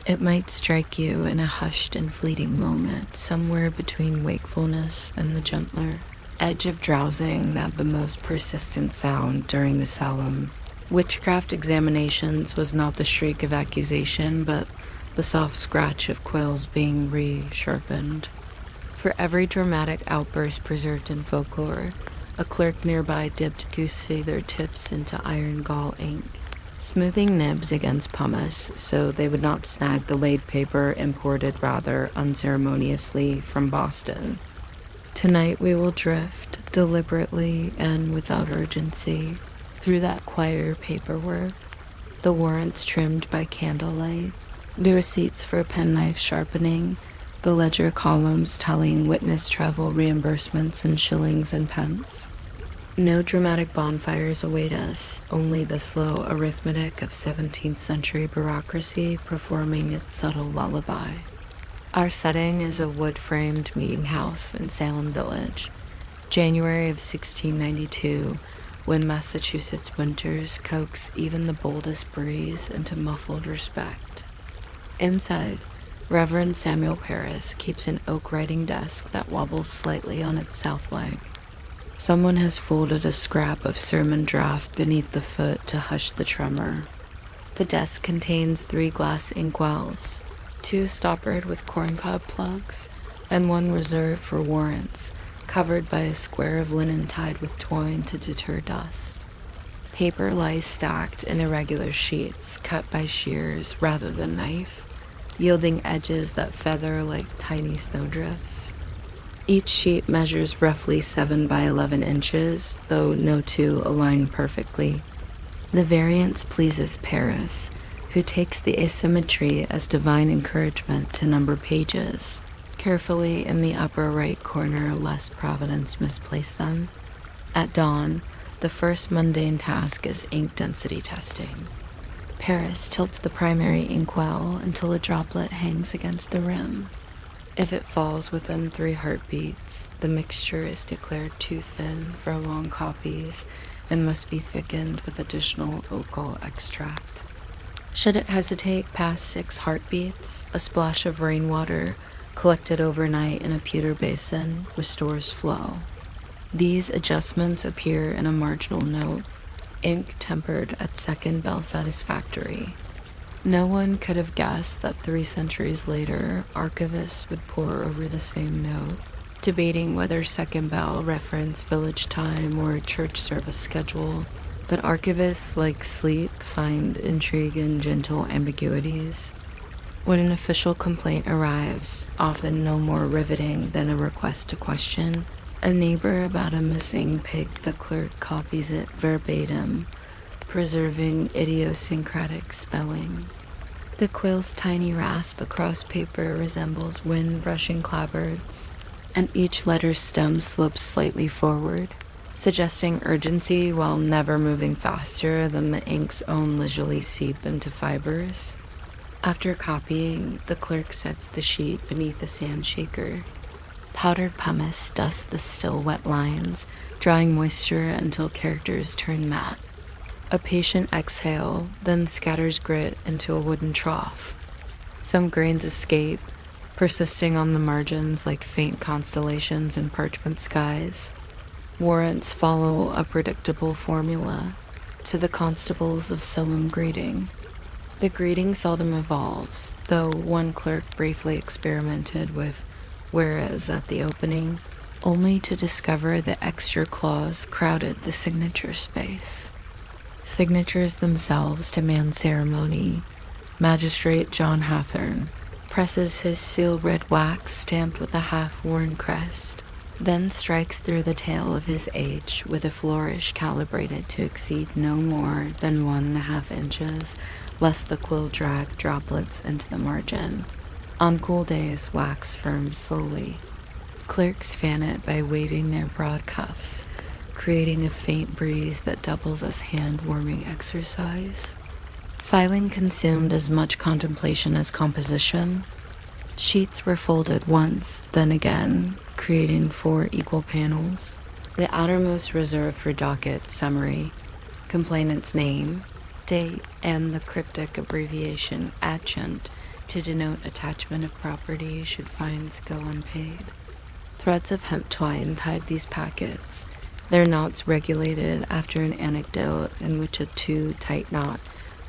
It might strike you in a hushed and fleeting moment, somewhere between wakefulness and the gentler edge of drowsing that the most persistent sound during the Salem witchcraft examinations was not the shriek of accusation, but the soft scratch of quills being re-sharpened. For every dramatic outburst preserved in folklore, a clerk nearby dipped goose feather tips into iron gall ink, smoothing nibs against pumice so they would not snag the laid paper imported rather unceremoniously from Boston. Tonight we will drift, deliberately and without urgency, through that choir paperwork, the warrants trimmed by candlelight, the receipts for penknife sharpening, the ledger columns tallying witness travel reimbursements in shillings and pence. No dramatic bonfires await us, only the slow arithmetic of 17th century bureaucracy performing its subtle lullaby. Our setting is a wood-framed meeting house in Salem Village, January of 1692, when Massachusetts winters coax even the boldest breeze into muffled respect. Inside, Reverend Samuel Paris keeps an oak writing desk that wobbles slightly on its south leg. Someone has folded a scrap of sermon draft beneath the foot to hush the tremor. The desk contains 3 glass inkwells, 2 stoppered with corncob plugs, and 1 reserved for warrants, covered by a square of linen tied with twine to deter dust. Paper lies stacked in irregular sheets, cut by shears rather than knife, yielding edges that feather like tiny snowdrifts. Each sheet measures roughly 7 by 11 inches, though no 2 align perfectly. The variance pleases Paris, who takes the asymmetry as divine encouragement to number pages, carefully in the upper right corner lest Providence misplace them. At dawn, the first mundane task is ink density testing. Paris tilts the primary inkwell until a droplet hangs against the rim. If it falls within 3 heartbeats, the mixture is declared too thin for long copies and must be thickened with additional ocal extract. Should it hesitate past 6 heartbeats, a splash of rainwater, collected overnight in a pewter basin, restores flow. These adjustments appear in a marginal note, ink tempered at second bell satisfactory. No one could have guessed that 3 centuries later, archivists would pore over the same note, debating whether second bell referenced village time or church service schedule. But archivists, like sleep, find intrigue in gentle ambiguities. When an official complaint arrives, often no more riveting than a request to question, a neighbor about a missing pig, the clerk copies it verbatim, preserving idiosyncratic spelling. The quill's tiny rasp across paper resembles wind-brushing clapboards, and each letter's stem slopes slightly forward, suggesting urgency while never moving faster than the ink's own leisurely seep into fibers. After copying, the clerk sets the sheet beneath a sand shaker. Powdered pumice dusts the still wet lines, drying moisture until characters turn matte. A patient exhale then scatters grit into a wooden trough. Some grains escape, persisting on the margins like faint constellations in parchment skies. Warrants follow a predictable formula, to the constables of Salem greeting. The greeting seldom evolves, though one clerk briefly experimented with whereas at the opening, only to discover the extra clause crowded the signature space. Signatures themselves demand ceremony. Magistrate John Hathorne presses his seal red wax stamped with a half-worn crest, then strikes through the tail of his H with a flourish calibrated to exceed no more than 1.5 inches, lest the quill drag droplets into the margin. On cool days, wax firms slowly. Clerks fan it by waving their broad cuffs, creating a faint breeze that doubles as hand-warming exercise. Filing consumed as much contemplation as composition. Sheets were folded once, then again, creating 4 equal panels. The outermost reserved for docket summary, complainant's name, date, and the cryptic abbreviation adjunct To denote attachment of property should fines go unpaid. Threads of hemp twine tied these packets, their knots regulated after an anecdote in which a too tight knot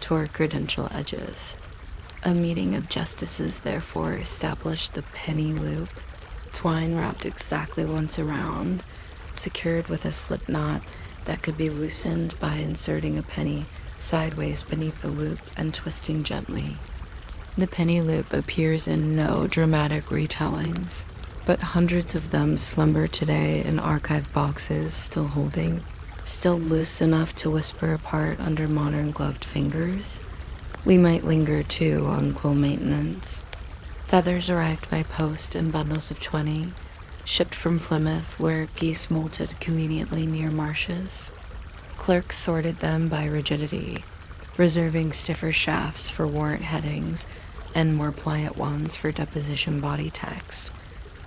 tore credential edges. A meeting of justices therefore established the penny loop, twine wrapped exactly once around, secured with a slip knot that could be loosened by inserting a penny sideways beneath the loop and twisting gently. The penny loop appears in no dramatic retellings, but hundreds of them slumber today in archive boxes, still holding, still loose enough to whisper apart under modern gloved fingers. We might linger too on quill maintenance. Feathers arrived by post in bundles of 20, shipped from Plymouth where geese molted conveniently near marshes. Clerks sorted them by rigidity, reserving stiffer shafts for warrant headings and more pliant ones for deposition body text,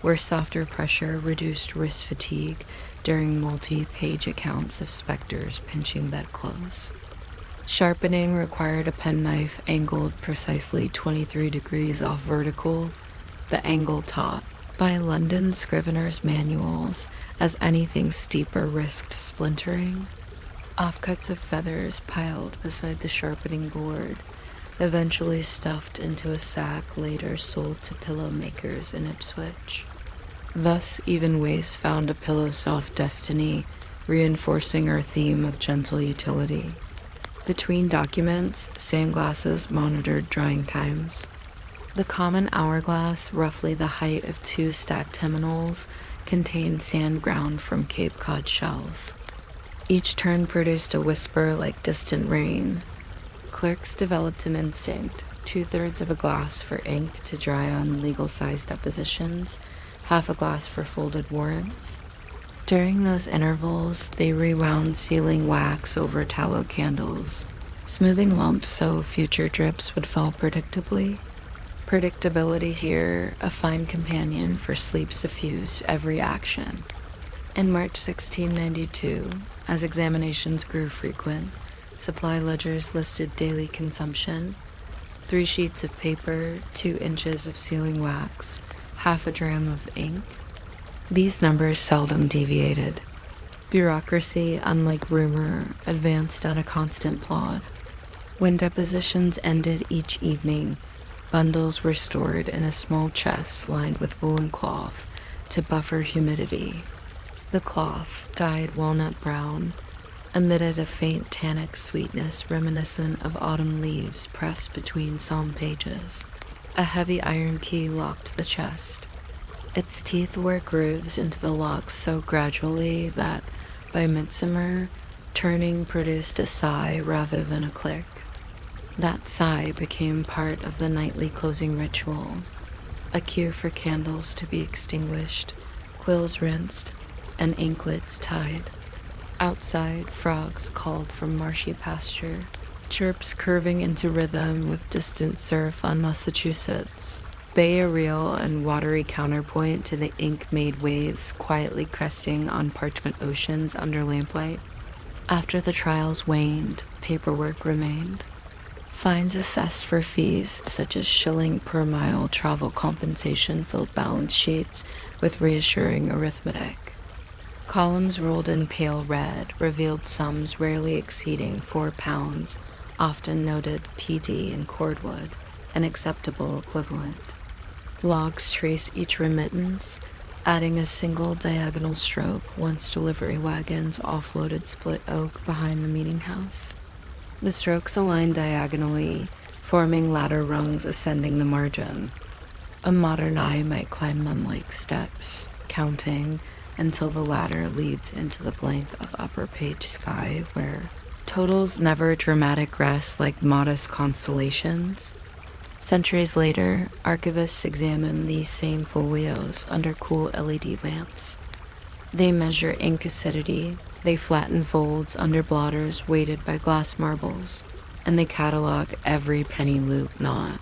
where softer pressure reduced wrist fatigue during multi-page accounts of specters pinching bedclothes. Sharpening required a penknife angled precisely 23 degrees off vertical, the angle taught by London scriveners' manuals, as anything steeper risked splintering. Offcuts of feathers piled beside the sharpening board, eventually stuffed into a sack later sold to pillow makers in Ipswich. Thus even waste found a pillow-soft destiny, reinforcing our theme of gentle utility. Between documents, sandglasses monitored drying times. The common hourglass, roughly the height of 2 stacked hymnals, contained sand ground from Cape Cod shells. Each turn produced a whisper like distant rain. Clerks developed an instinct, 2/3 of a glass for ink to dry on legal-sized depositions, half a glass for folded warrants. During those intervals, they rewound sealing wax over tallow candles, smoothing lumps so future drips would fall predictably. Predictability here, a fine companion for sleep suffused every action. In March 1692, as examinations grew frequent, supply ledgers listed daily consumption: 3 sheets of paper, 2 inches of sealing wax, half a dram of ink. These numbers seldom deviated. Bureaucracy, unlike rumor, advanced at a constant plod. When depositions ended each evening, bundles were stored in a small chest lined with woolen cloth to buffer humidity. The cloth, dyed walnut brown, emitted a faint tannic sweetness reminiscent of autumn leaves pressed between psalm pages. A heavy iron key locked the chest. Its teeth wore grooves into the lock so gradually that, by midsummer, turning produced a sigh rather than a click. That sigh became part of the nightly closing ritual, a cue for candles to be extinguished, quills rinsed, and inklets tied. Outside, frogs called from marshy pasture, chirps curving into rhythm with distant surf on Massachusetts. Bay a reel and watery counterpoint to the ink-made waves quietly cresting on parchment oceans under lamplight. After the trials waned, paperwork remained. Fines assessed for fees such as shilling per mile travel compensation filled balance sheets with reassuring arithmetic. Columns rolled in pale red revealed sums rarely exceeding £4, often noted PD in cordwood, an acceptable equivalent. Logs trace each remittance, adding a single diagonal stroke once delivery wagons offloaded split oak behind the meeting house. The strokes align diagonally, forming ladder rungs ascending the margin. A modern eye might climb them like steps, counting until the ladder leads into the blank of upper page sky where totals never dramatic rest like modest constellations. Centuries later, archivists examine these same folios under cool LED lamps. They measure ink acidity, they flatten folds under blotters weighted by glass marbles, and they catalog every penny loop knot.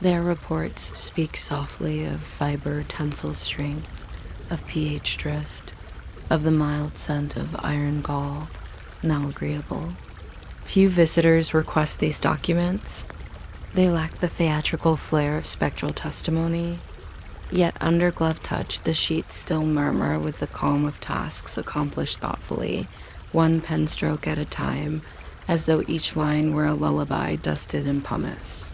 Their reports speak softly of fiber tensile strength, of pH drift, of the mild scent of iron gall, now agreeable. Few visitors request these documents. They lack the theatrical flair of spectral testimony, yet under glove touch the sheets still murmur with the calm of tasks accomplished thoughtfully, one pen stroke at a time, as though each line were a lullaby dusted in pumice.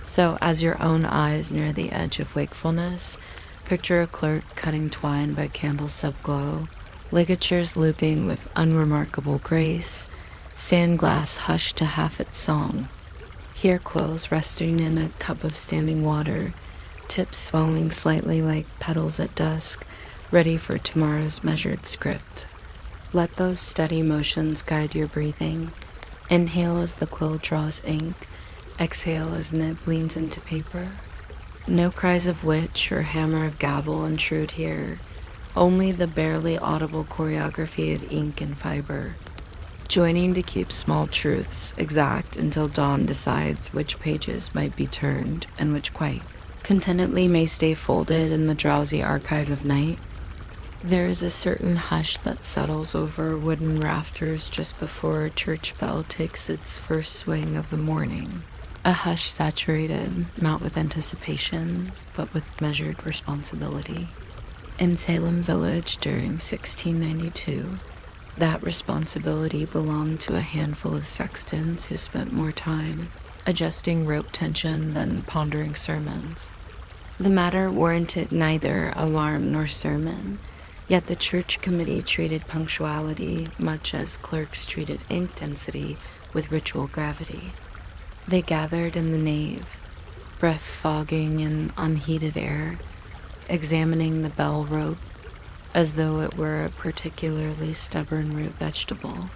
So, as your own eyes near the edge of wakefulness, picture a clerk cutting twine by candle-stub glow, ligatures looping with unremarkable grace, sand glass hushed to half its song. Hear quills resting in a cup of standing water, tips swelling slightly like petals at dusk, ready for tomorrow's measured script. Let those steady motions guide your breathing. Inhale as the quill draws ink, exhale as nib leans into paper. No cries of witch or hammer of gavel intrude here, only the barely audible choreography of ink and fiber, joining to keep small truths exact until dawn decides which pages might be turned and which quite contentedly may stay folded in the drowsy archive of night. There is a certain hush that settles over wooden rafters just before a church bell takes its first swing of the morning. A hush saturated, not with anticipation, but with measured responsibility. In Salem village during 1692, that responsibility belonged to a handful of sextons who spent more time adjusting rope tension than pondering sermons. The matter warranted neither alarm nor sermon, yet the church committee treated punctuality much as clerks treated ink density with ritual gravity. They gathered in the nave, breath fogging in unheated air, examining the bell rope as though it were a particularly stubborn root vegetable.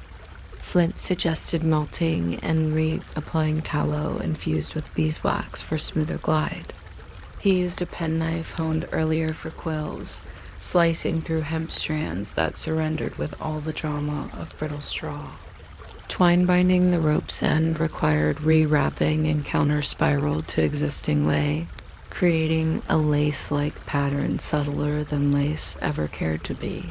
Flint suggested melting and reapplying tallow infused with beeswax for smoother glide. He used a penknife honed earlier for quills, slicing through hemp strands that surrendered with all the drama of brittle straw. Twine binding the rope's end required rewrapping and counter-spiral to existing lay, creating a lace-like pattern subtler than lace ever cared to be.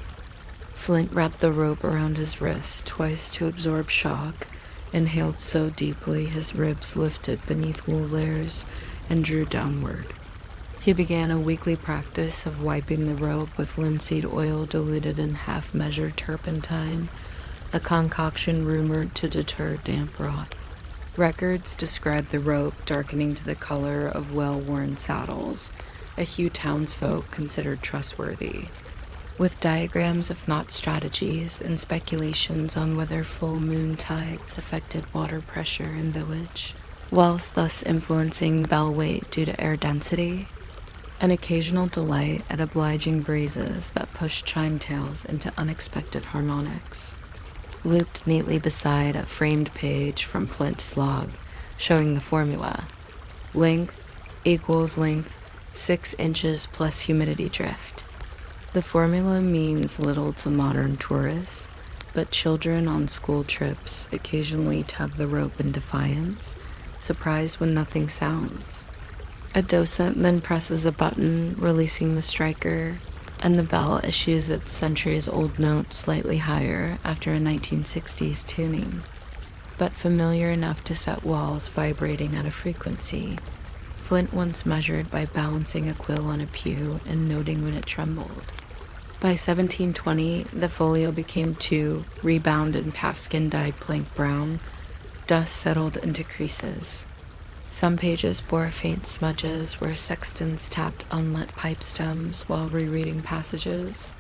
Flint wrapped the rope around his wrist twice to absorb shock, inhaled so deeply his ribs lifted beneath wool layers and drew downward. He began a weekly practice of wiping the rope with linseed oil diluted in half-measured turpentine, a concoction rumored to deter damp rot. Records describe the rope darkening to the color of well-worn saddles, a hue townsfolk considered trustworthy, with diagrams of knot strategies and speculations on whether full moon tides affected water pressure in village, whilst thus influencing bell weight due to air density. An occasional delight at obliging breezes that pushed chime tails into unexpected harmonics. Looped neatly beside a framed page from Flint's log, showing the formula. Length equals length 6 inches plus humidity drift. The formula means little to modern tourists, but children on school trips occasionally tug the rope in defiance, surprised when nothing sounds. A docent then presses a button, releasing the striker, and the bell issues its centuries-old note slightly higher after a 1960s tuning, but familiar enough to set walls vibrating at a frequency. Flint once measured by balancing a quill on a pew and noting when it trembled. By 1720, the folio became 2, rebound in calfskin-dyed plank brown. Dust settled into creases. Some pages bore faint smudges where sextons tapped unlit pipe stems while rereading passages.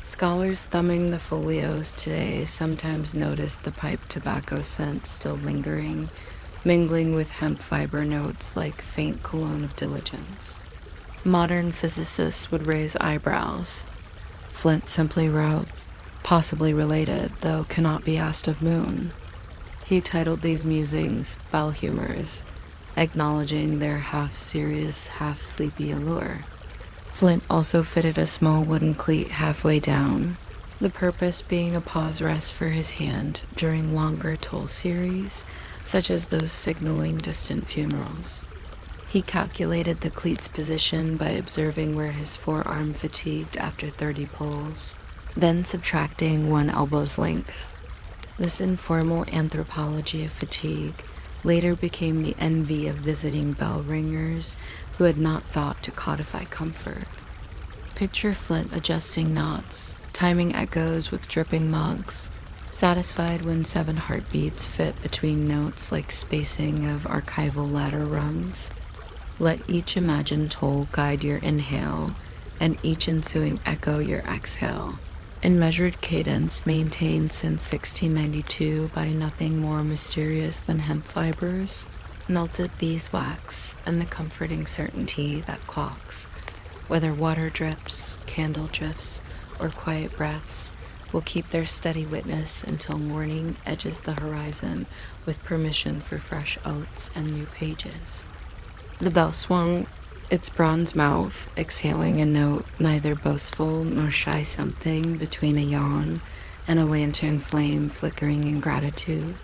Scholars thumbing the folios today sometimes notice the pipe tobacco scent still lingering, mingling with hemp fiber notes like faint cologne of diligence. Modern physicists would raise eyebrows. Flint simply wrote, possibly related, though cannot be asked of moon. He titled these musings Bell Humors, acknowledging their half-serious, half-sleepy allure. Flint also fitted a small wooden cleat halfway down, the purpose being a pause rest for his hand during longer toll series, such as those signaling distant funerals. He calculated the cleat's position by observing where his forearm fatigued after 30 pulls, then subtracting 1 elbow's length. This informal anthropology of fatigue later became the envy of visiting bell ringers who had not thought to codify comfort. Picture Flint adjusting knots, timing echoes with dripping mugs, satisfied when 7 heartbeats fit between notes like spacing of archival ladder rungs. Let each imagined toll guide your inhale, and each ensuing echo your exhale, in measured cadence maintained since 1692 by nothing more mysterious than hemp fibers, melted beeswax, and the comforting certainty that clocks, whether water drips, candle drifts, or quiet breaths, will keep their steady witness until morning edges the horizon with permission for fresh oats and new pages. The bell swung, its bronze mouth exhaling a note neither boastful nor shy, something between a yawn and a lantern flame flickering in gratitude.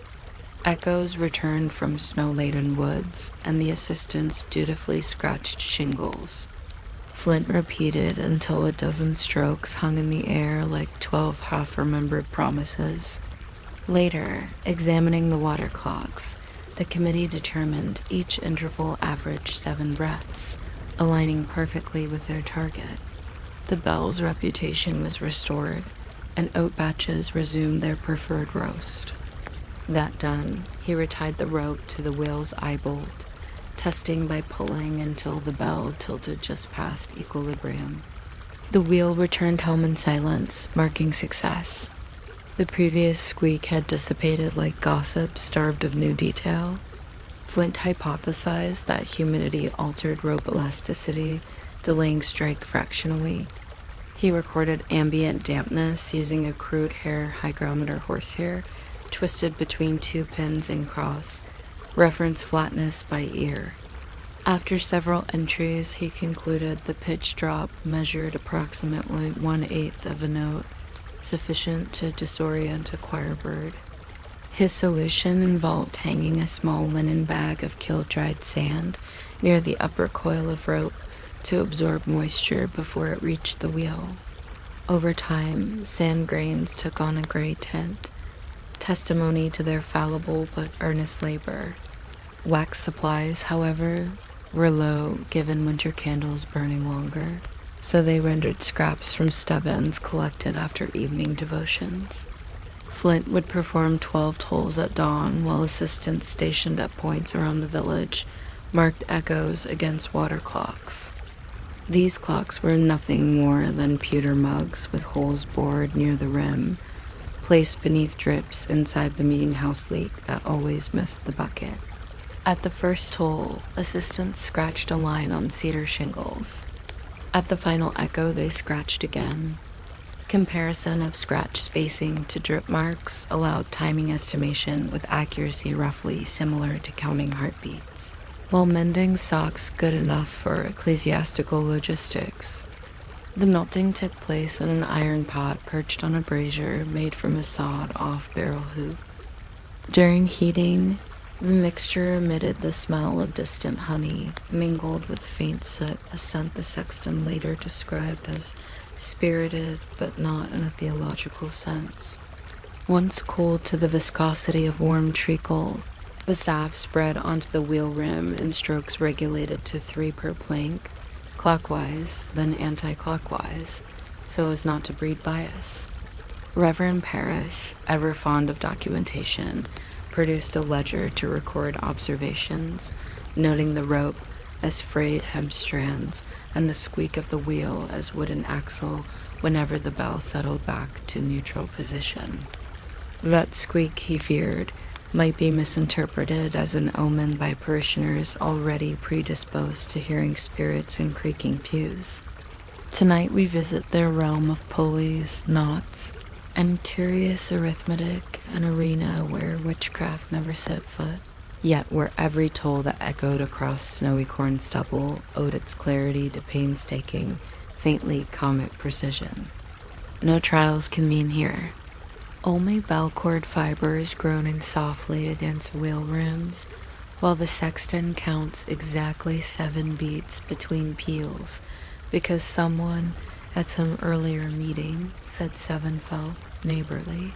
Echoes returned from snow-laden woods, and the assistants dutifully scratched shingles. Flint repeated until a dozen strokes hung in the air like 12 half-remembered promises. Later, examining the water clocks, the committee determined each interval averaged 7 breaths, aligning perfectly with their target. The bell's reputation was restored, and oat batches resumed their preferred roast. That done, he retied the rope to the wheel's eye bolt, testing by pulling until the bell tilted just past equilibrium. The wheel returned home in silence, marking success. The previous squeak had dissipated like gossip starved of new detail. Flint hypothesized that humidity altered rope elasticity, delaying strike fractionally. He recorded ambient dampness using a crude hair hygrometer horsehair twisted between 2 pins and cross, reference flatness by ear. After several entries, he concluded the pitch drop measured approximately 1/8 of a note, sufficient to disorient a choir bird. His solution involved hanging a small linen bag of kiln-dried sand near the upper coil of rope to absorb moisture before it reached the wheel. Over time, sand grains took on a gray tint, testimony to their fallible but earnest labor. Wax supplies, however, were low given winter candles burning longer, so they rendered scraps from stub ends collected after evening devotions. Flint would perform 12 tolls at dawn while assistants stationed at points around the village marked echoes against water clocks. These clocks were nothing more than pewter mugs with holes bored near the rim, placed beneath drips inside the meeting house leak that always missed the bucket. At the first toll, assistants scratched a line on cedar shingles. At the final echo, they scratched again. Comparison of scratch spacing to drip marks allowed timing estimation with accuracy roughly similar to counting heartbeats, while mending socks good enough for ecclesiastical logistics. The melting took place in an iron pot perched on a brazier made from a sawed-off barrel hoop. During heating, the mixture emitted the smell of distant honey, mingled with faint soot, a scent the sexton later described as spirited but not in a theological sense. Once cooled to the viscosity of warm treacle, the staff spread onto the wheel rim in strokes regulated to 3 per plank, clockwise, then anti-clockwise, so as not to breed bias. Reverend Paris, ever fond of documentation, produced a ledger to record observations, noting the rope as frayed hemp strands and the squeak of the wheel as wooden axle whenever the bell settled back to neutral position. That squeak, he feared, might be misinterpreted as an omen by parishioners already predisposed to hearing spirits in creaking pews. Tonight we visit their realm of pulleys, knots, and curious arithmetic, an arena where witchcraft never set foot, yet where every toll that echoed across snowy corn stubble owed its clarity to painstaking, faintly comic precision. No trials convene here. Only bell cord fibers groaning softly against wheel rims, while the sexton counts exactly 7 beats between peals, because someone at some earlier meeting said 7 felt neighborly.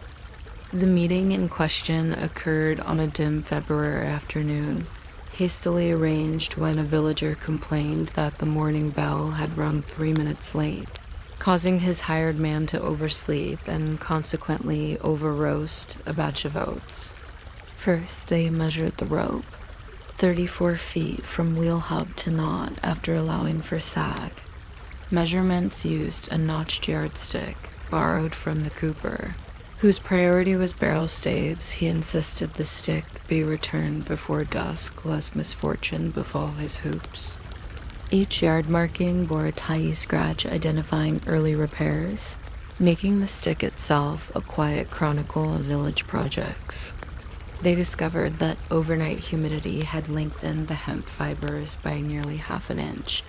The meeting in question occurred on a dim February afternoon, hastily arranged when a villager complained that the morning bell had rung 3 minutes late, causing his hired man to oversleep and consequently over-roast a batch of oats. First, they measured the rope, 34 feet from wheel hub to knot after allowing for sag. Measurements used a notched yardstick borrowed from the cooper, whose priority was barrel staves. He insisted the stick be returned before dusk lest misfortune befall his hoops. Each yard marking bore a tiny scratch identifying early repairs, making the stick itself a quiet chronicle of village projects. They discovered that overnight humidity had lengthened the hemp fibers by nearly half an inch,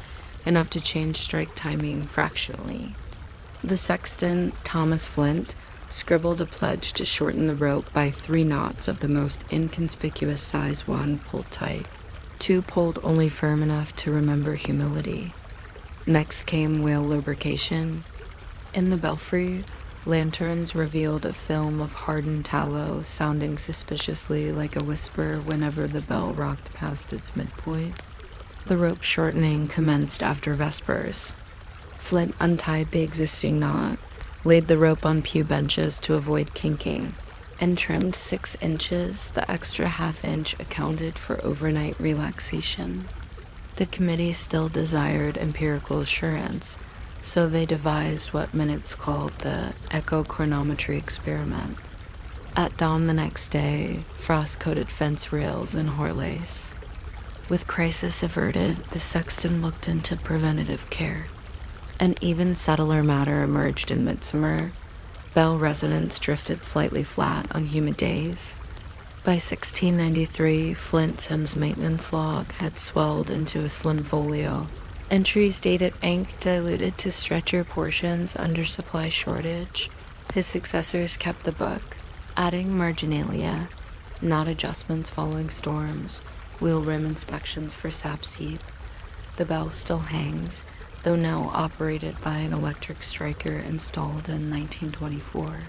enough to change strike timing fractionally. The sexton, Thomas Flint, scribbled a pledge to shorten the rope by 3 knots of the most inconspicuous size 1 pulled tight, 2 pulled only firm enough to remember humility. Next came whale lubrication. In the belfry, lanterns revealed a film of hardened tallow sounding suspiciously like a whisper whenever the bell rocked past its midpoint. The rope shortening commenced after vespers. Flint untied the existing knot, laid the rope on pew benches to avoid kinking, and trimmed 6 inches. The extra half-inch accounted for overnight relaxation. The committee still desired empirical assurance, so they devised what minutes called the echo-chronometry experiment. At dawn the next day, frost-coated fence rails and hoarlace. With crisis averted, the sexton looked into preventative care. An even subtler matter emerged in midsummer. Bell residents drifted slightly flat on humid days. By 1693, Flint Sims' maintenance log had swelled into a slim folio. Entries dated ink diluted to stretcher portions under supply shortage. His successors kept the book, adding marginalia, knot adjustments following storms, wheel rim inspections for sap seep. The bell still hangs, though now operated by an electric striker installed in 1924.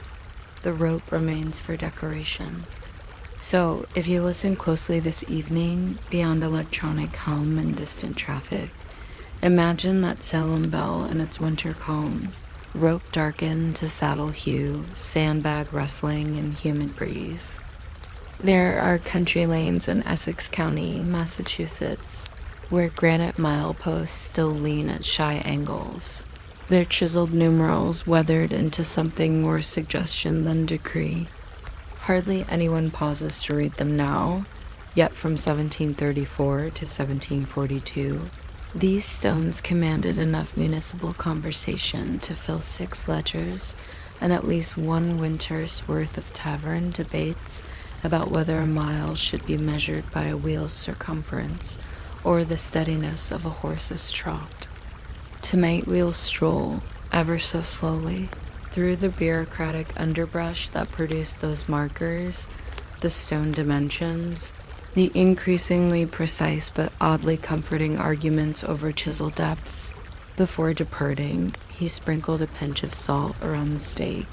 The rope remains for decoration. So, if you listen closely this evening, beyond electronic hum and distant traffic, imagine that Salem bell in its winter calm, rope darkened to saddle hue, sandbag rustling in humid breeze. There are country lanes in Essex County, Massachusetts, where granite mileposts still lean at shy angles, their chiseled numerals weathered into something more suggestion than decree. Hardly anyone pauses to read them now, yet from 1734 to 1742, these stones commanded enough municipal conversation to fill 6 ledgers and at least 1 winter's worth of tavern debates about whether a mile should be measured by a wheel's circumference or the steadiness of a horse's trot. Tonight we'll stroll, ever so slowly, through the bureaucratic underbrush that produced those markers, the stone dimensions, the increasingly precise but oddly comforting arguments over chisel depths. Before departing, he sprinkled a pinch of salt around the stake,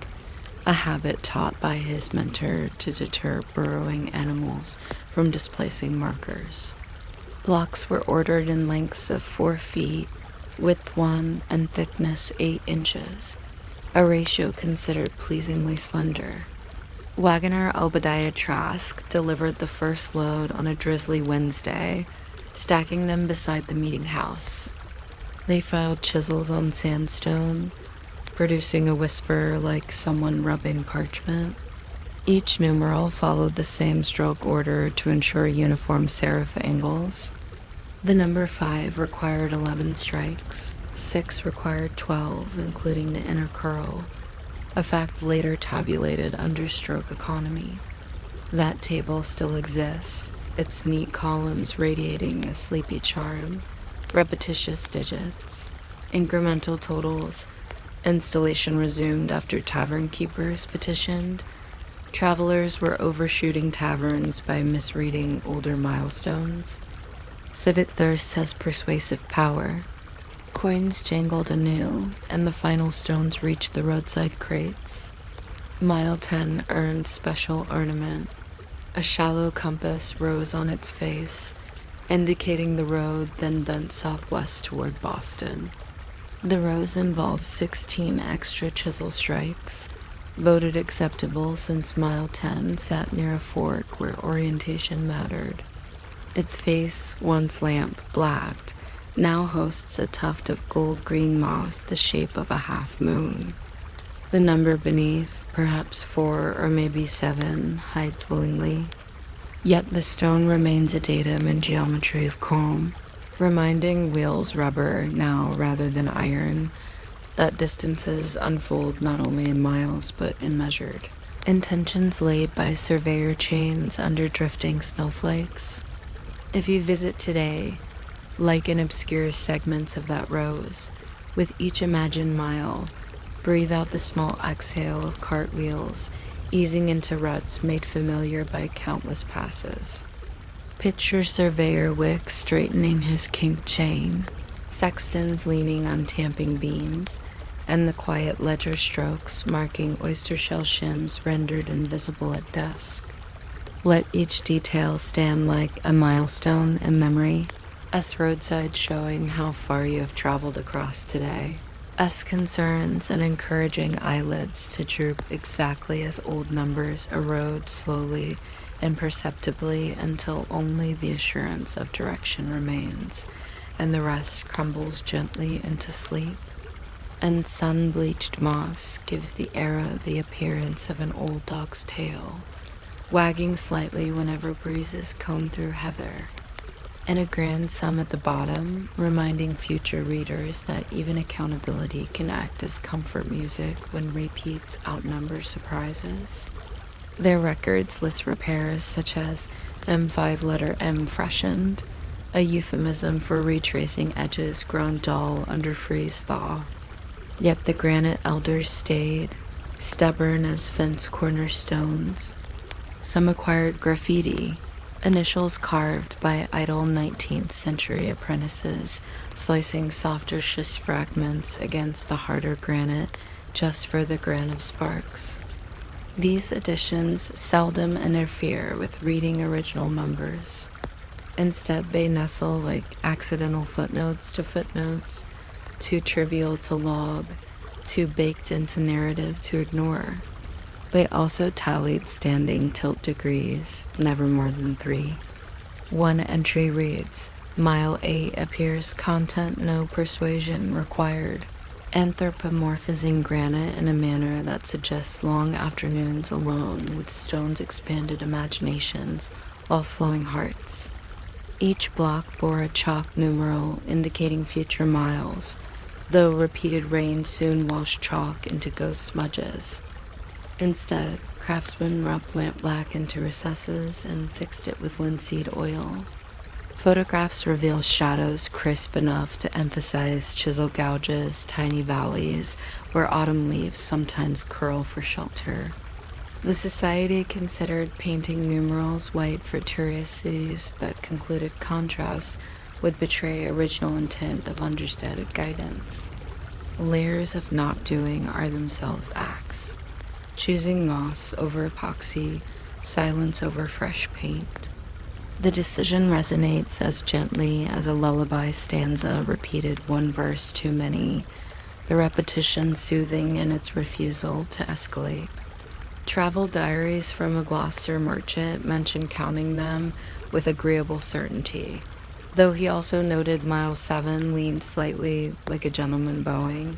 a habit taught by his mentor to deter burrowing animals from displacing markers. Blocks were ordered in lengths of 4 feet, width 1, and thickness 8 inches, a ratio considered pleasingly slender. Wagoner Obadiah Trask delivered the first load on a drizzly Wednesday, stacking them beside the meeting house. They filed chisels on sandstone, producing a whisper like someone rubbing parchment. Each numeral followed the same stroke order to ensure uniform serif angles. The number 5 required 11 strikes, 6 required 12, including the inner curl, a fact later tabulated under stroke economy. That table still exists, its neat columns radiating a sleepy charm, repetitious digits, incremental totals. Installation resumed after tavern keepers petitioned. Travelers were overshooting taverns by misreading older milestones. Civic thirst has persuasive power. Coins jangled anew, and the final stones reached the roadside crates. Mile 10 earned special ornament. A shallow compass rose on its face, indicating the road then bent southwest toward Boston. The rose involved 16 extra chisel strikes, voted acceptable since Mile 10 sat near a fork where orientation mattered. Its face, once lamp blacked, now hosts a tuft of gold-green moss the shape of a half-moon. The number beneath, perhaps 4 or maybe 7, hides willingly. Yet the stone remains a datum in geometry of calm, reminding wheels rubber now rather than iron, that distances unfold not only in miles but in measured. Intentions laid by surveyor chains under drifting snowflakes. If you visit today, liken obscure segments of that rose, with each imagined mile, breathe out the small exhale of cartwheels, easing into ruts made familiar by countless passes. Picture surveyor Wick straightening his kinked chain, sextons leaning on tamping beams, and the quiet ledger strokes marking oyster shell shims rendered invisible at dusk. Let each detail stand like a milestone in memory, us roadside showing how far you have traveled across today, us concerns and encouraging eyelids to droop exactly as old numbers erode slowly and perceptibly until only the assurance of direction remains, and the rest crumbles gently into sleep. And sun-bleached moss gives the era the appearance of an old dog's tail, wagging slightly whenever breezes comb through heather, and a grand sum at the bottom, reminding future readers that even accountability can act as comfort music when repeats outnumber surprises. Their records list repairs such as M5 letter M freshened, a euphemism for retracing edges grown dull under freeze thaw. Yet the granite elders stayed, stubborn as fence cornerstones. Some acquired graffiti, initials carved by idle 19th century apprentices, slicing softer schist fragments against the harder granite just for the grin of sparks. These additions seldom interfere with reading original numbers. Instead, they nestle like accidental footnotes to footnotes, too trivial to log, too baked into narrative to ignore. They also tallied standing tilt degrees, never more than 3. One entry reads, Mile 8 appears content no persuasion required, anthropomorphizing granite in a manner that suggests long afternoons alone with stone's expanded imaginations while slowing hearts. Each block bore a chalk numeral indicating future miles, though repeated rain soon washed chalk into ghost smudges. Instead, craftsmen rubbed lampblack into recesses and fixed it with linseed oil. Photographs reveal shadows crisp enough to emphasize chisel gouges, tiny valleys, where autumn leaves sometimes curl for shelter. The society considered painting numerals white for tourists, but concluded contrast would betray original intent of understated guidance. Layers of not doing are themselves acts. Choosing moss over epoxy, silence over fresh paint. The decision resonates as gently as a lullaby stanza repeated one verse too many, the repetition soothing in its refusal to escalate. Travel diaries from a Gloucester merchant mention counting them with agreeable certainty, though he also noted Mile 7 leaned slightly like a gentleman bowing.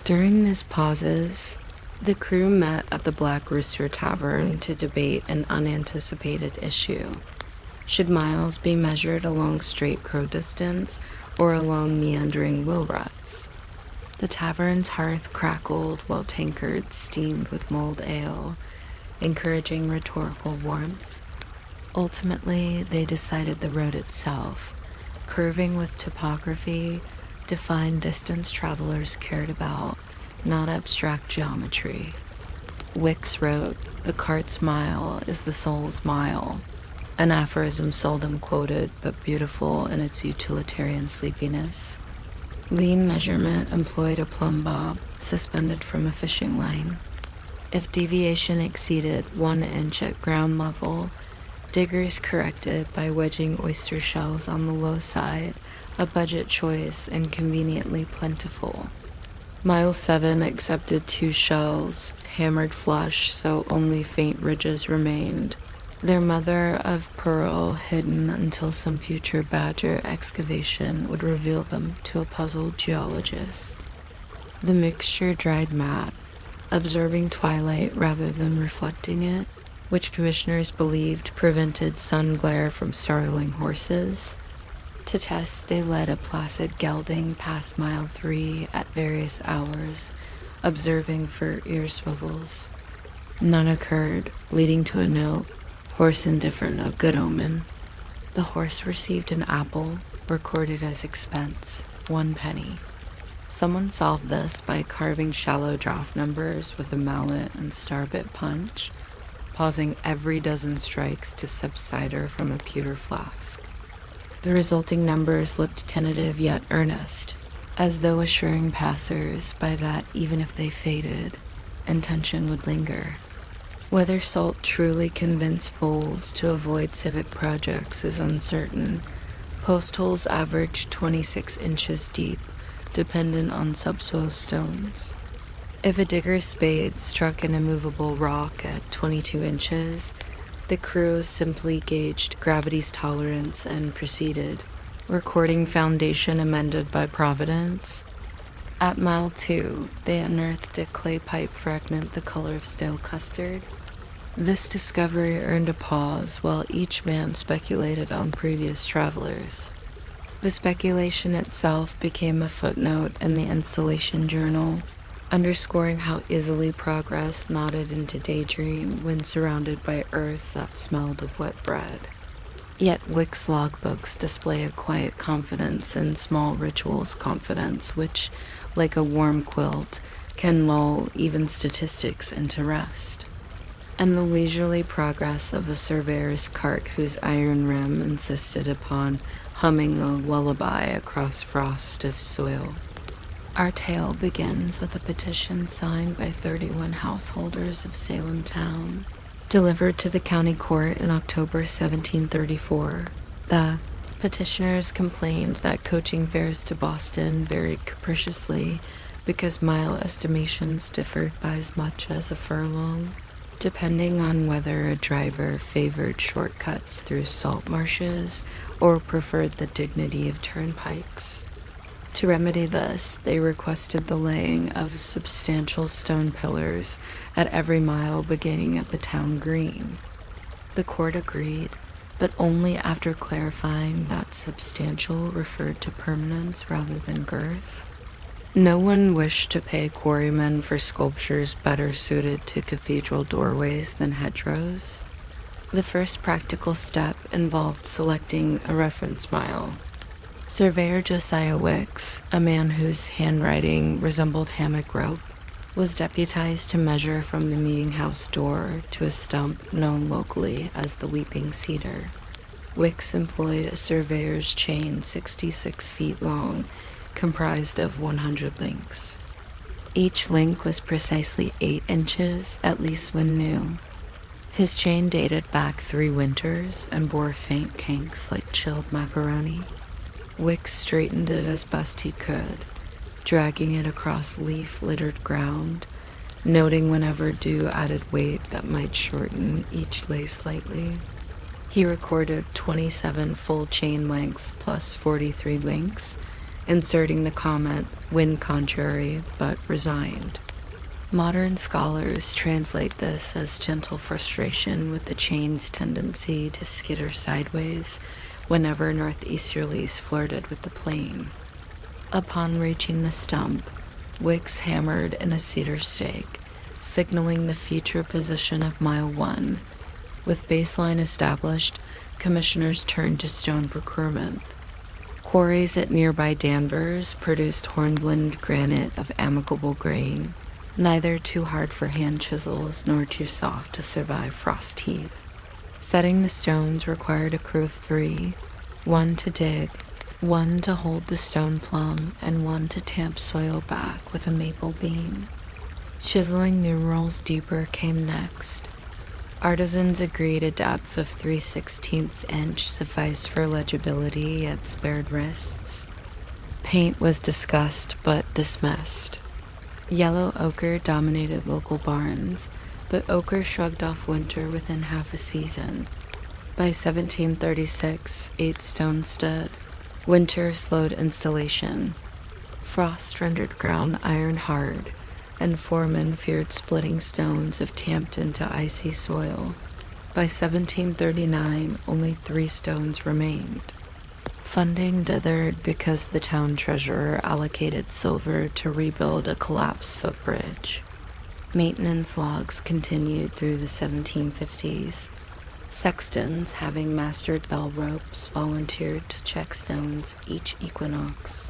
During these pauses, the crew met at the Black Rooster Tavern to debate an unanticipated issue. Should miles be measured along straight crow distance or along meandering wheel ruts? The tavern's hearth crackled while tankards steamed with mulled ale, encouraging rhetorical warmth. Ultimately, they decided the road itself, curving with topography, defined distance travelers cared about, not abstract geometry. Wicks wrote, "The cart's mile is the soul's mile," an aphorism seldom quoted but beautiful in its utilitarian sleepiness. Lean measurement employed a plumb bob suspended from a fishing line. If deviation exceeded 1 inch at ground level, diggers corrected by wedging oyster shells on the low side, a budget choice and conveniently plentiful. Mile 7 accepted 2 shells, hammered flush so only faint ridges remained, their mother of pearl hidden until some future badger excavation would reveal them to a puzzled geologist. The mixture dried matte, absorbing twilight rather than reflecting it, which commissioners believed prevented sun glare from startling horses. To test, they led a placid gelding past mile 3 at various hours, observing for ear swivels. None occurred, leading to a note, horse indifferent, a good omen. The horse received an apple, recorded as expense, 1 penny. Someone solved this by carving shallow draft numbers with a mallet and starbit punch, pausing every dozen strikes to sip cider from a pewter flask. The resulting numbers looked tentative yet earnest, as though assuring passers by that even if they faded, intention would linger. Whether salt truly convinced fools to avoid civic projects is uncertain. Post holes averaged 26 inches deep, dependent on subsoil stones. If a digger's spade struck an immovable rock at 22 inches, the crew simply gauged gravity's tolerance and proceeded, recording foundation amended by Providence. At mile 2, they unearthed a clay pipe fragment the color of stale custard. This discovery earned a pause while each man speculated on previous travelers. The speculation itself became a footnote in the installation journal, underscoring how easily progress nodded into daydream when surrounded by earth that smelled of wet bread. Yet Wick's logbooks display a quiet confidence in small rituals confidence, which, like a warm quilt, can lull even statistics into rest. And the leisurely progress of a surveyor's cart whose iron rim insisted upon humming a lullaby across frost of soil. Our tale begins with a petition signed by 31 householders of Salem town, delivered to the county court in October 1734. The petitioners complained that coaching fares to Boston varied capriciously because mile estimations differed by as much as a furlong, depending on whether a driver favored shortcuts through salt marshes or preferred the dignity of turnpikes. To remedy this, they requested the laying of substantial stone pillars at every mile beginning at the town green. The court agreed, but only after clarifying that substantial referred to permanence rather than girth. No one wished to pay quarrymen for sculptures better suited to cathedral doorways than hedgerows. The first practical step involved selecting a reference mile. Surveyor Josiah Wicks, a man whose handwriting resembled hammock rope, was deputized to measure from the meeting house door to a stump known locally as the Weeping Cedar. Wicks employed a surveyor's chain 66 feet long, comprised of 100 links. Each link was precisely 8 inches, at least when new. His chain dated back 3 winters and bore faint kinks like chilled macaroni. Wicks straightened it as best he could, dragging it across leaf-littered ground, noting whenever dew added weight that might shorten each lay slightly. He recorded 27 full chain lengths plus 43 links, inserting the comment, wind contrary, but resigned. Modern scholars translate this as gentle frustration with the chain's tendency to skitter sideways whenever northeasterlies flirted with the plane. Upon reaching the stump, Wicks hammered in a cedar stake, signaling the future position of mile 1. With baseline established, commissioners turned to stone procurement. Quarries at nearby Danvers produced hornblende granite of amicable grain, neither too hard for hand chisels nor too soft to survive frost heat. Setting the stones required a crew of 3, 1 to dig, 1 to hold the stone plumb, and 1 to tamp soil back with a maple beam. Chiseling numerals deeper came next. Artisans agreed a depth of 3/16 inch sufficed for legibility, yet spared wrists. Paint was discussed but dismissed. Yellow ochre dominated local barns, but ochre shrugged off winter within half a season. By 1736, 8 stone stood. Winter slowed installation. Frost rendered ground iron hard, and foremen feared splitting stones if tamped into icy soil. By 1739, only 3 stones remained. Funding dithered because the town treasurer allocated silver to rebuild a collapsed footbridge. Maintenance logs continued through the 1750s. Sextons, having mastered bell ropes, volunteered to check stones each equinox.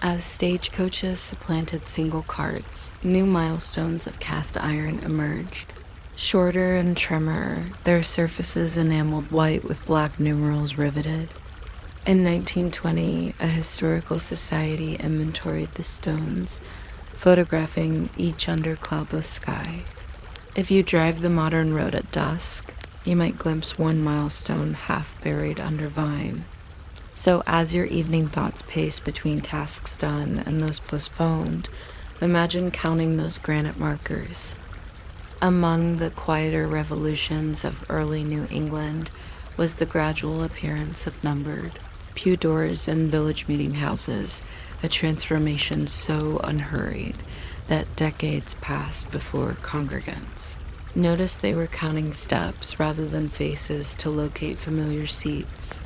As stagecoaches supplanted single carts, new milestones of cast iron emerged. Shorter and trimmer, their surfaces enameled white with black numerals riveted. In 1920, a historical society inventoried the stones, photographing each under cloudless sky. If you drive the modern road at dusk, you might glimpse one milestone half buried under vine. So as your evening thoughts pace between tasks done and those postponed, imagine counting those granite markers. Among the quieter revolutions of early New England was the gradual appearance of numbered pew doors in village meeting houses, a transformation so unhurried that decades passed before congregants noticed they were counting steps rather than faces to locate familiar seats.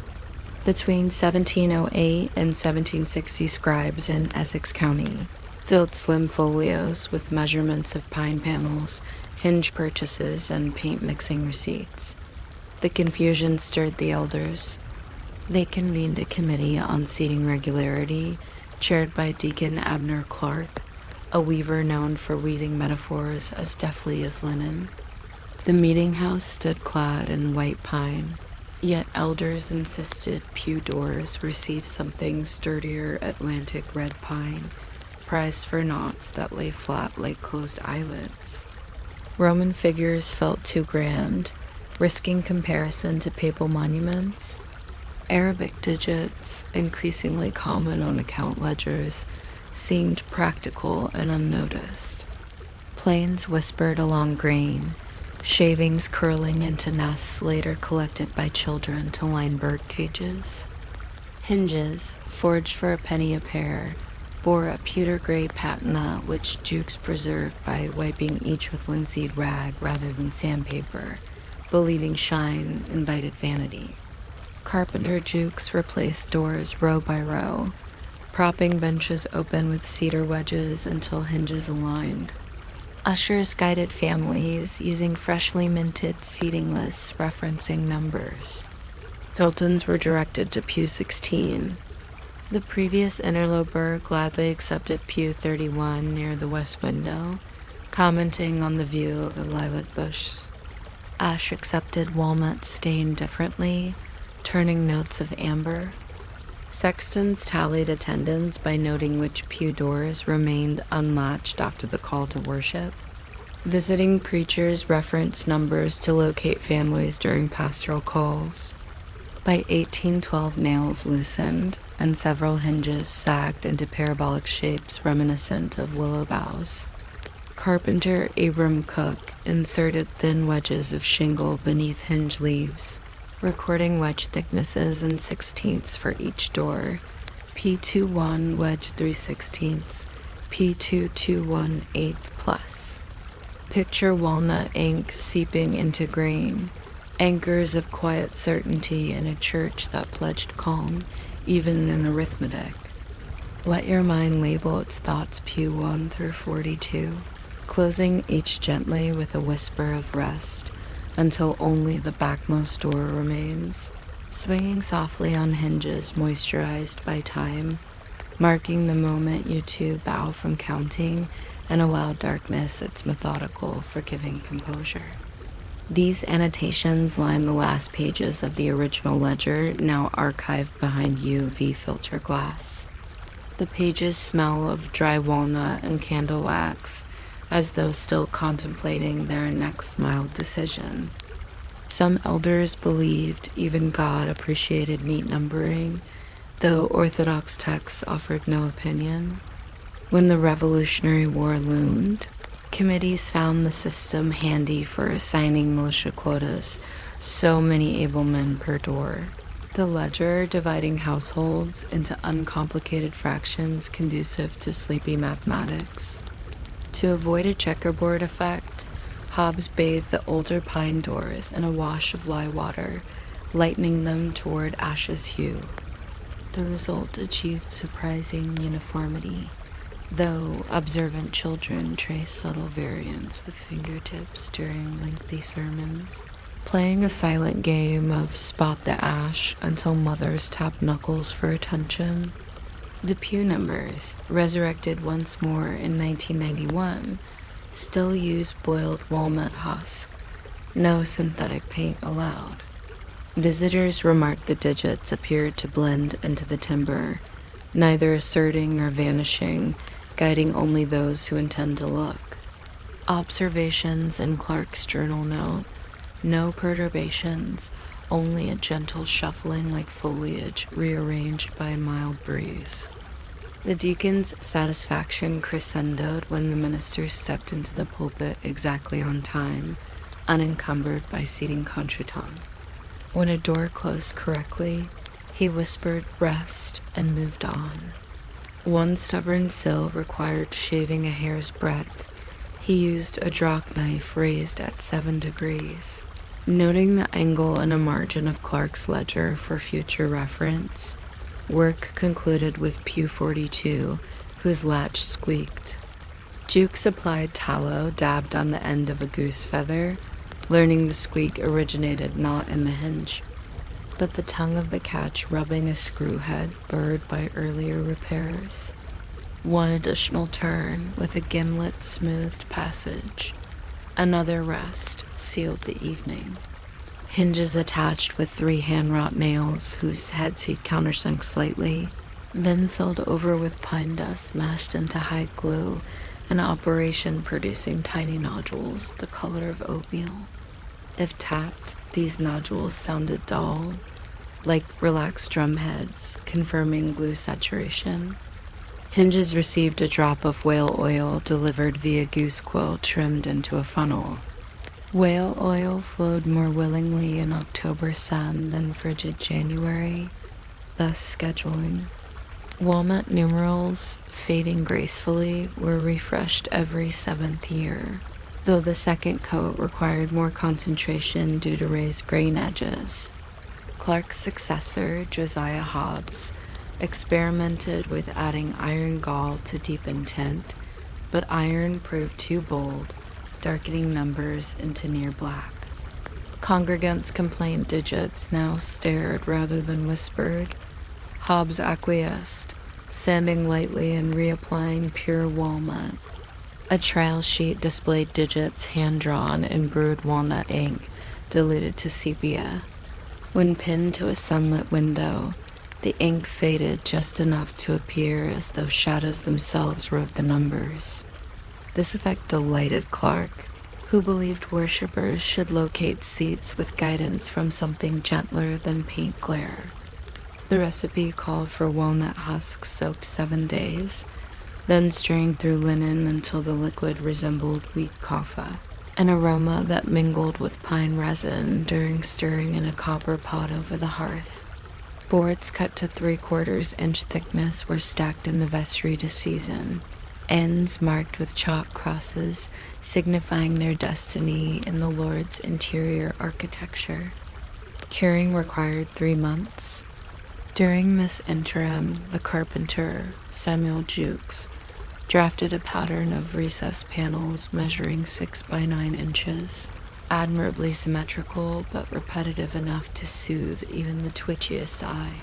Between 1708 and 1760, scribes in Essex County filled slim folios with measurements of pine panels, hinge purchases, and paint mixing receipts. The confusion stirred the elders. They convened a committee on seating regularity, chaired by Deacon Abner Clark, a weaver known for weaving metaphors as deftly as linen. The meeting house stood clad in white pine, yet elders insisted pew doors receive something sturdier Atlantic red pine, prized for knots that lay flat like closed eyelids. Roman figures felt too grand, risking comparison to papal monuments. Arabic digits, increasingly common on account ledgers, seemed practical and unnoticed. Planes whispered along grain, shavings curling into nests later collected by children to line bird cages. Hinges, forged for a penny a pair, bore a pewter gray patina which Jukes preserved by wiping each with linseed rag rather than sandpaper, believing shine invited vanity. Carpenter Jukes replaced doors row by row, propping benches open with cedar wedges until hinges aligned. Ushers guided families using freshly minted seating lists referencing numbers. Hiltons were directed to Pew 16. The previous interloper gladly accepted Pew 31 near the west window, commenting on the view of the lilac bush. Ash accepted walnut stained differently, turning notes of amber. Sextons tallied attendance by noting which pew doors remained unlatched after the call to worship. Visiting preachers referenced numbers to locate families during pastoral calls. By 1812, nails loosened, and several hinges sagged into parabolic shapes reminiscent of willow boughs. Carpenter Abram Cook inserted thin wedges of shingle beneath hinge leaves, recording wedge thicknesses in sixteenths for each door. P21 wedge 3/16, P221 eighth plus. Picture walnut ink seeping into grain, anchors of quiet certainty in a church that pledged calm, even in arithmetic. Let your mind label its thoughts Pew 1 through 42, closing each gently with a whisper of rest, until only the backmost door remains, swinging softly on hinges moisturized by time, marking the moment you two bow from counting and allow darkness its methodical, forgiving composure. These annotations line the last pages of the original ledger, now archived behind UV filter glass. The pages smell of dry walnut and candle wax, as though still contemplating their next mild decision. Some elders believed even God appreciated meat numbering, though Orthodox texts offered no opinion. When the Revolutionary War loomed, committees found the system handy for assigning militia quotas, so many able men per door. The ledger dividing households into uncomplicated fractions conducive to sleepy mathematics. To avoid a checkerboard effect, Hobbes bathed the older pine doors in a wash of lye water, lightening them toward ashes hue. The result achieved surprising uniformity, though observant children traced subtle variants with fingertips during lengthy sermons, playing a silent game of spot the ash until mothers tapped knuckles for attention. The pew numbers, resurrected once more in 1991, still use boiled walnut husk, no synthetic paint allowed. Visitors remarked the digits appeared to blend into the timber, neither asserting nor vanishing, guiding only those who intend to look. Observations in Clark's journal note: no perturbations, only a gentle shuffling like foliage rearranged by a mild breeze. The deacon's satisfaction crescendoed when the minister stepped into the pulpit exactly on time, unencumbered by seating contretemps. When a door closed correctly, he whispered rest and moved on. One stubborn sill required shaving a hair's breadth. He used a drac knife raised at 7 degrees. Noting the angle in a margin of Clark's ledger for future reference, work concluded with Pew 42, whose latch squeaked. Jukes applied tallow dabbed on the end of a goose feather, learning the squeak originated not in the hinge, but the tongue of the catch rubbing a screw head burred by earlier repairs. One additional turn with a gimlet smoothed passage. Another rest sealed the evening. Hinges attached with 3 hand-wrought nails whose heads he'd countersunk slightly, then filled over with pine dust mashed into high glue, an operation producing tiny nodules the color of oatmeal. If tapped, these nodules sounded dull, like relaxed drum heads, confirming glue saturation. Hinges received a drop of whale oil delivered via goose quill trimmed into a funnel. Whale oil flowed more willingly in October sun than frigid January, thus scheduling. Walnut numerals, fading gracefully, were refreshed every 7th year, though the second coat required more concentration due to raised grain edges. Clark's successor, Josiah Hobbes, experimented with adding iron gall to deepen tint, but iron proved too bold, darkening numbers into near black. Congregants complained digits now stared rather than whispered. Hobbes acquiesced, sanding lightly and reapplying pure walnut. A trail sheet displayed digits hand-drawn in brewed walnut ink, diluted to sepia. When pinned to a sunlit window, the ink faded just enough to appear as though shadows themselves wrote the numbers. This effect delighted Clark, who believed worshippers should locate seats with guidance from something gentler than paint glare. The recipe called for walnut husks soaked 7 days, then strained through linen until the liquid resembled wheat kaffa, an aroma that mingled with pine resin during stirring in a copper pot over the hearth. Boards cut to 3/4 inch thickness were stacked in the vestry to season, ends marked with chalk crosses signifying their destiny in the Lord's interior architecture. Curing required 3 months. During this interim, the carpenter, Samuel Jukes, drafted a pattern of recessed panels measuring 6 by 9 inches, admirably symmetrical but repetitive enough to soothe even the twitchiest eye.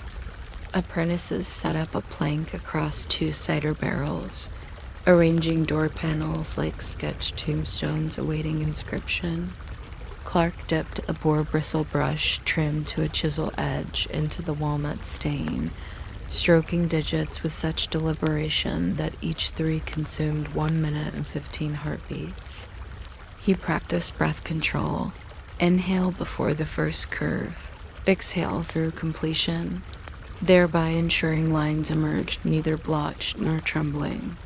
Apprentices set up a plank across 2 cider barrels, arranging door panels like sketched tombstones awaiting inscription. Clark dipped a boar bristle brush trimmed to a chisel edge into the walnut stain, stroking digits with such deliberation that each three consumed 1 minute and 15 heartbeats. He practiced breath control. Inhale before the first curve, exhale through completion, thereby ensuring lines emerged neither blotched nor trembling.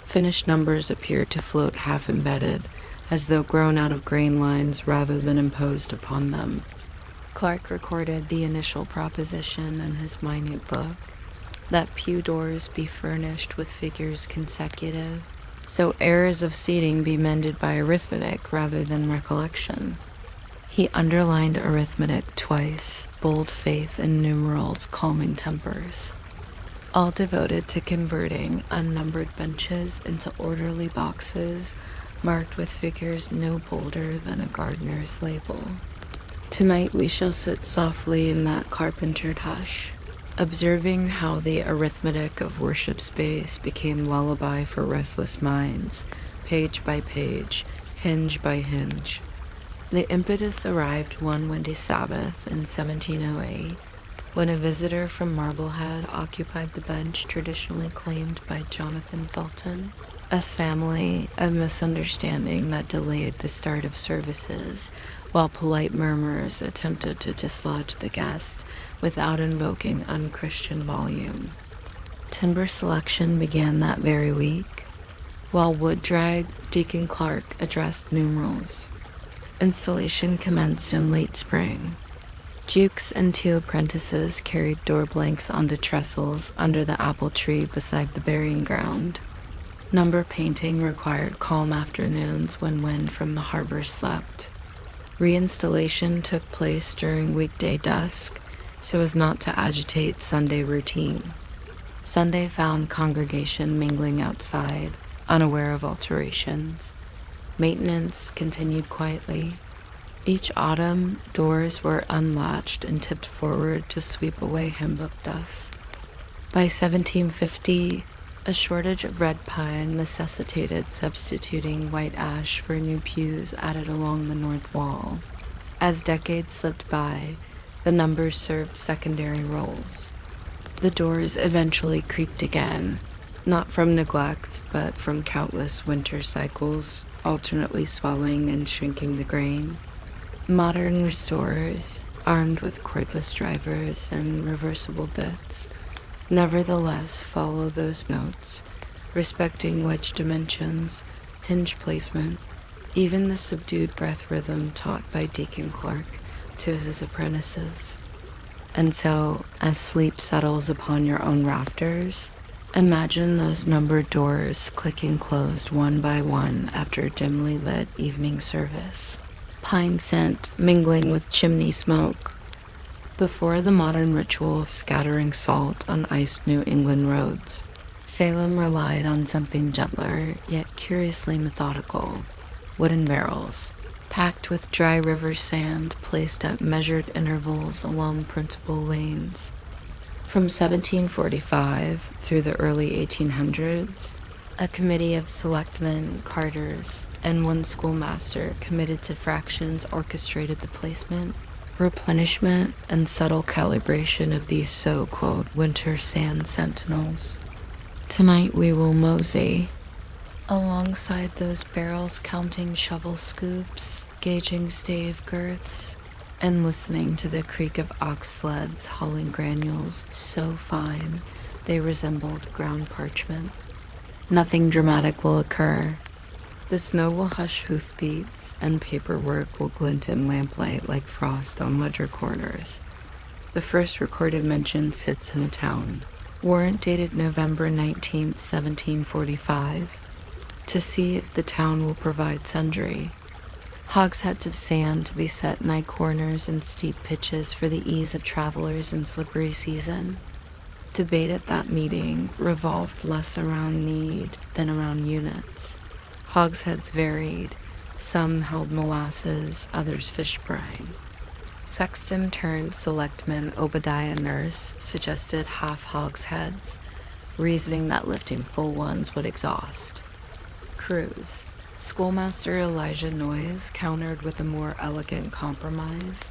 Finished numbers appeared to float half-embedded, as though grown out of grain lines rather than imposed upon them. Clark recorded the initial proposition in his minute book, that pew doors be furnished with figures consecutive, so errors of seating be mended by arithmetic rather than recollection. He underlined arithmetic twice, bold-faced in numerals calming tempers, all devoted to converting unnumbered benches into orderly boxes marked with figures no bolder than a gardener's label. Tonight we shall sit softly in that carpentered hush, observing how the arithmetic of worship space became lullaby for restless minds, page by page, hinge by hinge. The impetus arrived one windy Sabbath in 1708, when a visitor from Marblehead occupied the bench traditionally claimed by Jonathan Felton. As family, a misunderstanding that delayed the start of services, while polite murmurs attempted to dislodge the guest without invoking unchristian volume. Timber selection began that very week, while wood drag, Deacon Clark addressed numerals. Installation commenced in late spring. Jukes and 2 apprentices carried door blanks onto trestles under the apple tree beside the burying ground. Number painting required calm afternoons when wind from the harbor slept. Reinstallation took place during weekday dusk so as not to agitate Sunday routine. Sunday found congregation mingling outside, unaware of alterations. Maintenance continued quietly. Each autumn, doors were unlatched and tipped forward to sweep away hymnbook dust. By 1750, a shortage of red pine necessitated substituting white ash for new pews added along the north wall. As decades slipped by, the numbers served secondary roles. The doors eventually creaked again, not from neglect, but from countless winter cycles, alternately swelling and shrinking the grain. Modern restorers, armed with cordless drivers and reversible bits, nevertheless follow those notes, respecting wedge dimensions, hinge placement, even the subdued breath rhythm taught by Deacon Clark to his apprentices. And so, as sleep settles upon your own rafters, imagine those numbered doors clicking closed one by one after a dimly lit evening service, pine scent mingling with chimney smoke. Before the modern ritual of scattering salt on iced New England roads, Salem relied on something gentler yet curiously methodical: wooden barrels, packed with dry river sand placed at measured intervals along principal lanes. From 1745 through the early 1800s, a committee of selectmen, carters, and one schoolmaster committed to fractions orchestrated the placement, replenishment, and subtle calibration of these so-called winter sand sentinels. Tonight we will mosey alongside those barrels, counting shovel scoops, gauging stave girths, and listening to the creak of ox sleds hauling granules so fine they resembled ground parchment. Nothing dramatic will occur. The snow will hush hoofbeats, and paperwork will glint in lamplight like frost on ledger corners. The first recorded mention sits in a town. Warrant dated November 19, 1745. To see if the town will provide sundry. Hogsheads of sand to be set nigh corners and steep pitches for the ease of travelers in slippery season. Debate at that meeting revolved less around need than around units. Hogsheads varied. Some held molasses, others fish brine. Sexton turned selectman Obadiah Nurse suggested half hogsheads, reasoning that lifting full ones would exhaust. Crews. Schoolmaster Elijah Noyes countered with a more elegant compromise.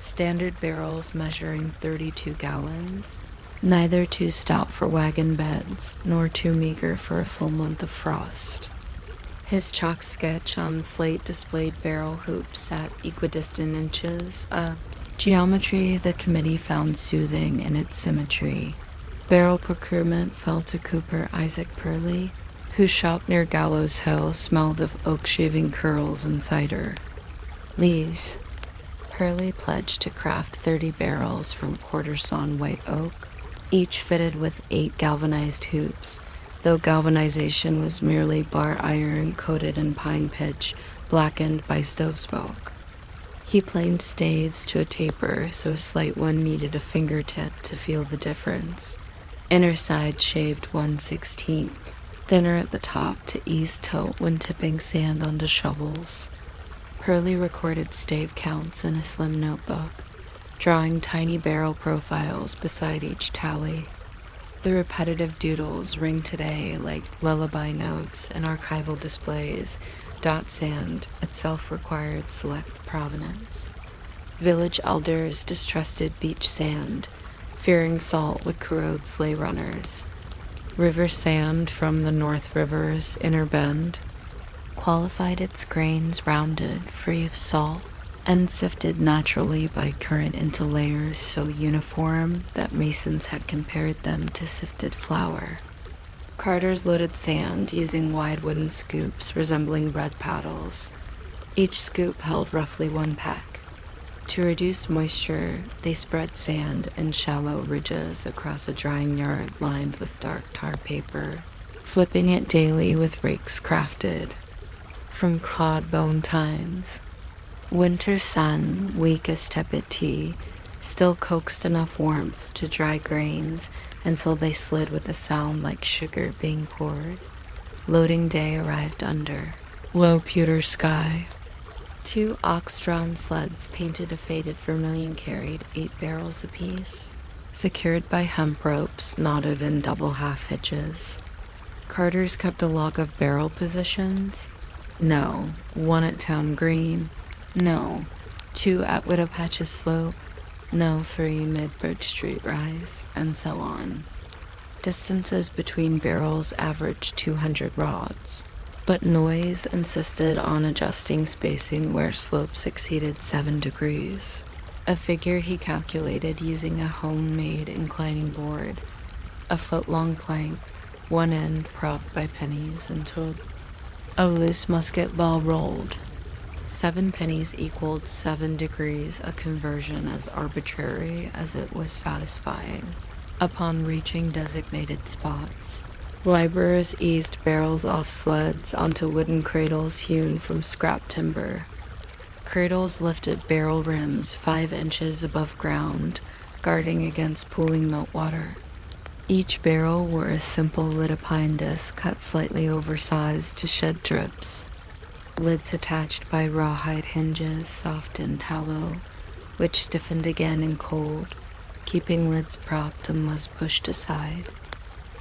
Standard barrels measuring 32 gallons, neither too stout for wagon beds, nor too meager for a full month of frost. His chalk sketch on slate displayed barrel hoops at equidistant inches, a geometry the committee found soothing in its symmetry. Barrel procurement fell to Cooper Isaac Purley, whose shop near Gallows Hill smelled of oak shaving curls and cider. Lees. Purley pledged to craft 30 barrels from quarter-sawn white oak, each fitted with 8 galvanized hoops, though galvanization was merely bar iron coated in pine pitch, blackened by stove smoke. He planed staves to a taper so a slight one needed a fingertip to feel the difference. Inner side shaved 1/16, thinner at the top to ease tilt when tipping sand onto shovels. Purley recorded stave counts in a slim notebook, drawing tiny barrel profiles beside each tally. The repetitive doodles ring today like lullaby notes and archival displays. Dot sand itself required select provenance. Village elders distrusted beach sand, fearing salt would corrode sleigh runners. River sand from the North River's inner bend qualified its grains rounded, free of salt, and sifted naturally by current into layers so uniform that masons had compared them to sifted flour. Carters loaded sand using wide wooden scoops resembling bread paddles. Each scoop held roughly 1 peck. To reduce moisture, they spread sand in shallow ridges across a drying yard lined with dark tar paper, flipping it daily with rakes crafted from cod bone tines. Winter sun, weak as tepid tea, still coaxed enough warmth to dry grains until they slid with a sound like sugar being poured. Loading day arrived under low pewter sky. 2 ox-drawn sleds painted a faded vermilion carried 8 barrels apiece, secured by hemp ropes knotted in double half hitches. Carters kept a log of barrel positions. No. 1 at Town Green. No. 2 at Widowpatch's Slope. No. 3 mid-Bridge Street Rise, and so on. Distances between barrels averaged 200 rods, but Noyes insisted on adjusting spacing where slopes exceeded 7 degrees, a figure he calculated using a homemade inclining board, a foot-long plank, one end propped by pennies until a loose musket ball rolled. 7 pennies equaled 7 degrees, a conversion as arbitrary as it was satisfying. Upon reaching designated spots, laborers eased barrels off sleds onto wooden cradles hewn from scrap timber. Cradles lifted barrel rims 5 inches above ground, guarding against pooling meltwater. Each barrel wore a simple lit pine disc cut slightly oversized to shed drips. Lids attached by rawhide hinges, soft in tallow, which stiffened again in cold, keeping lids propped unless pushed aside.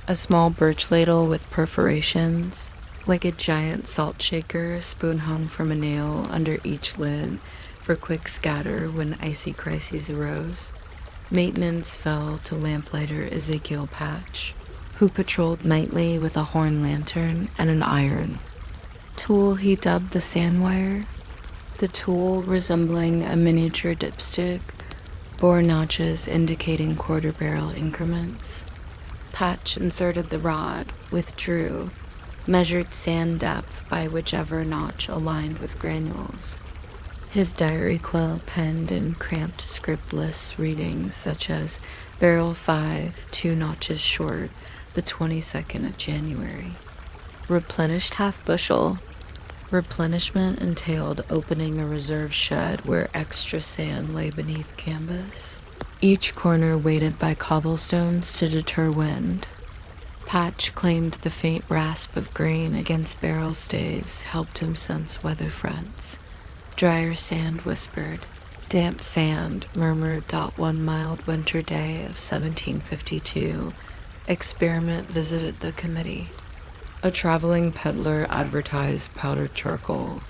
A small birch ladle with perforations, like a giant salt shaker, spoon hung from a nail under each lid for quick scatter when icy crises arose. Maintenance fell to lamplighter Ezekiel Patch, who patrolled nightly with a horn lantern and an iron tool he dubbed the sandwire. The tool, resembling a miniature dipstick, bore notches indicating quarter-barrel increments. Patch inserted the rod, withdrew, measured sand depth by whichever notch aligned with granules. His diary quill penned in cramped scriptless readings such as barrel 5, 2 notches short, the 22nd of January. Replenished half bushel. Replenishment entailed opening a reserve shed where extra sand lay beneath canvas, each corner weighted by cobblestones to deter wind. Patch claimed the faint rasp of grain against barrel staves helped him sense weather fronts. Drier sand whispered. Damp sand, murmured. One mild winter day of 1752. Experiment visited the committee. A traveling peddler advertised powdered charcoal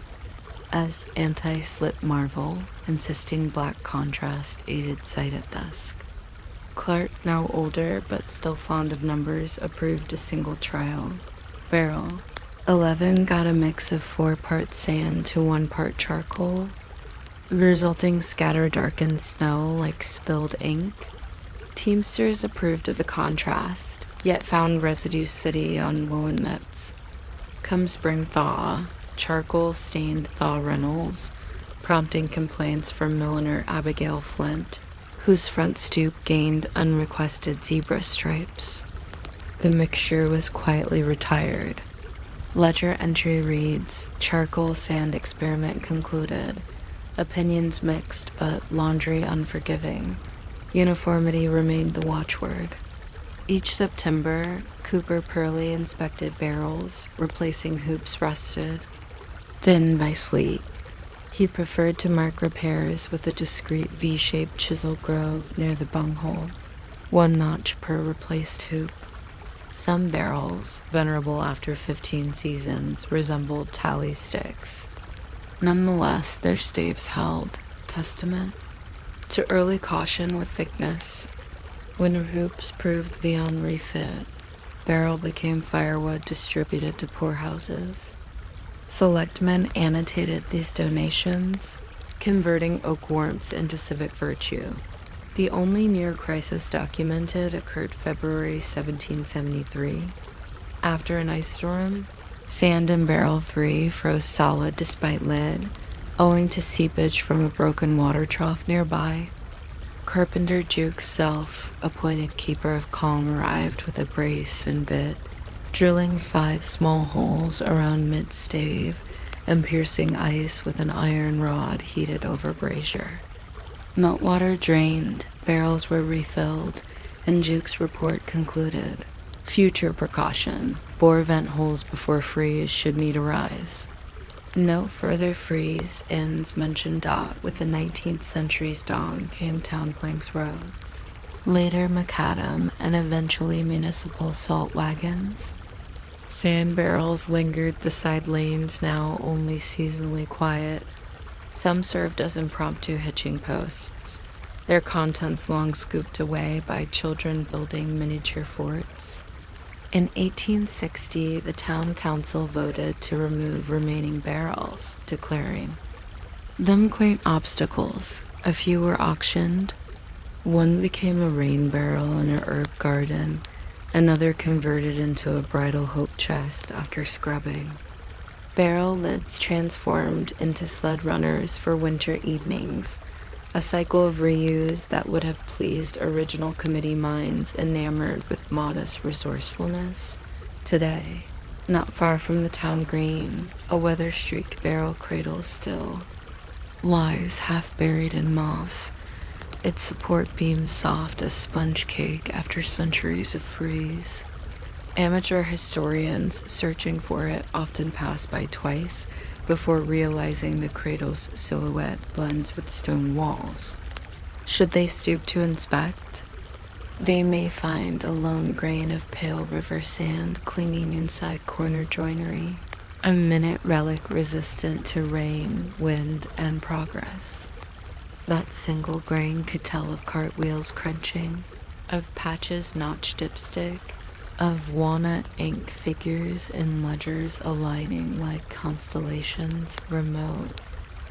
as anti-slip marvel, insisting black contrast aided sight at dusk. Clark now older but still fond of numbers, approved a single trial. Barrel. 11 got a mix of 4 parts sand to 1 part charcoal, resulting scatter darkened snow like spilled ink. Teamsters approved of the contrast, yet found residue city on woolen mitts. Come spring thaw, charcoal stained Thaw Reynolds, prompting complaints from milliner Abigail Flint, whose front stoop gained unrequested zebra stripes. The mixture was quietly retired. Ledger entry reads, charcoal sand experiment concluded. Opinions mixed, but laundry unforgiving. Uniformity remained the watchword. Each September, Cooper Purley inspected barrels, replacing hoops rusted, thinned by sleet. He preferred to mark repairs with a discreet V-shaped chisel grove near the bunghole, 1 notch per replaced hoop. Some barrels, venerable after 15 seasons, resembled tally sticks. Nonetheless, their staves held, testament to early caution with thickness. When hoops proved beyond refit, barrel became firewood distributed to poorhouses. Selectmen annotated these donations, converting oak warmth into civic virtue. The only near crisis documented occurred February 1773. After an ice storm, sand in barrel 3 froze solid despite lid, owing to seepage from a broken water trough nearby. Carpenter Jukes Self, appointed keeper of calm, arrived with a brace and bit, drilling 5 small holes around mid-stave and piercing ice with an iron rod heated over brazier. Meltwater drained, barrels were refilled, and Jukes' report concluded. Future precaution, bore vent holes before freeze should need arise. No further freeze ends mentioned with the 19th century's dawn came town planks roads. Later macadam and eventually municipal salt wagons. Sand barrels lingered beside lanes now only seasonally quiet. Some served as impromptu hitching posts, their contents long scooped away by children building miniature forts. In 1860, the town council voted to remove remaining barrels, declaring, "Them quaint obstacles, a few were auctioned. One became a rain barrel in a herb garden, another converted into a bridal hope chest after scrubbing. Barrel lids transformed into sled runners for winter evenings, a cycle of reuse that would have pleased original committee minds enamored with modest resourcefulness. Today, not far from the town green, a weather-streaked barrel cradle still lies half buried in moss, its support beam soft as sponge cake after centuries of freeze. Amateur historians searching for it often pass by twice before realizing the cradle's silhouette blends with stone walls. Should they stoop to inspect, they may find a lone grain of pale river sand clinging inside corner joinery, a minute relic resistant to rain, wind, and progress. That single grain could tell of cartwheels crunching, of patches notched dipstick, of walnut ink figures in ledgers aligning like constellations, remote,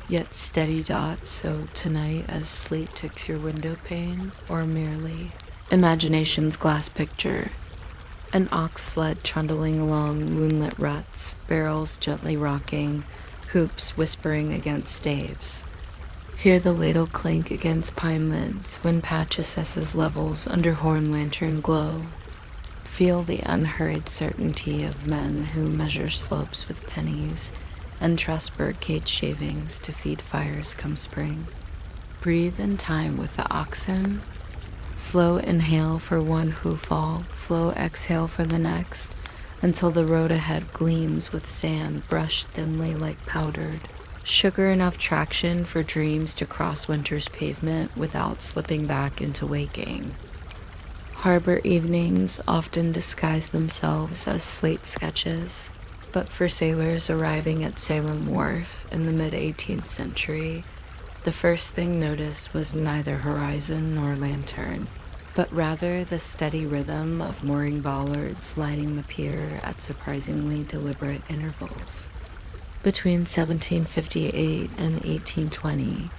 yet steady dots, so tonight as sleet ticks your window pane, or merely imagination's glass picture. An ox sled trundling along moonlit ruts, barrels gently rocking, hoops whispering against staves. Hear the ladle clink against pine lids when patch assesses levels under horn lantern glow. Feel the unhurried certainty of men who measure slopes with pennies and trust birdcage shavings to feed fires come spring. Breathe in time with the oxen. Slow inhale for one hoofall, slow exhale for the next, until the road ahead gleams with sand brushed thinly like powdered. Sugar enough traction for dreams to cross winter's pavement without slipping back into waking. Harbor evenings often disguise themselves as slate sketches, but for sailors arriving at Salem Wharf in the mid-18th century, the first thing noticed was neither horizon nor lantern. but rather the steady rhythm of mooring bollards lining the pier at surprisingly deliberate intervals. Between 1758 and 1820,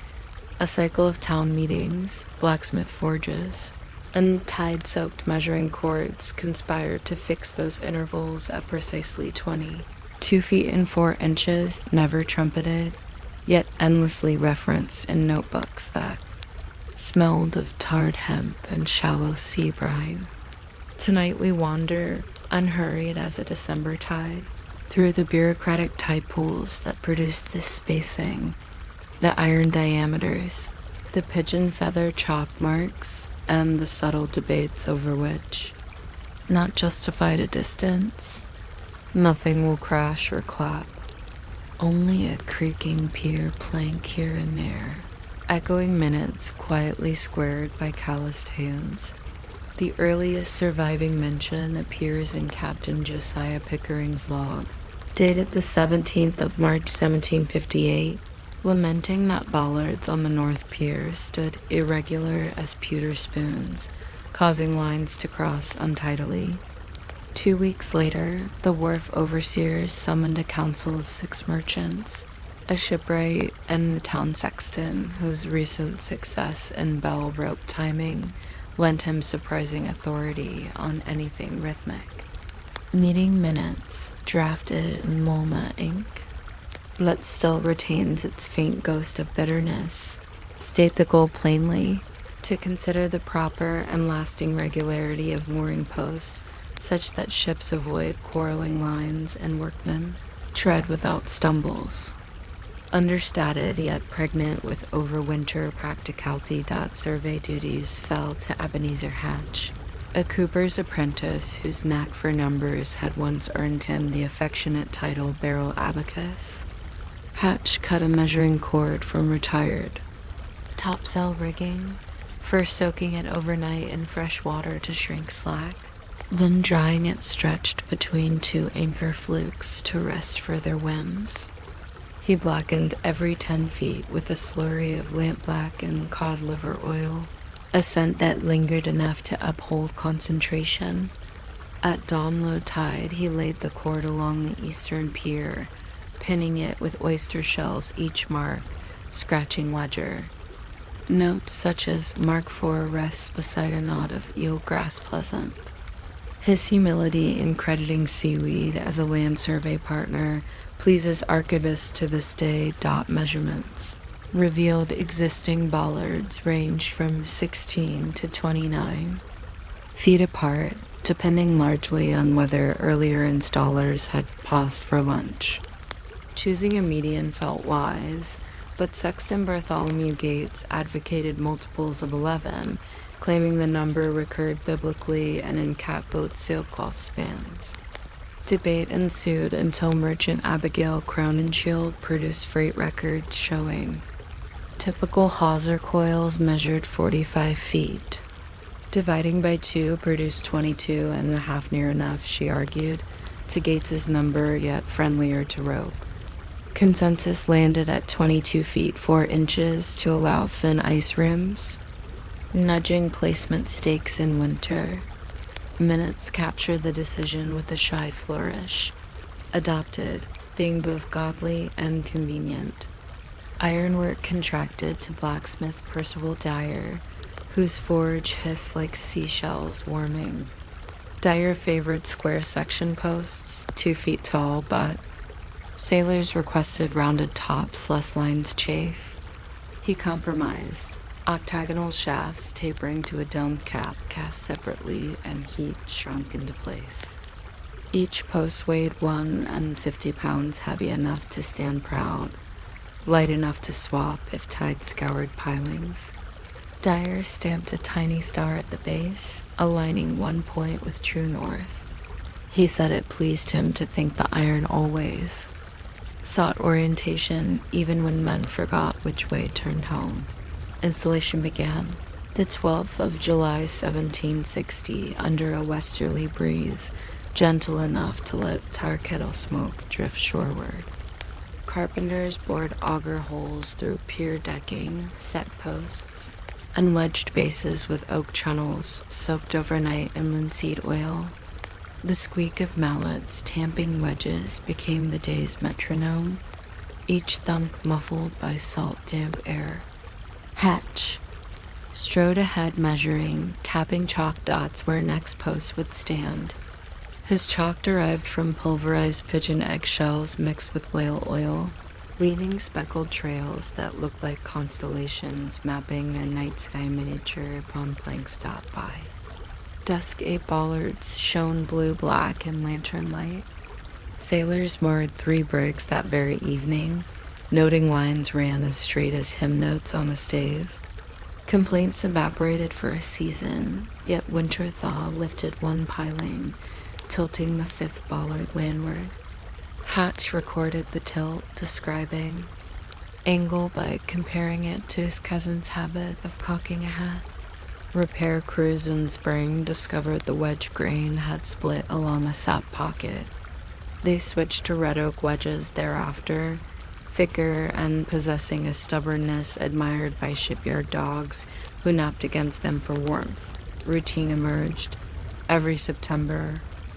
a cycle of town meetings, blacksmith forges, and tide-soaked measuring cords conspired to fix those intervals at precisely 20. 2 feet and 4 inches, never trumpeted, yet endlessly referenced in notebooks that smelled of tarred hemp and shallow sea brine. Tonight we wander, unhurried as a December tide, through the bureaucratic tide pools that produce this spacing, the iron diameters, the pigeon feather chalk marks, and the subtle debates over which, not justified a distance, nothing will crash or clap. Only a creaking pier plank here and there, echoing minutes quietly squared by calloused hands. The earliest surviving mention appears in Captain Josiah Pickering's log, dated the 17th of March 1758, lamenting that bollards on the North Pier stood irregular as pewter spoons, causing lines to cross untidily. 2 weeks later, the wharf overseers summoned a council of 6 merchants, a shipwright, and the town sexton, whose recent success in bell rope timing lent him surprising authority on anything rhythmic. Meeting minutes, drafted in Mulma ink, but still retains its faint ghost of bitterness, state the goal plainly: to consider the proper and lasting regularity of mooring posts such that ships avoid quarreling lines and workmen tread without stumbles. Understated yet pregnant with overwinter practicality, that survey duties fell to Ebenezer Hatch, a cooper's apprentice whose knack for numbers had once earned him the affectionate title Barrel Abacus. Hatch cut a measuring cord from retired topsail rigging, first soaking it overnight in fresh water to shrink slack, then drying it stretched between 2 anchor flukes to rest for their whims. He blackened every 10 feet with a slurry of lampblack and cod liver oil, a scent that lingered enough to uphold concentration. At dawn low tide, he laid the cord along the eastern pier, pinning it with oyster shells each mark, scratching ledger. Notes such as Mark 4 rests beside a knot of eelgrass pleasant. His humility in crediting seaweed as a land survey partner pleases archivists to this day. Measurements revealed existing bollards ranged from 16 to 29 feet apart, depending largely on whether earlier installers had paused for lunch. Choosing a median felt wise, but Sexton Bartholomew Gates advocated multiples of 11, claiming the number recurred biblically and in catboat sailcloth spans. Debate ensued until merchant Abigail Crowninshield produced freight records showing typical hawser coils measured 45 feet. Dividing by 2 produced 22 and a half, near enough, she argued, to Gates's number, yet friendlier to rope. Consensus landed at 22 feet 4 inches to allow thin ice rims, nudging placement stakes in winter. Minutes captured the decision with a shy flourish, adopted, being both godly and convenient. Ironwork contracted to blacksmith Percival Dyer, whose forge hissed like seashells warming. Dyer favored square section posts, 2 feet tall, but sailors requested rounded tops lest lines chafe. He compromised, octagonal shafts tapering to a domed cap cast separately and heat shrunk into place. Each post weighed 150 pounds, heavy enough to stand proud, light enough to swap if tide scoured pilings. Dyer stamped a tiny star at the base, aligning one point with true north. He said it pleased him to think the iron always sought orientation even when men forgot which way turned home. Installation began the 12th of July 1760 under a westerly breeze, gentle enough to let tar kettle smoke drift shoreward. Carpenters bored auger holes through pier decking, set posts, and wedged bases with oak channels soaked overnight in linseed oil. The squeak of mallets tamping wedges became the day's metronome, each thump muffled by salt-damp air. Hatch strode ahead, measuring, tapping chalk dots where next post would stand. His chalk derived from pulverized pigeon eggshells mixed with whale oil, leading speckled trails that looked like constellations mapping a night sky miniature upon planks dot by. Dusk 8 bollards shone blue-black in lantern light. Sailors moored 3 brigs that very evening. Noting lines ran as straight as hymn notes on a stave. Complaints evaporated for a season, yet winter thaw lifted one piling, tilting the 5th bollard landward. Hatch recorded the tilt, describing angle by comparing it to his cousin's habit of cocking a hat. Repair crews in spring discovered the wedge grain had split along a sap pocket. They switched to red oak wedges thereafter, thicker and possessing a stubbornness admired by shipyard dogs who napped against them for warmth. Routine emerged. Every September,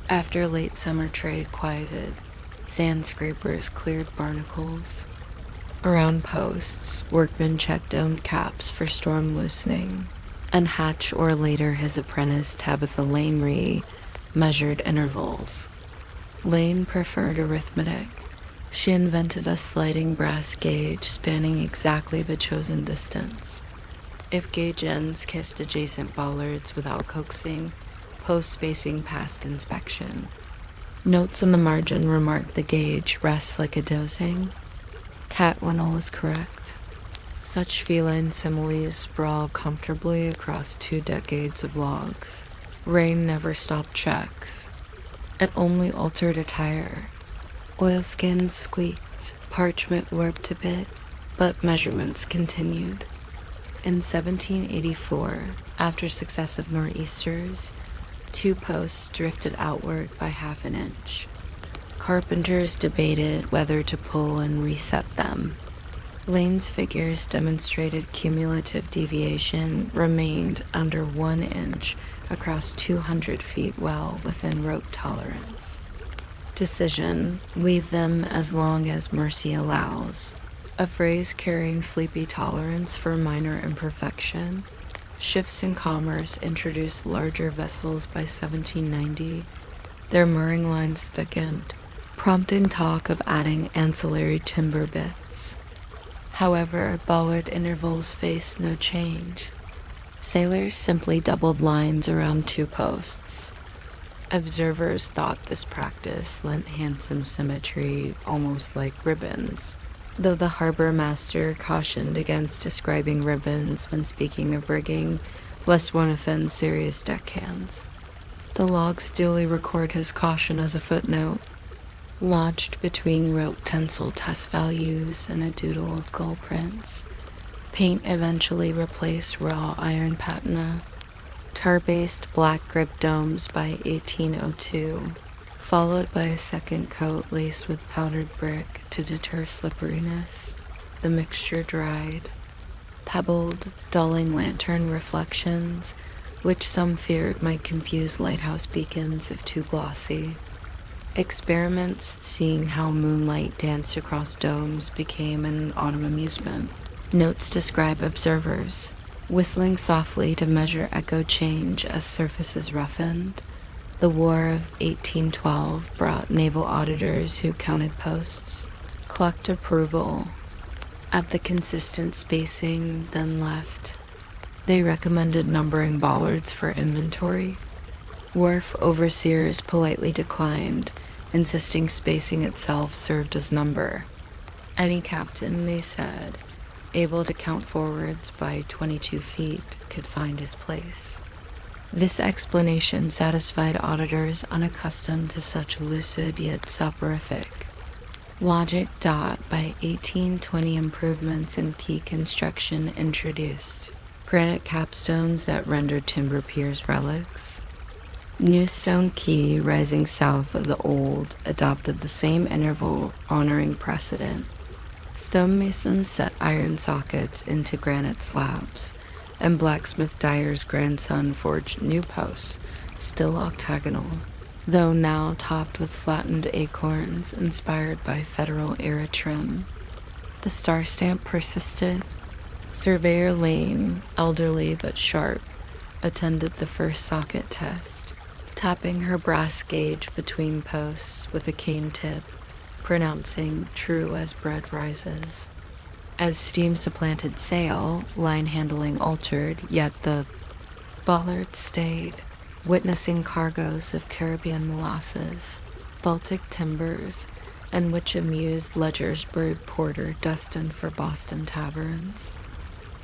after late summer trade quieted, sand scrapers cleared barnacles. Around posts, workmen checked domed caps for storm loosening, and Hatch, or later his apprentice Tabitha Lane measured intervals. Lane preferred arithmetic. She invented a sliding brass gauge spanning exactly the chosen distance. If gauge ends kissed adjacent bollards without coaxing, post spacing passed inspection. Notes on the margin remarked the gauge rests like a dosing. Cat when all is correct. Such feline similes sprawl comfortably across 2 decades of logs. Rain never stopped checks. It only altered attire. Oilskins squeaked, parchment warped a bit, but measurements continued. In 1784, after successive nor'easters, 2 posts drifted outward by half an inch. Carpenters debated whether to pull and reset them. Lane's figures demonstrated cumulative deviation remained under 1 inch across 200 feet, well within rope tolerance. Decision: leave them as long as mercy allows. A phrase carrying sleepy tolerance for minor imperfection. Shifts in commerce introduced larger vessels by 1790. Their mooring lines thickened, prompting talk of adding ancillary timber bits. However, bollard intervals faced no change. Sailors simply doubled lines around 2 posts. Observers thought this practice lent handsome symmetry, almost like ribbons, though the harbor master cautioned against describing ribbons when speaking of rigging, lest one offend serious deckhands. The logs duly record his caution as a footnote, lodged between rope tensile test values and a doodle of gull prints. Paint eventually replaced raw iron patina. Tar-based black grip domes by 1802, followed by a second coat laced with powdered brick to deter slipperiness. The mixture dried. Pebbled, dulling lantern reflections, which some feared might confuse lighthouse beacons if too glossy. Experiments seeing how moonlight danced across domes became an autumn amusement. Notes describe observers whistling softly to measure echo change as surfaces roughened. The War of 1812 brought naval auditors who counted posts, clucked approval at the consistent spacing, then left. They recommended numbering bollards for inventory. Wharf overseers politely declined, insisting spacing itself served as number. Any captain, they said, able to count forwards by 22 feet could find his place. This explanation satisfied auditors unaccustomed to such lucid yet soporific logic. By 1820, improvements in key construction introduced granite capstones that rendered timber piers relics. New stone quay rising south of the old adopted the same interval, honoring precedent. Stonemasons set iron sockets into granite slabs, and blacksmith Dyer's grandson forged new posts, still octagonal, though now topped with flattened acorns inspired by Federal-era trim. The star stamp persisted. Surveyor Lane, elderly but sharp, attended the first socket test, tapping her brass gauge between posts with a cane tip, pronouncing true as bread rises. As steam supplanted sail, line handling altered, yet the bollard stayed, witnessing cargoes of Caribbean molasses, Baltic timbers, and which amused Ledgersburg porter destined for Boston taverns.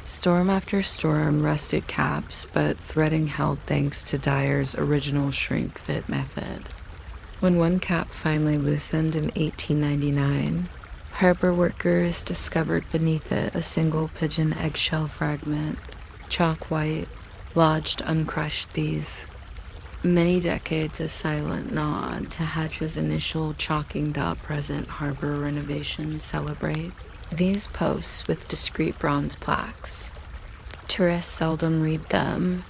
Storm after storm rested caps, but threading held thanks to Dyer's original shrink-fit method. When one cap finally loosened in 1899, harbor workers discovered beneath it a single pigeon eggshell fragment, chalk white, lodged uncrushed these. Many decades a silent nod to Hatch's initial chalking dot present harbor renovation celebrate. These posts with discreet bronze plaques. Tourists seldom read them,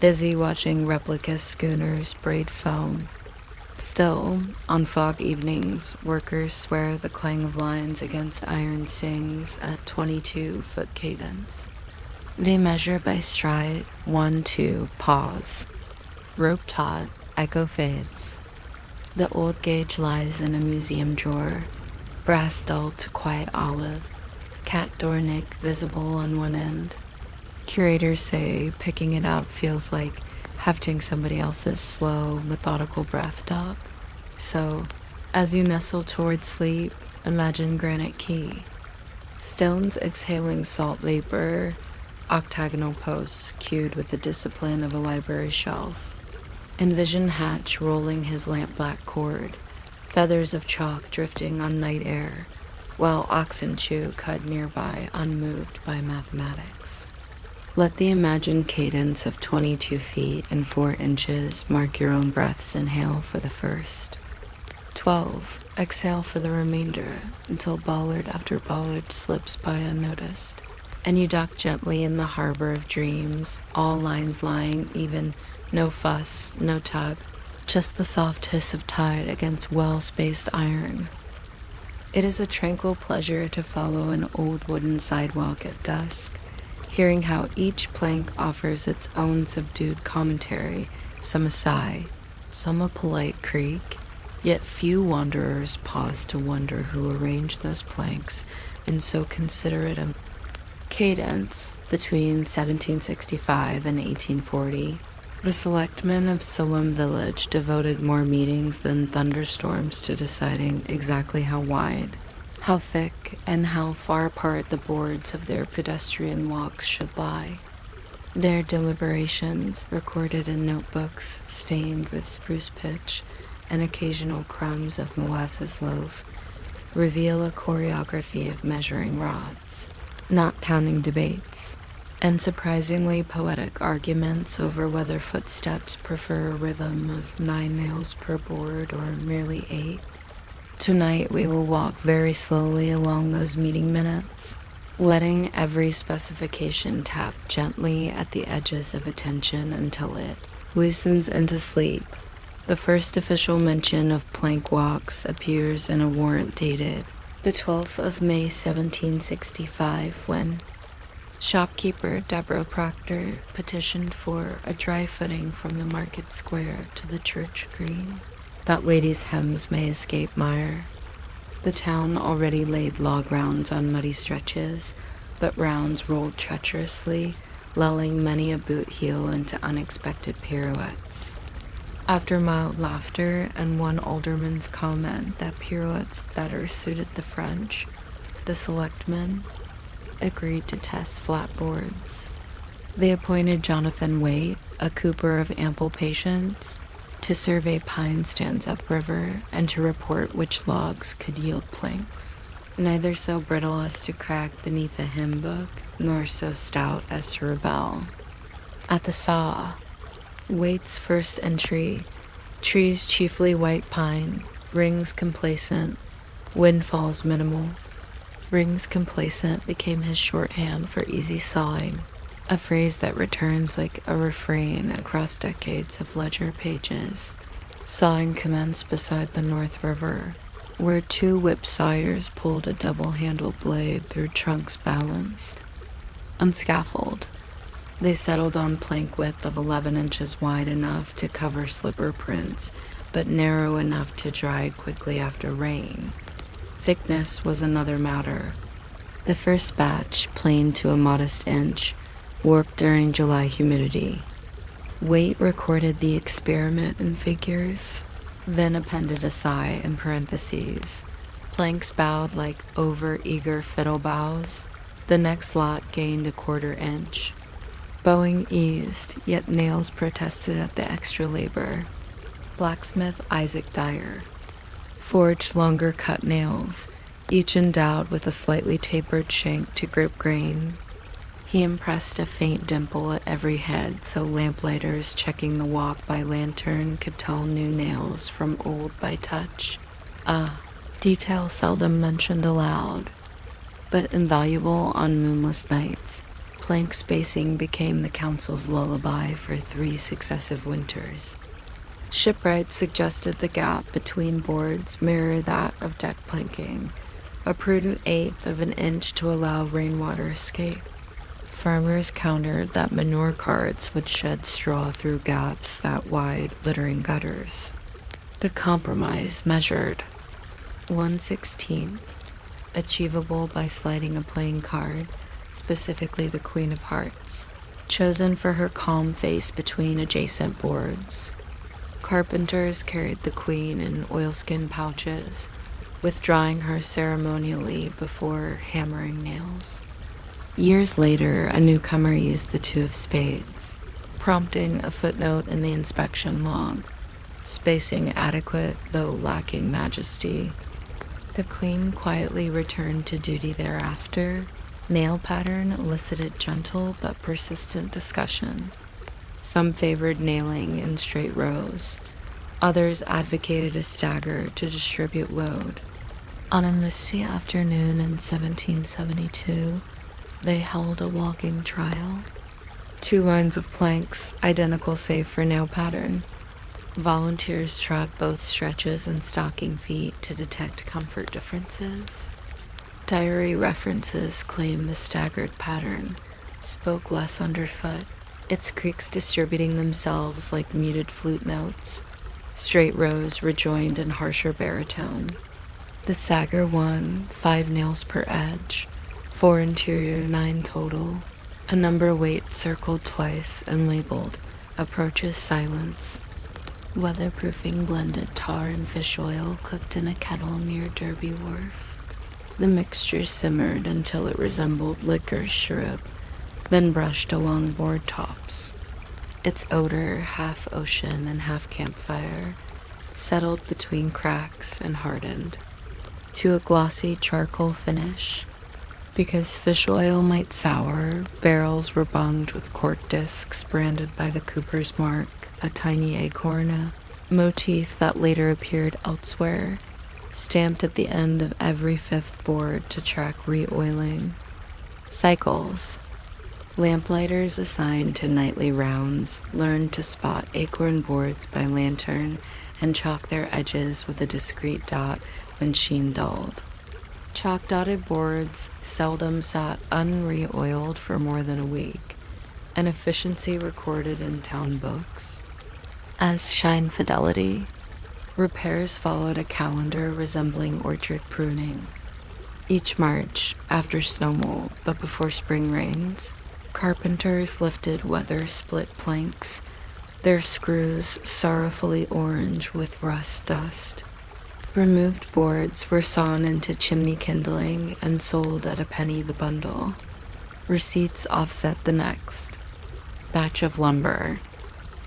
busy watching replica schooners braid foam. Still, on fog evenings, workers swear the clang of lines against iron sings at 22-foot cadence. They measure by stride, 1, 2, pause. Rope taut, echo fades. The old gauge lies in a museum drawer, brass dull to quiet olive, cat door nick visible on one end. Curators say picking it up feels like hefting somebody else's slow, methodical breath dock. So, as you nestle toward sleep, imagine Granite Key. Stones exhaling salt vapor, octagonal posts cued with the discipline of a library shelf. Envision Hatch rolling his lamp-black cord, feathers of chalk drifting on night air, while oxen chew cut nearby unmoved by mathematics. Let the imagined cadence of 22 feet and 4 inches mark your own breath's inhale for the first. 12. Exhale for the remainder until bollard after bollard slips by unnoticed, and you dock gently in the harbor of dreams, all lines lying even, no fuss, no tug, just the soft hiss of tide against well-spaced iron. It is a tranquil pleasure to follow an old wooden sidewalk at dusk, hearing how each plank offers its own subdued commentary, some a sigh, some a polite creak, yet few wanderers pause to wonder who arranged those planks in so considerate a cadence. Between 1765 and 1840, the selectmen of Salem village devoted more meetings than thunderstorms to deciding exactly how wide, how thick, and how far apart the boards of their pedestrian walks should lie. Their deliberations, recorded in notebooks stained with spruce pitch and occasional crumbs of molasses loaf, reveal a choreography of measuring rods, not counting debates, and surprisingly poetic arguments over whether footsteps prefer a rhythm of 9 nails per board or merely 8. Tonight we will walk very slowly along those meeting minutes, letting every specification tap gently at the edges of attention until it loosens into sleep. The first official mention of plank walks appears in a warrant dated the 12th of May 1765 when shopkeeper Deborah Proctor petitioned for a dry footing from the market square to the church green, that lady's hems may escape mire. The town already laid log rounds on muddy stretches, but rounds rolled treacherously, lulling many a boot heel into unexpected pirouettes. After mild laughter and one alderman's comment that pirouettes better suited the French, the selectmen agreed to test flatboards. They appointed Jonathan Waite, a cooper of ample patience, to survey pine stands upriver and to report which logs could yield planks, neither so brittle as to crack beneath a hymn book, nor so stout as to rebel. At the saw, Waite's first entry, trees chiefly white pine, rings complacent, windfalls minimal. Rings complacent became his shorthand for easy sawing. a phrase that returns like a refrain across decades of ledger pages. Sawing commenced beside the North River, where two whip sawyers pulled a double-handled blade through trunks balanced. Unscaffolded, they settled on plank width of 11 inches wide enough to cover slipper prints, but narrow enough to dry quickly after rain. Thickness was another matter. The first batch, planed to a modest inch, warped during July humidity. Weight recorded the experiment in figures, then appended a sigh in parentheses. Planks bowed like over-eager fiddle bows. The next lot gained a 1/4 inch. Bowing eased, yet nails protested at the extra labor. Blacksmith Isaac Dyer forged longer cut nails, each endowed with a slightly tapered shank to grip grain. He impressed a faint dimple at every head so lamplighters checking the walk by lantern could tell new nails from old by touch. Detail seldom mentioned aloud, but invaluable on moonless nights. Plank spacing became the council's lullaby for 3 successive winters. Shipwrights suggested the gap between boards mirror that of deck planking, a prudent 1/8 of an inch to allow rainwater escape. Farmers countered that manure carts would shed straw through gaps that wide, littering gutters. The compromise measured 1/16, achievable by sliding a playing card, specifically the Queen of Hearts, chosen for her calm face between adjacent boards. Carpenters carried the Queen in oilskin pouches, withdrawing her ceremonially before hammering nails. Years later, a newcomer used the 2 of spades, prompting a footnote in the inspection log, spacing adequate though lacking majesty. The Queen quietly returned to duty thereafter. Nail pattern elicited gentle but persistent discussion. Some favored nailing in straight rows. Others advocated a stagger to distribute load. On a misty afternoon in 1772, they held a walking trial. 2 lines of planks, identical save for nail pattern. Volunteers trod both stretches and stocking feet to detect comfort differences. Diary references claim the staggered pattern spoke less underfoot, its creaks distributing themselves like muted flute notes. Straight rows rejoined in harsher baritone. The stagger won 5 nails per edge, 4 interior, 9 total. A number weight circled twice and labeled approaches silence. Weatherproofing blended tar and fish oil cooked in a kettle near Derby Wharf. The mixture simmered until it resembled licorice syrup, then brushed along board tops. Its odor, half ocean and half campfire, settled between cracks and hardened to a glossy charcoal finish. Because fish oil might sour, barrels were bunged with cork discs branded by the cooper's mark, a tiny acorn, a motif that later appeared elsewhere, stamped at the end of every 5th board to track re-oiling. Cycles. Lamplighters assigned to nightly rounds learned to spot acorn boards by lantern and chalk their edges with a discreet dot when sheen dulled. Chalk-dotted boards seldom sat unre-oiled for more than a week, an efficiency recorded in town books. As shine fidelity, repairs followed a calendar resembling orchard pruning. Each March, after snow mold but before spring rains, carpenters lifted weather-split planks, their screws sorrowfully orange with rust dust. Removed boards were sawn into chimney kindling and sold at a penny the bundle. Receipts offset the next batch of lumber.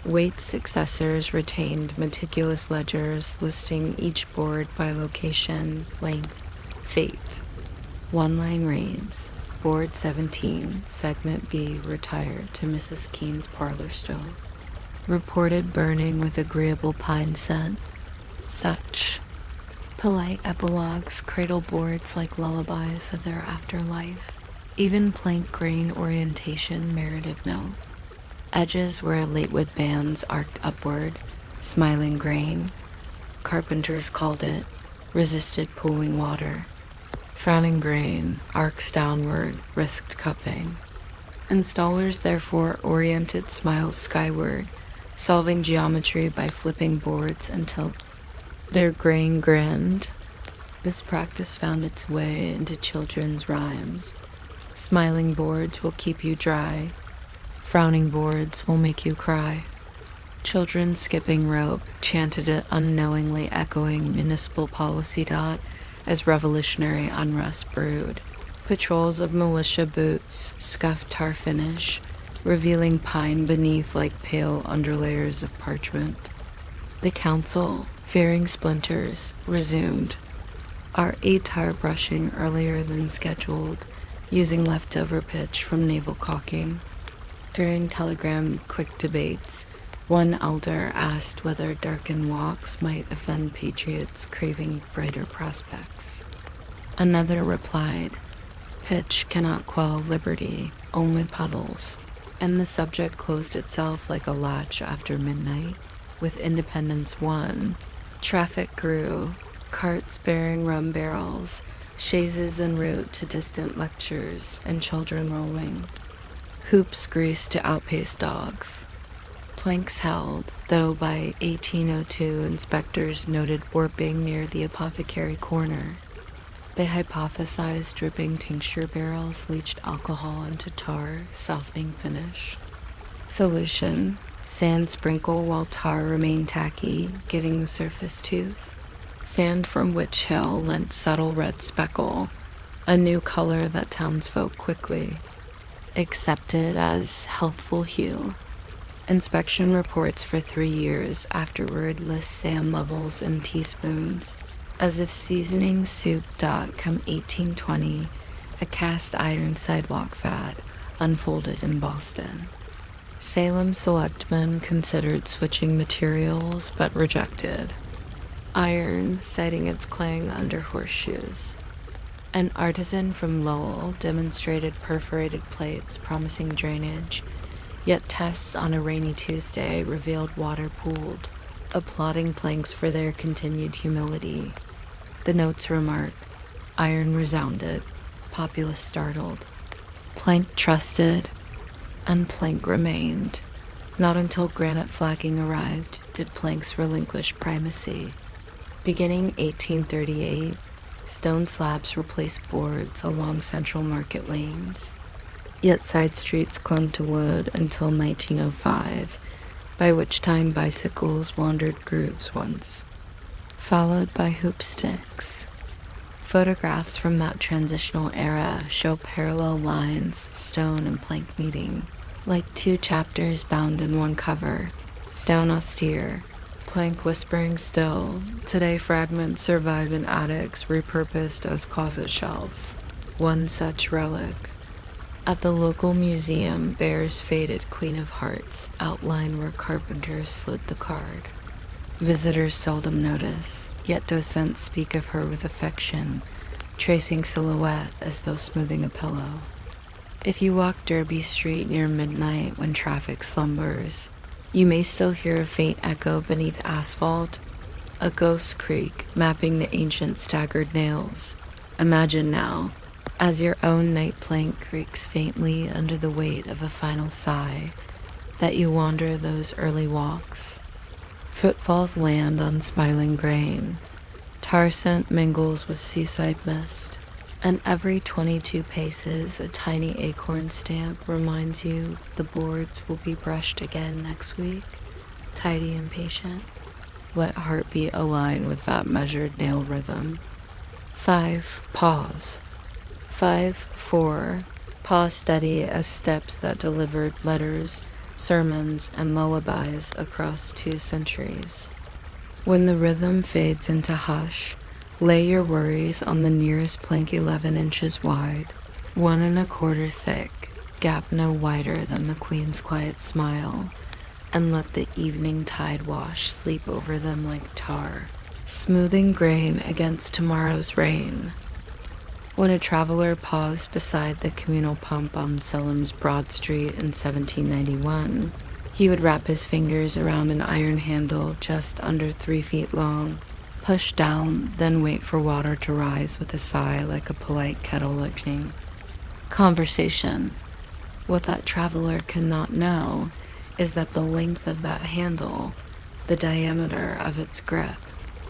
Waite's successors retained meticulous ledgers listing each board by location, length, fate. One-line reads, Board 17, Segment B retired to Mrs. Keene's parlor stove. Reported burning with agreeable pine scent. Such polite epilogues cradle boards like lullabies of their afterlife. Even plank grain orientation merited note. Edges where latewood bands arced upward, smiling grain. Carpenters called it, resisted pooling water. Frowning grain, arcs downward, risked cupping. Installers therefore oriented smiles skyward, solving geometry by flipping boards until their grain grinned. This practice found its way into children's rhymes. Smiling boards will keep you dry. Frowning boards will make you cry. Children skipping rope chanted it unknowingly echoing municipal policy dot as revolutionary unrest brewed. Patrols of militia boots scuffed tar finish, revealing pine beneath like pale underlayers of parchment. The council, fearing splinters, resumed. Our ATAR brushing earlier than scheduled, using leftover pitch from naval caulking. During telegram quick debates, one elder asked whether darkened walks might offend patriots craving brighter prospects. Another replied, "Pitch cannot quell liberty, only puddles." And the subject closed itself like a latch after midnight. With Independence won, traffic grew, carts bearing rum barrels, chaises en route to distant lectures, and children rolling. Hoops greased to outpace dogs. Planks held, though by 1802 inspectors noted warping near the apothecary corner. They hypothesized dripping tincture barrels leached alcohol into tar, softening finish. Solution: sand sprinkle while tar remained tacky, giving the surface tooth. Sand from Witch Hill lent subtle red speckle, a new color that townsfolk quickly accepted as healthful hue. Inspection reports for 3 years afterward list sand levels in teaspoons, as if seasoning soup dot come 1820, a cast iron sidewalk fad unfolded in Boston. Salem selectmen considered switching materials but rejected. Iron citing its clang under horseshoes. An artisan from Lowell demonstrated perforated plates promising drainage, yet tests on a rainy Tuesday revealed water pooled, applauding planks for their continued humility. The notes remark, iron resounded, populace startled. Plank trusted, and plank remained. Not until granite flagging arrived did planks relinquish primacy. Beginning 1838, stone slabs replaced boards along central market lanes. Yet side streets clung to wood until 1905, by which time bicycles wandered grooves once, followed by hoop sticks. Photographs from that transitional era show parallel lines, stone and plank meeting, like two chapters bound in one cover, stone austere, plank whispering still. Today fragments survive in attics repurposed as closet shelves. One such relic at the local museum bears faded Queen of Hearts outline where carpenters slid the card. Visitors seldom notice, yet docents speak of her with affection, tracing silhouette as though smoothing a pillow. If you walk Derby Street near midnight when traffic slumbers, you may still hear a faint echo beneath asphalt, a ghost creak mapping the ancient staggered nails. Imagine now, as your own night plank creaks faintly under the weight of a final sigh, that you wander those early walks. Footfalls land on smiling grain. Tar scent mingles with seaside mist, and every 22 paces a tiny acorn stamp reminds you the boards will be brushed again next week. Tidy and patient. Let heartbeat align with that measured nail rhythm. 5. Pause. 5, 4. Pause steady as steps that delivered letters, sermons, and lullabies across 2 centuries. When the rhythm fades into hush, lay your worries on the nearest plank 11 inches wide, 1 1/4 thick, gap no wider than the Queen's quiet smile, and let the evening tide wash sleep over them like tar, smoothing grain against tomorrow's rain. When a traveler paused beside the communal pump on Salem's Broad Street in 1791, he would wrap his fingers around an iron handle just under 3 feet long, push down, then wait for water to rise with a sigh like a polite kettle licking. Conversation. What that traveler cannot know is that the length of that handle, the diameter of its grip,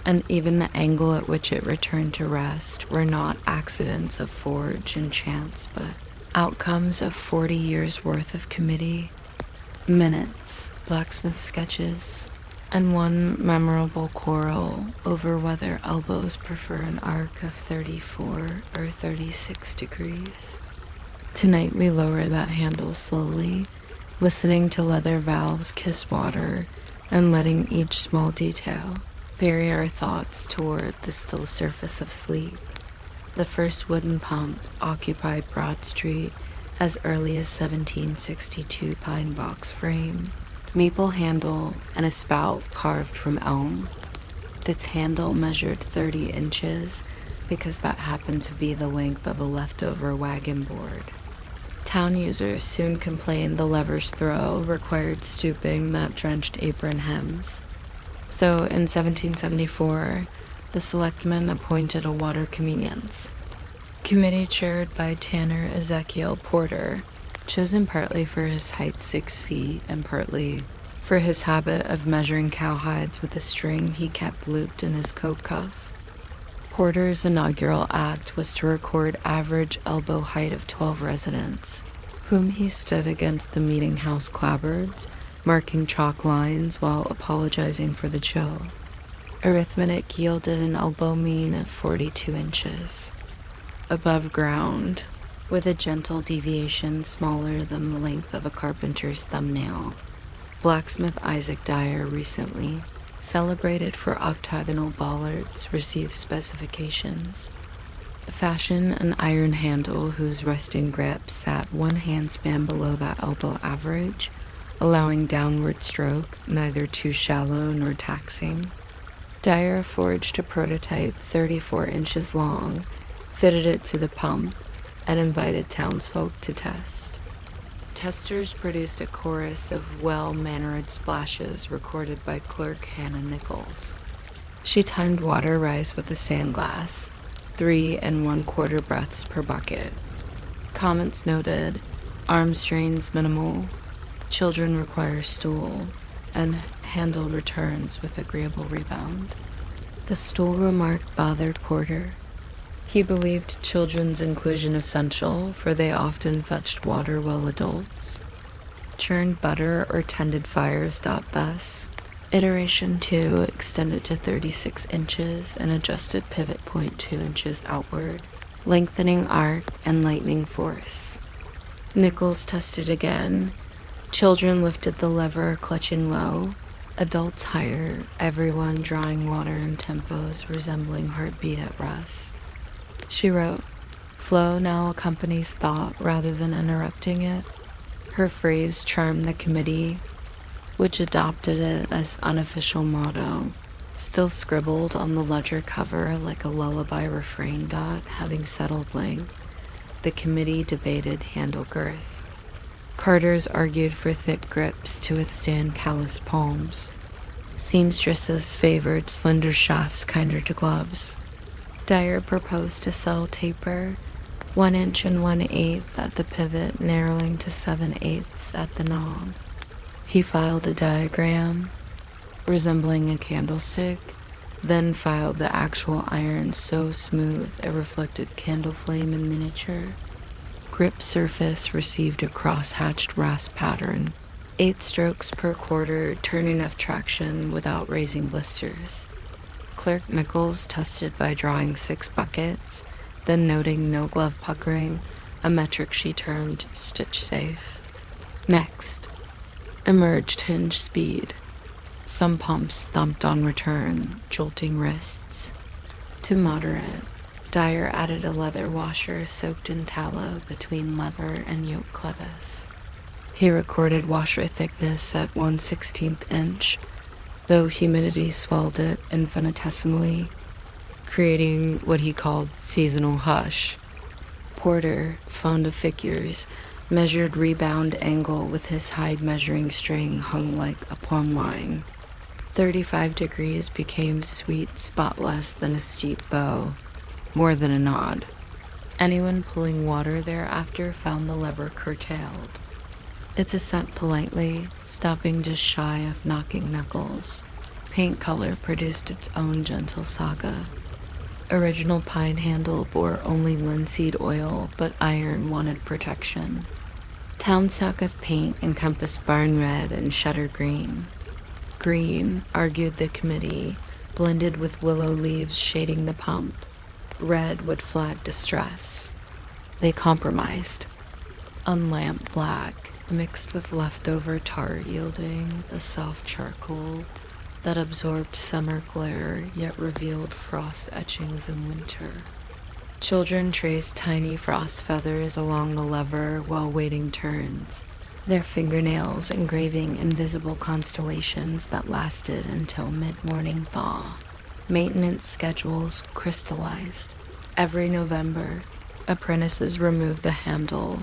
and even the angle at which it returned to rest were not accidents of forge and chance, but outcomes of 40 years' worth of committee, minutes, blacksmith sketches, and one memorable quarrel over whether elbows prefer an arc of 34 or 36 degrees. Tonight we lower that handle slowly, listening to leather valves kiss water and letting each small detail bury our thoughts toward the still surface of sleep. The first wooden pump occupied Broad Street as early as 1762 pine box frame, maple handle, and a spout carved from elm. Its handle measured 30 inches because that happened to be the length of a leftover wagon board. Town users soon complained the lever's throw required stooping that drenched apron hems. So in 1774, the selectmen appointed a water convenience committee chaired by Tanner Ezekiel Porter, chosen partly for his height 6 feet and partly for his habit of measuring cowhides with a string he kept looped in his coat cuff. Porter's inaugural act was to record average elbow height of 12 residents, whom he stood against the meeting house clapboards, marking chalk lines while apologizing for the chill. Arithmetic yielded an elbow mean of 42 inches. Above ground, with a gentle deviation smaller than the length of a carpenter's thumbnail, blacksmith Isaac Dyer recently, celebrated for octagonal bollards, received specifications. Fashion an iron handle whose resting grip sat 1 handspan below that elbow average, allowing downward stroke, neither too shallow nor taxing. Dyer forged a prototype 34 inches long, fitted it to the pump, and invited townsfolk to test. Testers produced a chorus of well-mannered splashes recorded by clerk Hannah Nichols. She timed water rise with a sandglass, 3 1/4 breaths per bucket. Comments noted, arm strains minimal, children require stool, and handle returns with agreeable rebound. The stool remark bothered Porter. He believed children's inclusion essential, for they often fetched water while adults. Churned butter or tended fires stopped thus. Iteration 2 extended to 36 inches and adjusted pivot point 2 inches outward, lengthening arc and lightening force. Nichols tested again. Children lifted the lever, clutching low. Adults higher, everyone drawing water in tempos resembling heartbeat at rest. She wrote, "Flow now accompanies thought rather than interrupting it." Her phrase charmed the committee, which adopted it as unofficial motto, still scribbled on the ledger cover like a lullaby refrain dot having settled length. The committee debated handle girth. Carters argued for thick grips to withstand calloused palms. Seamstresses favored slender shafts kinder to gloves. Dyer proposed to sell taper, 1 inch and 1/8 at the pivot, narrowing to 7/8 at the knob. He filed a diagram resembling a candlestick, then filed the actual iron so smooth it reflected candle flame in miniature. Grip surface received a cross-hatched rasp pattern, 8 strokes per quarter, turn enough traction without raising blisters. Clerk Nichols tested by drawing 6 buckets, then noting no glove puckering, a metric she termed stitch safe. Next, emerged hinge speed. Some pumps thumped on return, jolting wrists. To moderate, Dyer added a leather washer soaked in tallow between lever and yoke clevis. He recorded washer thickness at 1/16 inch, though humidity swelled it infinitesimally, creating what he called seasonal hush, Porter, fond of figures, measured rebound angle with his hide measuring string hung like a plumb line. 35 degrees became sweet spot less than a steep bow, more than a nod. Anyone pulling water thereafter found the lever curtailed. Its ascent politely, stopping just shy of knocking knuckles. Paint color produced its own gentle saga. Original pine handle bore only linseed oil, but iron wanted protection. Town stock of paint encompassed barn red and shutter green. Green, argued the committee, blended with willow leaves shading the pump. Red would flag distress. They compromised. Unlamp black, mixed with leftover tar yielding a soft charcoal that absorbed summer glare yet revealed frost etchings in winter. Children traced tiny frost feathers along the lever while waiting turns, their fingernails engraving invisible constellations that lasted until mid-morning thaw. Maintenance schedules crystallized. Every November, apprentices removed the handle,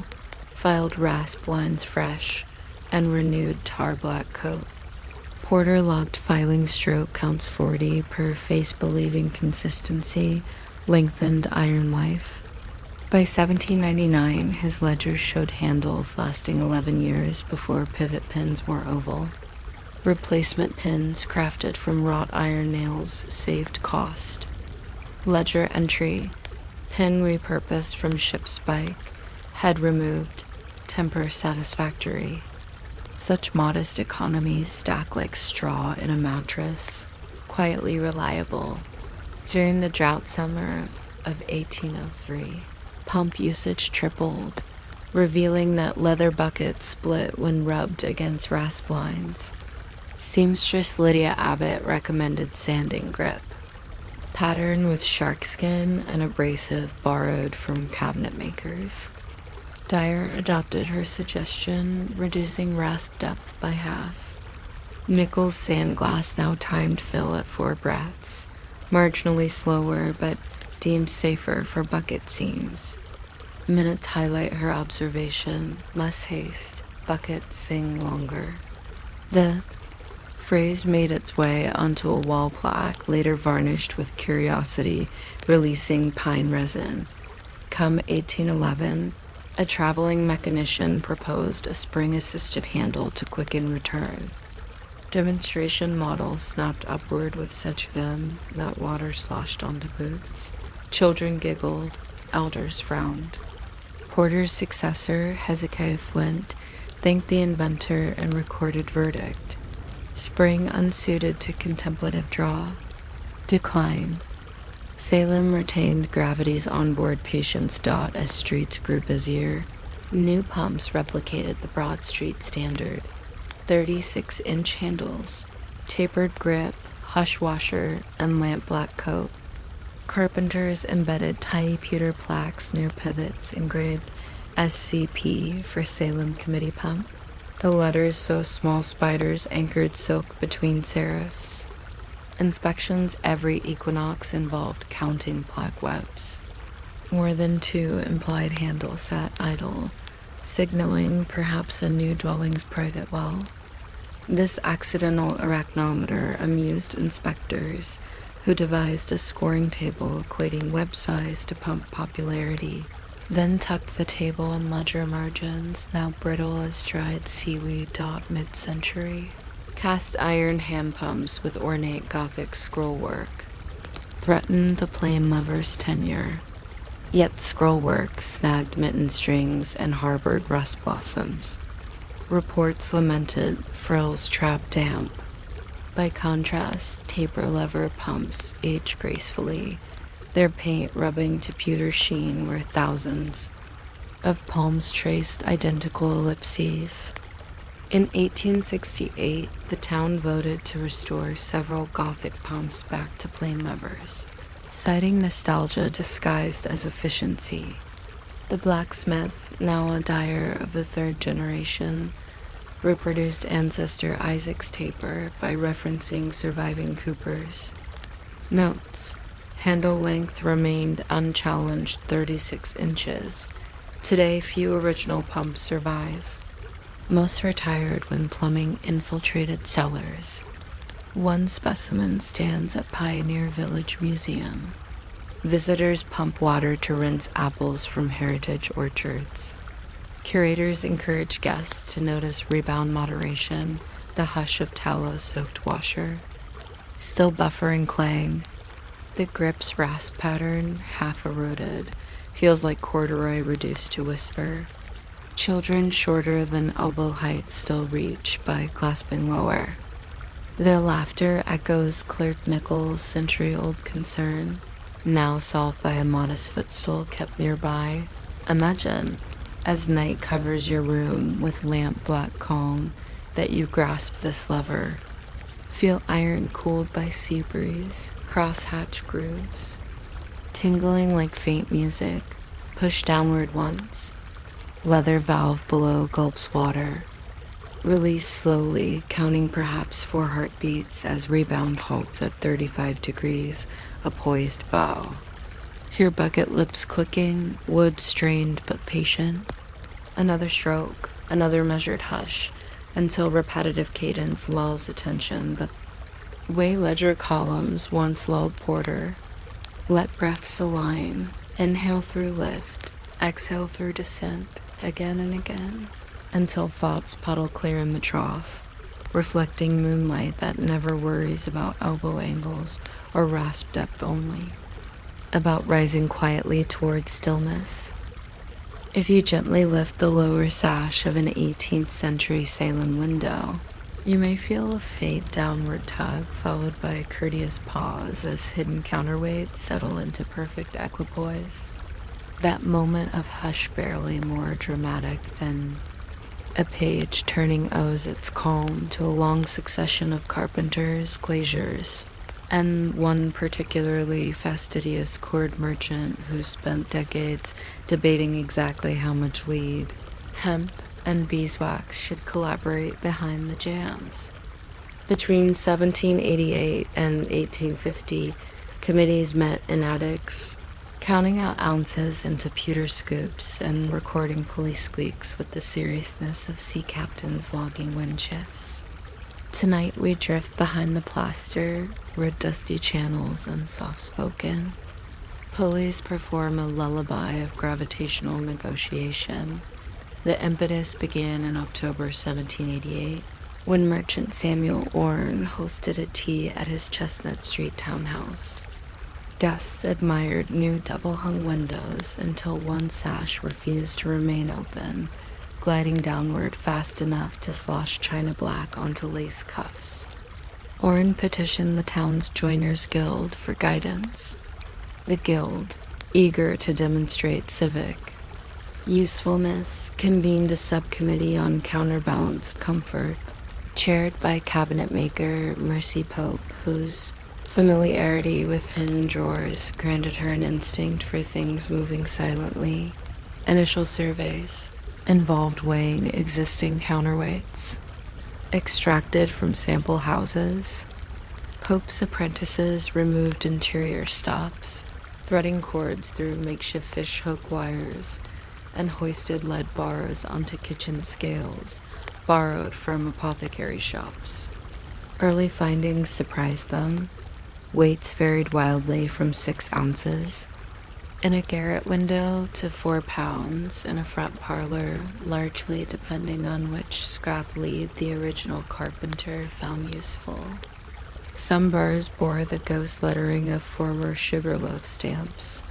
filed rasp lines fresh, and renewed tar-black coat. Porter logged filing stroke counts 40 per face-believing consistency, lengthened iron life. By 1799, his ledgers showed handles lasting 11 years before pivot pins were oval. Replacement pins crafted from wrought iron nails saved cost. Ledger entry: pin repurposed from ship spike, head removed, temper satisfactory. Such modest economies stack like straw in a mattress, quietly reliable. During the drought summer of 1803, pump usage tripled, revealing that leather buckets split when rubbed against rasp lines. Seamstress Lydia Abbott recommended sanding grip. Pattern with sharkskin and abrasive borrowed from cabinet makers. Dyer adopted her suggestion, reducing rasp depth by half. Mickle's sandglass now timed fill at 4 breaths, marginally slower but deemed safer for bucket seams. Minutes highlight her observation: less haste, buckets sing longer. The phrase made its way onto a wall plaque, later varnished with curiosity, releasing pine resin. Come 1811, a traveling mechanician proposed a spring-assisted handle to quicken return. Demonstration models snapped upward with such vim that water sloshed onto boots. Children giggled, elders frowned. Porter's successor, Hezekiah Flint, thanked the inventor and recorded verdict: spring unsuited to contemplative draw. Decline. Salem retained gravity's onboard patience dot as streets grew busier. New pumps replicated the Broad Street standard. 36-inch handles, tapered grip, hush washer, and lamp black coat. Carpenters embedded tiny pewter plaques near pivots engraved SCP for Salem Committee Pump. The letters so small spiders anchored silk between serifs. Inspections every equinox involved counting plaque webs. More than 2 implied handles sat idle, signaling perhaps a new dwelling's private well. This accidental arachnometer amused inspectors, who devised a scoring table equating web size to pump popularity, then tucked the table in ledger margins, now brittle as dried seaweed dot mid-century. Cast iron hand pumps with ornate Gothic scrollwork threatened the plain lover's tenure, yet scrollwork snagged mitten strings and harbored rust blossoms. Reports lamented frills trapped damp. By contrast, taper lever pumps aged gracefully, their paint rubbing to pewter sheen where thousands of palms traced identical ellipses. In 1868, the town voted to restore several Gothic pumps back to plain levers, citing nostalgia disguised as efficiency. The blacksmith, now a dyer of the 3rd generation, reproduced ancestor Isaac's taper by referencing surviving coopers. Notes: Handle length remained unchallenged 36 inches. Today, few original pumps survive. Most retired when plumbing infiltrated cellars. One specimen stands at Pioneer Village Museum. Visitors pump water to rinse apples from heritage orchards. Curators encourage guests to notice rebound moderation, the hush of tallow-soaked washer. Still buffering clang. The grip's rasp pattern, half eroded, feels like corduroy reduced to whisper. Children shorter than elbow height still reach by clasping lower. Their laughter echoes Clerk Nichols' century-old concern, now solved by a modest footstool kept nearby. Imagine, as night covers your room with lamp-black calm, that you grasp this lever. Feel iron cooled by sea breeze, cross-hatch grooves. Tingling like faint music, push downward once. Leather valve below gulps water. Release slowly, counting perhaps 4 heartbeats as rebound halts at 35 degrees, a poised bow. Hear bucket lips clicking, wood strained but patient. Another stroke, another measured hush, until repetitive cadence lulls attention. The way ledger columns once lulled porter. Let breaths align. Inhale through lift, exhale through descent, again and again, until thoughts puddle clear in the trough, reflecting moonlight that never worries about elbow angles or rasp depth only, about rising quietly toward stillness. If you gently lift the lower sash of an 18th century Salem window, you may feel a faint downward tug followed by a courteous pause as hidden counterweights settle into perfect equipoise. That moment of hush barely more dramatic than a page turning owes its calm to a long succession of carpenters, glaziers, and one particularly fastidious cord merchant who spent decades debating exactly how much lead, hemp, and beeswax should collaborate behind the jams. Between 1788 and 1850, committees met in attics, counting out ounces into pewter scoops and recording police squeaks with the seriousness of sea captains logging wind shifts. Tonight we drift behind the plaster, rid dusty channels and soft-spoken. Pulleys perform a lullaby of gravitational negotiation. The impetus began in October 1788, when merchant Samuel Orne hosted a tea at his Chestnut Street townhouse. Guests admired new double-hung windows until one sash refused to remain open, gliding downward fast enough to slosh china black onto lace cuffs. Orne petitioned the town's Joiners Guild for guidance. The guild, eager to demonstrate civic usefulness, convened a subcommittee on counterbalanced comfort, chaired by cabinet maker Mercy Pope, whose familiarity with hidden drawers granted her an instinct for things moving silently. Initial surveys involved weighing existing counterweights, extracted from sample houses. Pope's apprentices removed interior stops, threading cords through makeshift fishhook wires, and hoisted lead bars onto kitchen scales, borrowed from apothecary shops. Early findings surprised them. Weights varied wildly from 6 ounces in a garret window to 4 pounds in a front parlor, largely depending on which scrap lead the original carpenter found useful. Some bars bore the ghost lettering of former Sugarloaf stamps.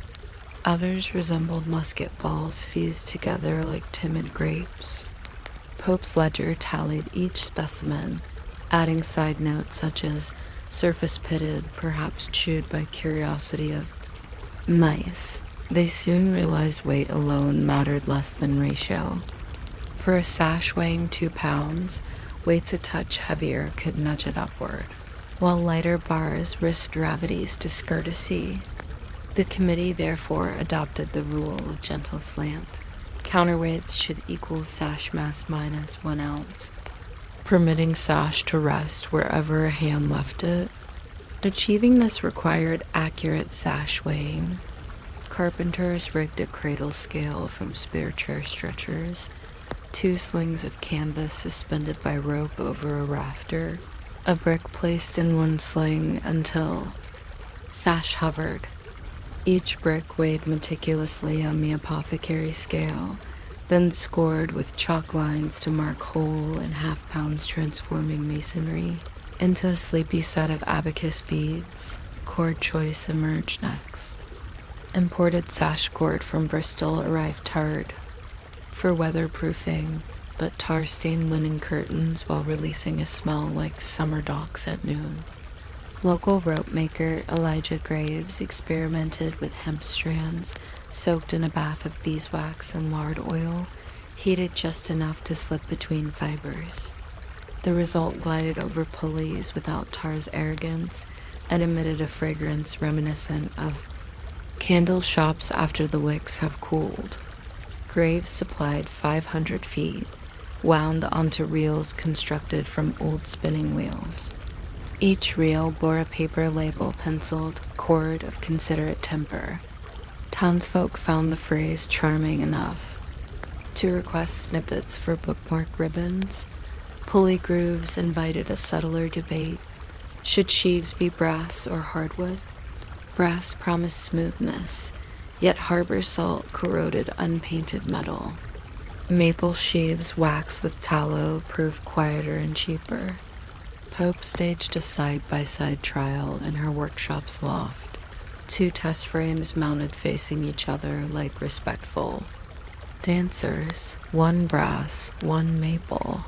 Others resembled musket balls fused together like timid grapes. Pope's ledger tallied each specimen, adding side notes such as surface pitted, perhaps chewed by curiosity of mice. They soon realized weight alone mattered less than ratio. For a sash weighing 2 pounds, weights a touch heavier could nudge it upward, while lighter bars risked gravity's discourtesy. The committee therefore adopted the rule of gentle slant. Counterweights should equal sash mass minus 1 ounce, permitting sash to rest wherever a hand left it. Achieving this required accurate sash weighing. Carpenters rigged a cradle scale from spare chair stretchers, 2 slings of canvas suspended by rope over a rafter, a brick placed in one sling until sash hovered. Each brick weighed meticulously on the apothecary scale, then scored with chalk lines to mark whole and half-pounds, transforming masonry into a sleepy set of abacus beads. Cord choice emerged next. Imported sash cord from Bristol arrived tarred for weatherproofing, but tar-stained linen curtains while releasing a smell like summer docks at noon. Local rope maker Elijah Graves experimented with hemp strands soaked in a bath of beeswax and lard oil, heated just enough to slip between fibers. The result glided over pulleys without tar's arrogance and emitted a fragrance reminiscent of candle shops after the wicks have cooled. Graves supplied 500 feet, wound onto reels constructed from old spinning wheels. Each reel bore a paper label penciled, cord of considerate temper. Townsfolk found the phrase charming enough to request snippets for bookmark ribbons. Pulley grooves invited a subtler debate. Should sheaves be brass or hardwood? Brass promised smoothness, yet harbor salt corroded unpainted metal. Maple sheaves waxed with tallow proved quieter and cheaper. Pope staged a side-by-side trial in her workshop's loft, 2 test frames mounted facing each other like respectful dancers, 1 brass, 1 maple.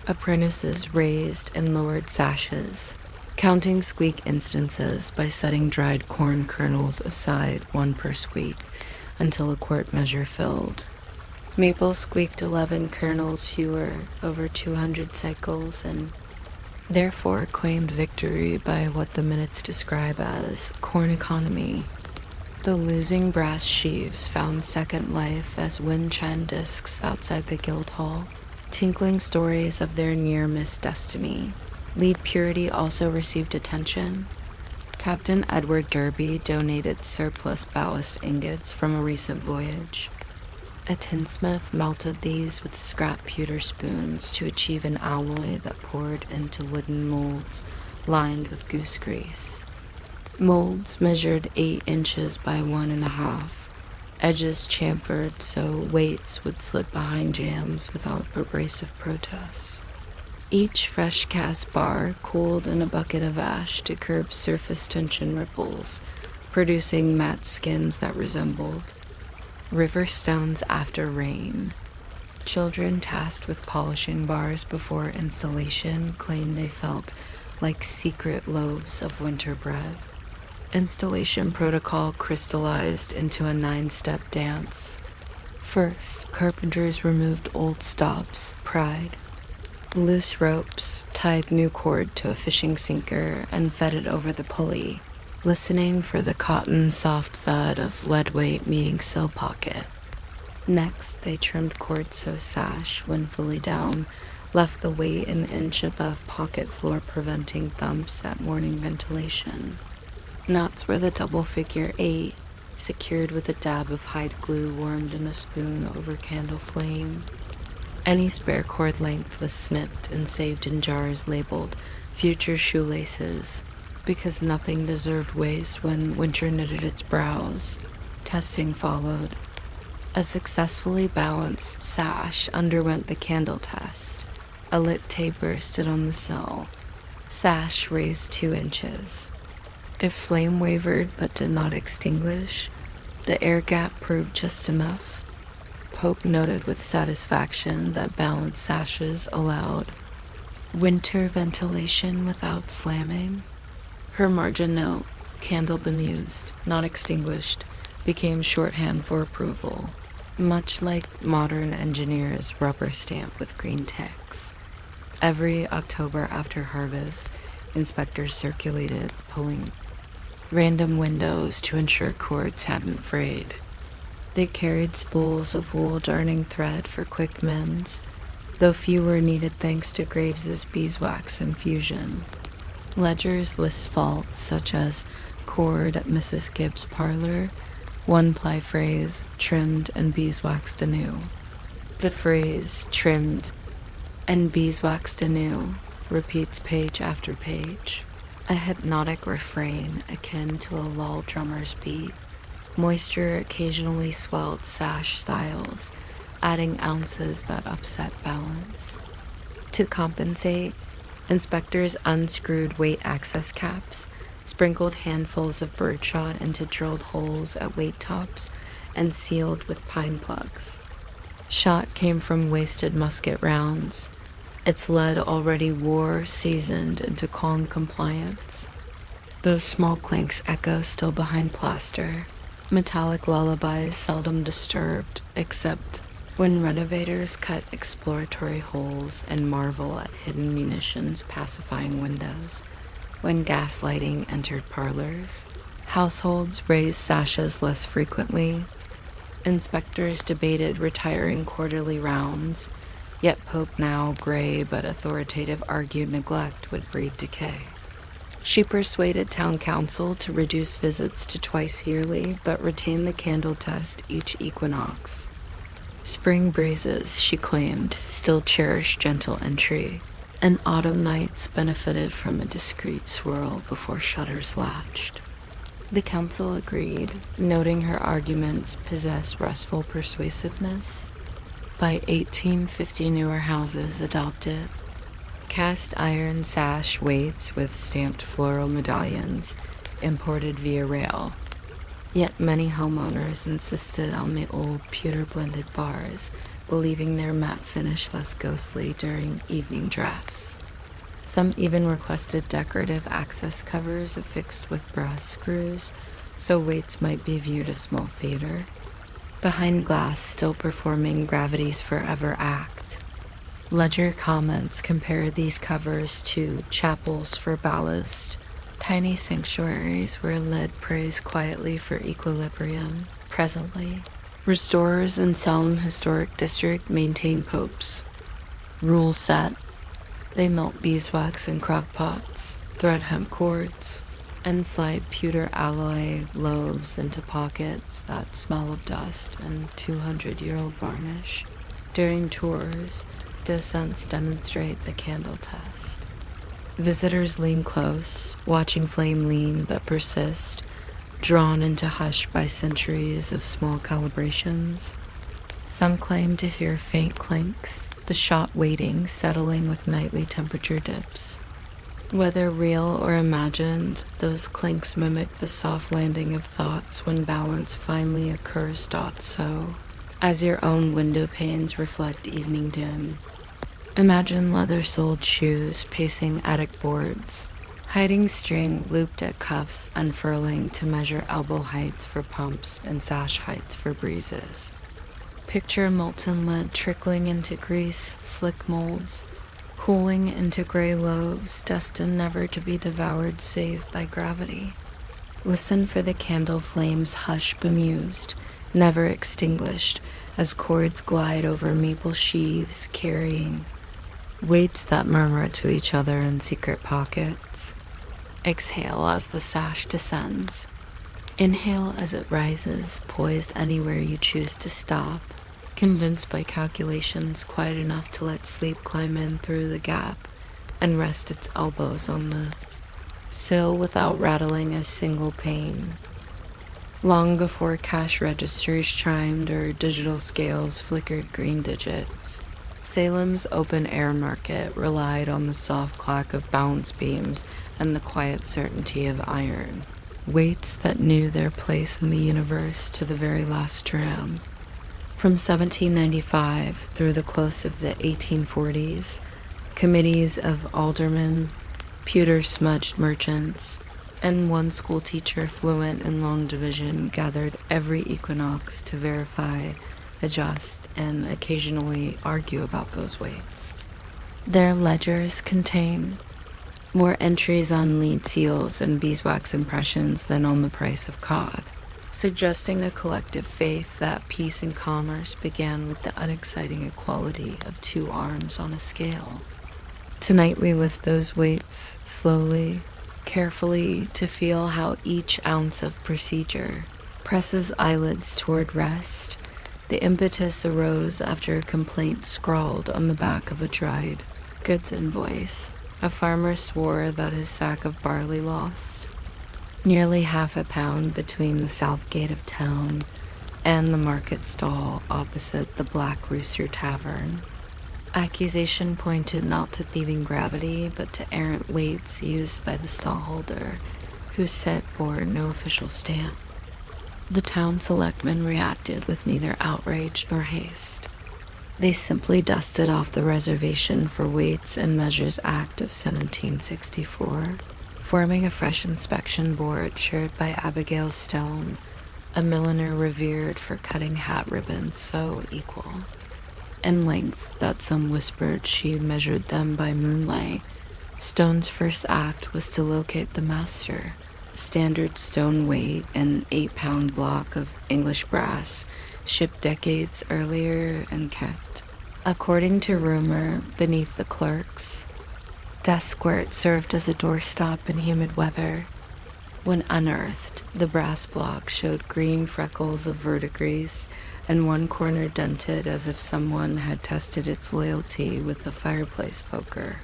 Apprentices raised and lowered sashes, counting squeak instances by setting dried corn kernels aside 1 per squeak until a quart measure filled. Maple squeaked 11 kernels fewer over 200 cycles and therefore claimed victory by what the minutes describe as corn economy. The losing brass sheaves found second life as wind chime discs outside the Guildhall, tinkling stories of their near-miss destiny. Lead purity also received attention. Captain Edward Derby donated surplus ballast ingots from a recent voyage. A tinsmith melted these with scrap pewter spoons to achieve an alloy that poured into wooden molds lined with goose grease. Molds measured 8 inches by 1.5, edges chamfered so weights would slip behind jams without abrasive protests. Each fresh cast bar cooled in a bucket of ash to curb surface tension ripples, producing matte skins that resembled river stones after rain. Children tasked with polishing bars before installation claimed they felt like secret loaves of winter bread. Installation protocol crystallized into a 9-step dance. First, carpenters removed old stops, pried. Loose ropes tied new cord to a fishing sinker and fed it over the pulley, listening for the cotton soft thud of lead weight meeting sill pocket. Next, they trimmed cord so sash, when fully down, left the weight an inch above pocket floor, preventing thumps at morning ventilation. Knots were the double figure 8, secured with a dab of hide glue warmed in a spoon over candle flame. Any spare cord length was snipped and saved in jars labeled future shoelaces, because nothing deserved waste when winter knitted its brows. Testing followed. A successfully balanced sash underwent the candle test. A lit taper stood on the sill. Sash raised 2 inches. If flame wavered but did not extinguish, the air gap proved just enough. Pope noted with satisfaction that balanced sashes allowed winter ventilation without slamming. Her margin note, candle bemused, not extinguished, became shorthand for approval, much like modern engineers rubber stamp with green ticks. Every October after harvest, inspectors circulated, pulling random windows to ensure cords hadn't frayed. They carried spools of wool darning thread for quick mends, though few were needed thanks to Graves's beeswax infusion. Ledgers list faults such as cord at Mrs. Gibbs' parlor, one-ply phrase, trimmed and beeswaxed anew. The phrase, trimmed and beeswaxed anew, repeats page after page, a hypnotic refrain akin to a lull drummer's beat. Moisture occasionally swelled sash styles, adding ounces that upset balance. To compensate, inspectors unscrewed weight access caps, sprinkled handfuls of birdshot into drilled holes at weight tops, and sealed with pine plugs. Shot came from wasted musket rounds, its lead already war-seasoned into calm compliance. Those small clinks echo still behind plaster, metallic lullabies seldom disturbed, except when renovators cut exploratory holes and marvel at hidden munitions pacifying windows. When gaslighting entered parlors, households raised sashes less frequently. Inspectors debated retiring quarterly rounds, yet Pope now gray but authoritative argued neglect would breed decay. She persuaded town council to reduce visits to twice yearly, but retain the candle test each equinox. Spring breezes, she claimed, still cherished gentle entry, and autumn nights benefited from a discreet swirl before shutters latched. The council agreed, noting her arguments possess restful persuasiveness. By 1850, newer houses adopted cast iron sash weights with stamped floral medallions, imported via rail. Yet many homeowners insisted on the old pewter-blended bars, believing their matte finish less ghostly during evening drafts. Some even requested decorative access covers affixed with brass screws, so weights might be viewed as small theater. Behind glass, still performing Gravity's Forever act. Ledger comments compare these covers to chapels for ballast, tiny sanctuaries where lead prays quietly for equilibrium. Presently, restorers in Salem Historic District maintain popes. Rule set: they melt beeswax in crock pots, thread hemp cords, and slide pewter alloy loaves into pockets that smell of dust and 200-year-old varnish. During tours, docents demonstrate the candle test. Visitors lean close, watching flame lean but persist, drawn into hush by centuries of small calibrations. Some claim to hear faint clinks, the shot waiting, settling with nightly temperature dips. Whether real or imagined, those clinks mimic the soft landing of thoughts when balance finally occurs. So, as your own window panes reflect evening dim. Imagine leather-soled shoes pacing attic boards, hiding string looped at cuffs unfurling to measure elbow heights for pumps and sash heights for breezes. Picture molten lead trickling into grease, slick molds, cooling into gray loaves destined never to be devoured save by gravity. Listen for the candle flames hush bemused, never extinguished, as cords glide over maple sheaves carrying weights that murmur to each other in secret pockets. Exhale as the sash descends. Inhale as it rises, poised anywhere you choose to stop, convinced by calculations quiet enough to let sleep climb in through the gap and rest its elbows on the sill without rattling a single pane. Long before cash registers chimed or digital scales flickered green digits, Salem's open-air market relied on the soft clack of balance beams and the quiet certainty of iron, weights that knew their place in the universe to the very last dram. From 1795 through the close of the 1840s, committees of aldermen, pewter-smudged merchants, and one school teacher fluent in long division gathered every equinox to verify, adjust, and occasionally argue about those weights. Their ledgers contain more entries on lead seals and beeswax impressions than on the price of cod, suggesting a collective faith that peace and commerce began with the unexciting equality of two arms on a scale. Tonight we lift those weights slowly, carefully, to feel how each ounce of procedure presses eyelids toward rest. The impetus arose after a complaint scrawled on the back of a dried goods invoice. A farmer swore that his sack of barley lost nearly half a pound between the south gate of town and the market stall opposite the Black Rooster Tavern. Accusation pointed not to thieving gravity, but to errant weights used by the stallholder, whose set bore no official stamp. The town selectmen reacted with neither outrage nor haste. They simply dusted off the Reservation for Weights and Measures Act of 1764, forming a fresh inspection board chaired by Abigail Stone, a milliner revered for cutting hat ribbons so equal in length that some whispered she measured them by moonlight. Stone's first act was to locate the master. Standard stone weight, an 8-pound block of English brass, shipped decades earlier and kept, according to rumor, beneath the clerk's desk where it served as a doorstop in humid weather. When unearthed, the brass block showed green freckles of verdigris, and one corner dented as if someone had tested its loyalty with a fireplace poker.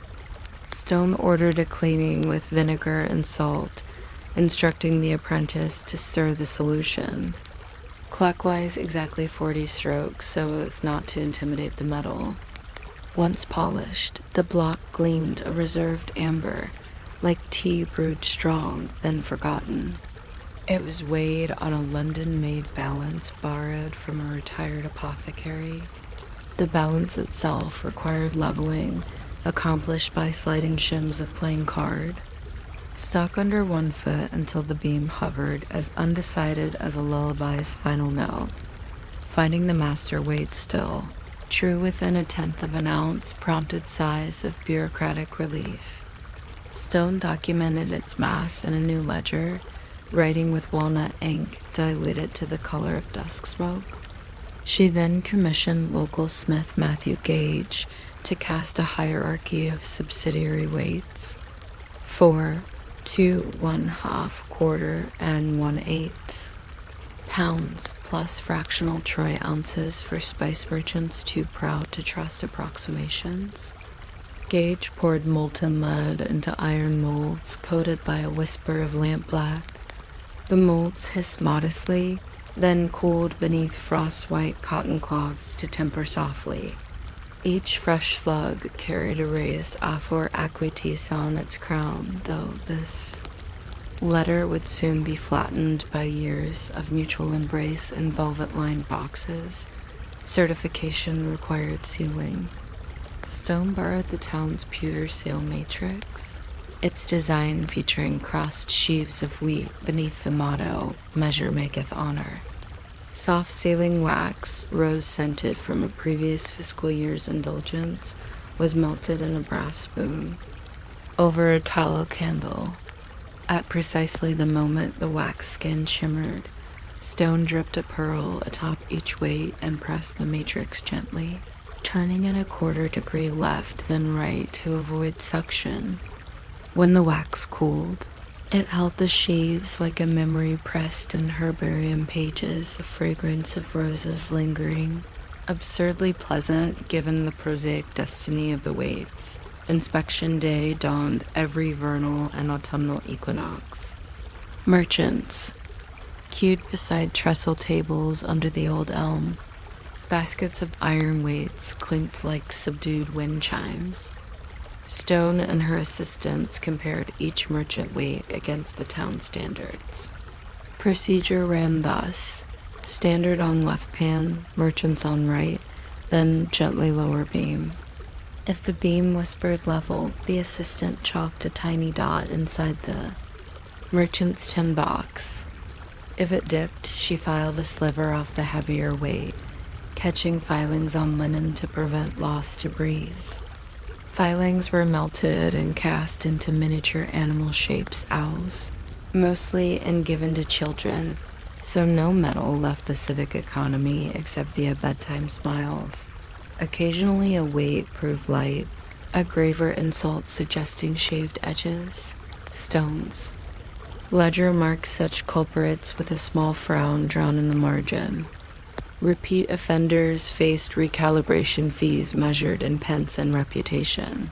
Stone ordered a cleaning with vinegar and salt, instructing the apprentice to stir the solution clockwise exactly 40 strokes so as not to intimidate the metal. Once polished, the block gleamed a reserved amber, like tea brewed strong, then forgotten. It was weighed on a London-made balance borrowed from a retired apothecary. The balance itself required leveling, accomplished by sliding shims of playing card. Stuck under 1 foot until the beam hovered as undecided as a lullaby's final note. Finding the master weighed still, true within 1/10 of an ounce, prompted sighs of bureaucratic relief. Stone documented its mass in a new ledger, writing with walnut ink diluted to the color of dusk smoke. She then commissioned local smith Matthew Gage to cast a hierarchy of subsidiary weights: 4, 2, 1/2, quarter, and 1/8 pounds, plus fractional troy ounces for spice merchants too proud to trust approximations. Gage poured molten mud into iron molds coated by a whisper of lampblack. The molds hissed modestly, then cooled beneath frost-white cotton cloths to temper softly. Each fresh slug carried a raised aphor aquitis on its crown, though this letter would soon be flattened by years of mutual embrace in velvet-lined boxes. Certification required sealing. Stone borrowed the town's pewter seal matrix, its design featuring crossed sheaves of wheat beneath the motto, "Measure maketh honor." Soft sealing wax, rose-scented from a previous fiscal year's indulgence, was melted in a brass spoon over a tallow candle. At precisely the moment the wax skin shimmered, Stone dripped a pearl atop each weight and pressed the matrix gently, turning it 1/4 degree left then right to avoid suction. When the wax cooled, it held the sheaves like a memory pressed in herbarium pages, a fragrance of roses lingering. Absurdly pleasant given the prosaic destiny of the weights, inspection day dawned every vernal and autumnal equinox. Merchants queued beside trestle tables under the old elm. Baskets of iron weights clinked like subdued wind chimes. Stone and her assistants compared each merchant weight against the town standards. Procedure ran thus: standard on left pan, merchants on right, then gently lower beam. If the beam whispered level, the assistant chalked a tiny dot inside the merchant's tin box. If it dipped, she filed a sliver off the heavier weight, catching filings on linen to prevent loss to breeze. Filings were melted and cast into miniature animal shapes owls, mostly and given to children, so no metal left the civic economy except via bedtime smiles. Occasionally a weight proved light, A graver insult suggesting shaved edges. Stones. Ledger marks such culprits with a small frown drawn in the margin. Repeat offenders faced recalibration fees measured in pence and reputation.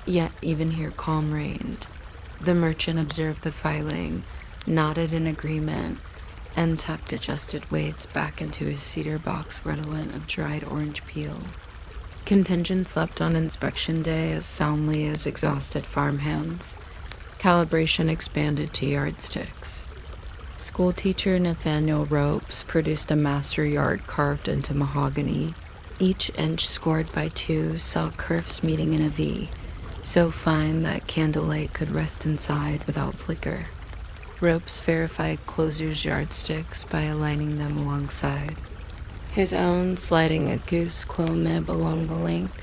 Yet even here calm reigned. The merchant observed the filing, nodded in agreement, and tucked adjusted weights back into his cedar box redolent of dried orange peel. Contingent slept on inspection day as soundly as exhausted farmhands. Calibration expanded to yardsticks. Schoolteacher Nathaniel Ropes produced a master yard carved into mahogany. Each inch scored by 2 saw kerfs meeting in a V, so fine that candlelight could rest inside without flicker. Ropes verified closers' yardsticks by aligning them alongside, his own sliding a goose quill nib along the length.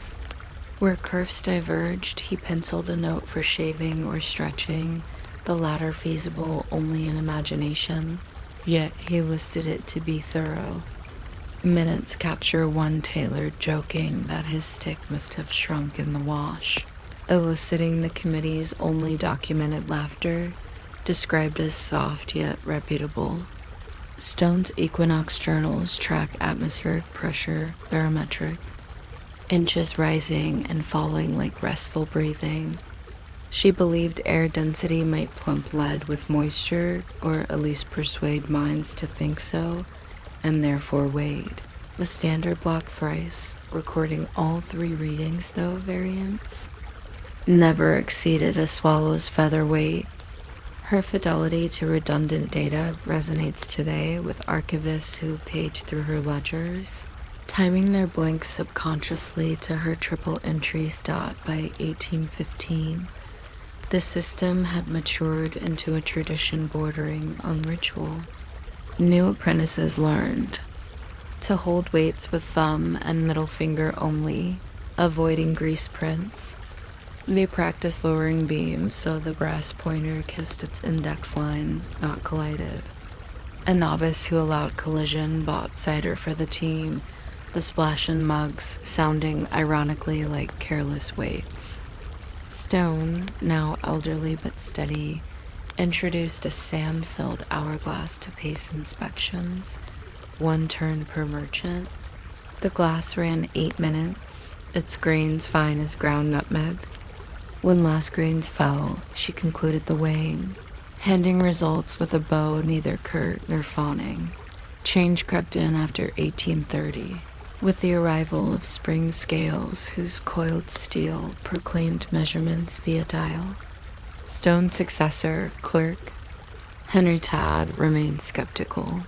Where kerfs diverged, he penciled a note for shaving or stretching, the latter feasible only in imagination, yet he listed it to be thorough. Minutes capture one tailor joking that his stick must have shrunk in the wash, eliciting the committee's only documented laughter, described as soft yet reputable. Stone's Equinox journals track atmospheric pressure, barometric, inches rising and falling like restful breathing. She believed air density might plump lead with moisture, or at least persuade minds to think so, and therefore weighed. The standard block thrice, recording all 3 readings though variants, never exceeded a swallow's feather weight. Her fidelity to redundant data resonates today with archivists who page through her ledgers, timing their blinks subconsciously to her triple entries dot by 1815. The system had matured into a tradition bordering on ritual. New apprentices learned to hold weights with thumb and middle finger only, avoiding grease prints. They practiced lowering beams so the brass pointer kissed its index line, not collided. A novice who allowed collision bought cider for the team, the splash in mugs sounding ironically like careless weights. Stone, now elderly but steady, introduced a sand-filled hourglass to pace inspections, 1 turn per merchant. The glass ran 8 minutes, its grains fine as ground nutmeg. When last grains fell, she concluded the weighing, handing results with a bow neither curt nor fawning. Change crept in after 1830, with the arrival of spring scales whose coiled steel proclaimed measurements via dial. Stone's successor, clerk, Henry Tadd, remained skeptical.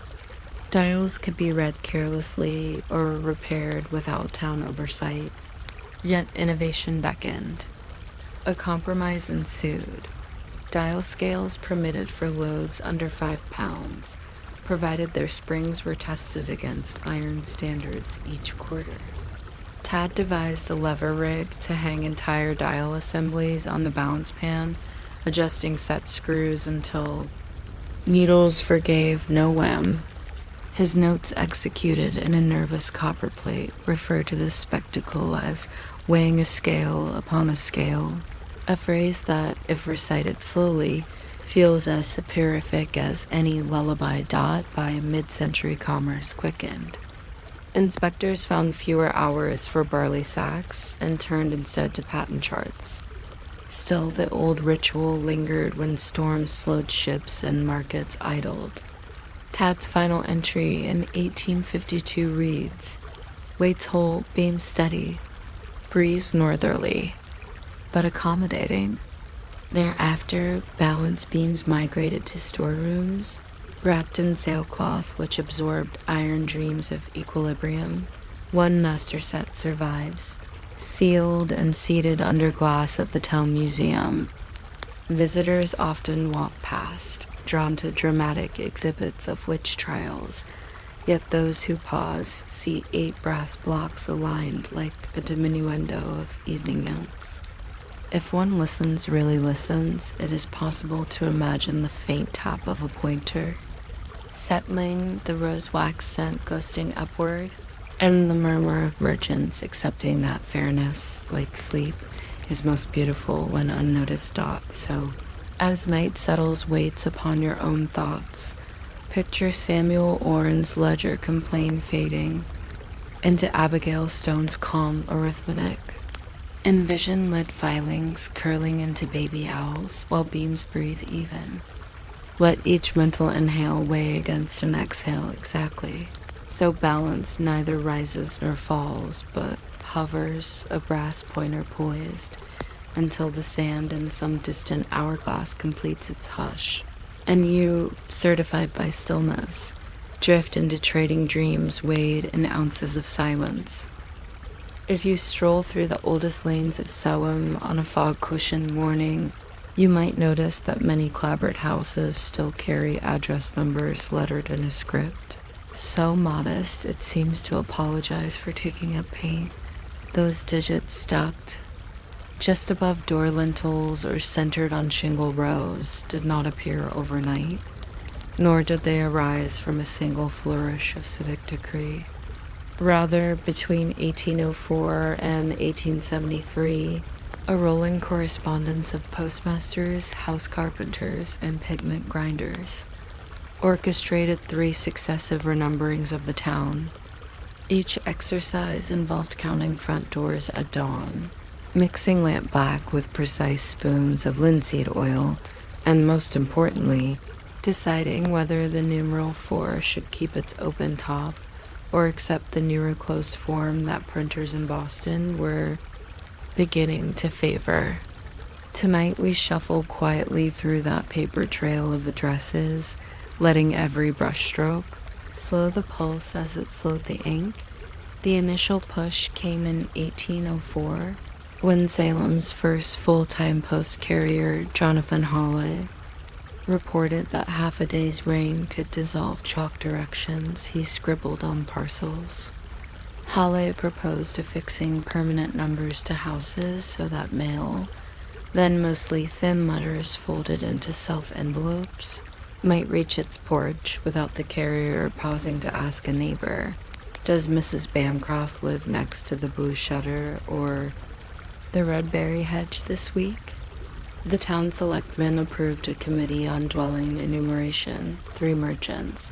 Dials could be read carelessly or repaired without town oversight, yet innovation beckoned. A compromise ensued. Dial scales permitted for loads under 5 pounds, provided their springs were tested against iron standards each quarter. Tad devised a lever rig to hang entire dial assemblies on the balance pan, adjusting set screws until needles forgave no whim. His notes executed in a nervous copperplate refer to this spectacle as weighing a scale upon a scale, a phrase that, if recited slowly, feels as soporific as any lullaby dot by mid-century commerce quickened. Inspectors found fewer hours for barley sacks and turned instead to patent charts. Still, the old ritual lingered when storms slowed ships and markets idled. Tad's final entry in 1852 reads, "Weights whole, beam steady, breeze northerly, but accommodating." Thereafter, balance beams migrated to storerooms, wrapped in sailcloth which absorbed iron dreams of equilibrium. 1 master set survives, sealed and seated under glass at the town museum. Visitors often walk past, drawn to dramatic exhibits of witch trials, yet those who pause see 8 brass blocks aligned like a diminuendo of evening notes. If one really listens, it is possible to imagine the faint tap of a pointer, settling the rose wax scent ghosting upward, and the murmur of merchants accepting that fairness, like sleep, his most beautiful when unnoticed dot. So, as night settles weights upon your own thoughts, picture Samuel Orne's ledger complain fading into Abigail Stone's calm arithmetic. Envision lead filings curling into baby owls while beams breathe even. Let each mental inhale weigh against an exhale exactly, so balance neither rises nor falls, but hovers, a brass pointer poised, until the sand in some distant hourglass completes its hush, and you, certified by stillness, drift into trading dreams weighed in ounces of silence. If you stroll through the oldest lanes of Salem on a fog-cushioned morning, you might notice that many clapboard houses still carry address numbers lettered in a script so modest it seems to apologize for taking up paint. Those digits stuck just above door lintels or centered on shingle rows did not appear overnight, nor did they arise from a single flourish of civic decree. Rather, between 1804 and 1873, a rolling correspondence of postmasters, house carpenters, and pigment grinders orchestrated 3 successive renumberings of the town. Each exercise involved counting front doors at dawn, mixing lamp black with precise spoons of linseed oil, and most importantly, deciding whether the numeral 4 should keep its open top or accept the newer closed form that printers in Boston were beginning to favor. Tonight we shuffle quietly through that paper trail of addresses, letting every brushstroke slow the pulse as it slowed the ink. The initial push came in 1804, when Salem's first full-time post carrier, Jonathan Hawley, reported that half a day's rain could dissolve chalk directions he scribbled on parcels. Hawley proposed affixing permanent numbers to houses so that mail, then mostly thin letters folded into self-envelopes, might reach its porch without the carrier pausing to ask a neighbor, "Does Mrs. Bancroft live next to the blue shutter or the red berry hedge this week?" The town selectmen approved a committee on dwelling enumeration, 3 merchants,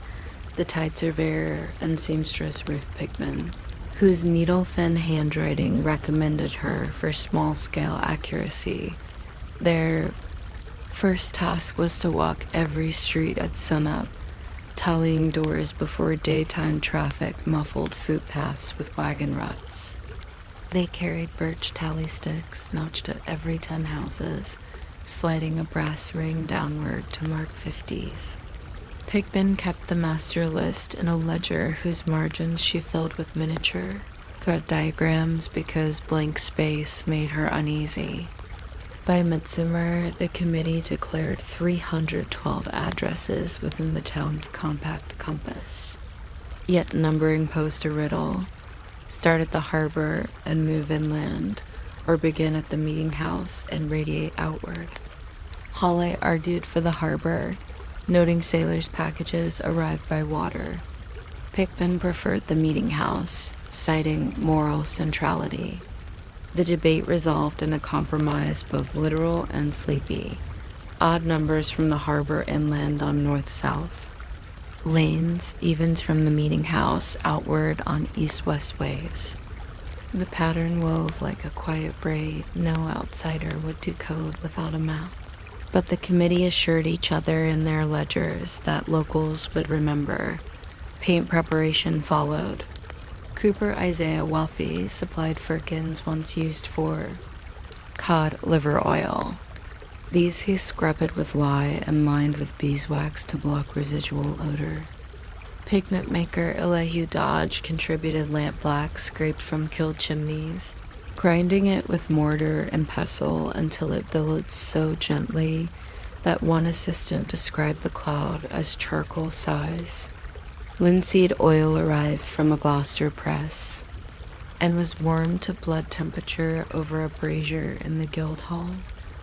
the tide surveyor and seamstress Ruth Pigman, whose needle-thin handwriting recommended her for small-scale accuracy. Their first task was to walk every street at sunup, tallying doors before daytime traffic muffled footpaths with wagon ruts. They carried birch tally sticks notched at every 10 houses, sliding a brass ring downward to mark 50s. Pigman kept the master list in a ledger whose margins she filled with miniature cut diagrams because blank space made her uneasy. By midsummer, the committee declared 312 addresses within the town's compact compass. Yet numbering posed a riddle: start at the harbor and move inland, or begin at the meeting house and radiate outward. Hawley argued for the harbor, noting sailors' packages arrived by water. Pigman preferred the meeting house, citing moral centrality. The debate resolved in a compromise both literal and sleepy: odd numbers from the harbor inland on north-south, lanes, evens from the meeting house outward on east-west ways. The pattern wove like a quiet braid no outsider would decode without a map. But the committee assured each other in their ledgers that locals would remember. Paint preparation followed. Cooper Isaiah Wealthy supplied firkins once used for cod liver oil. These he scrubbed with lye and lined with beeswax to block residual odor. Pigment maker Elihu Dodge contributed lampblack scraped from killed chimneys, grinding it with mortar and pestle until it billowed so gently that one assistant described the cloud as charcoal size. Linseed oil arrived from a Gloucester press and was warmed to blood temperature over a brazier in the Guildhall,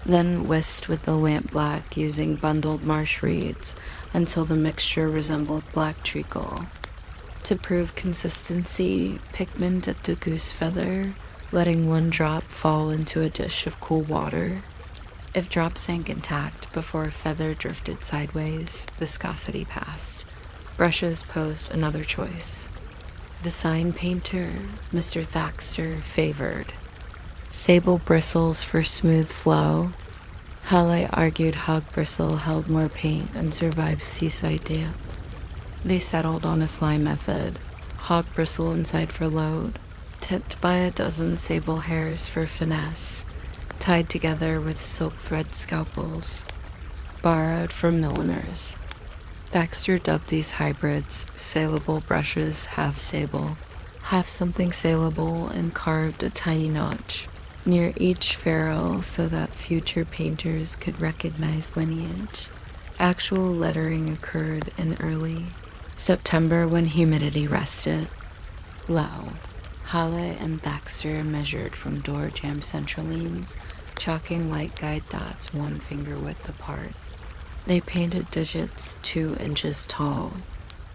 then whisked with the lampblack using bundled marsh reeds until the mixture resembled black treacle. To prove consistency, Pigman dipped a goose feather, letting one drop fall into a dish of cool water. If drop sank intact before a feather drifted sideways, viscosity passed. Brushes posed another choice. The sign painter, Mr. Thaxter, favored sable bristles for smooth flow. Halle argued hog bristle held more paint and survived seaside damp. They settled on a slime method, hog bristle inside for load, tipped by a dozen sable hairs for finesse, tied together with silk thread scalpels, borrowed from milliners. Thaxter dubbed these hybrids saleable brushes, half sable, half something saleable, and carved a tiny notch near each ferrule so that future painters could recognize lineage. Actual lettering occurred in early September when humidity rested. Low. Halle and Thaxter measured from door jamb centralines, chalking light guide dots 1 finger width apart. They painted digits 2 inches tall,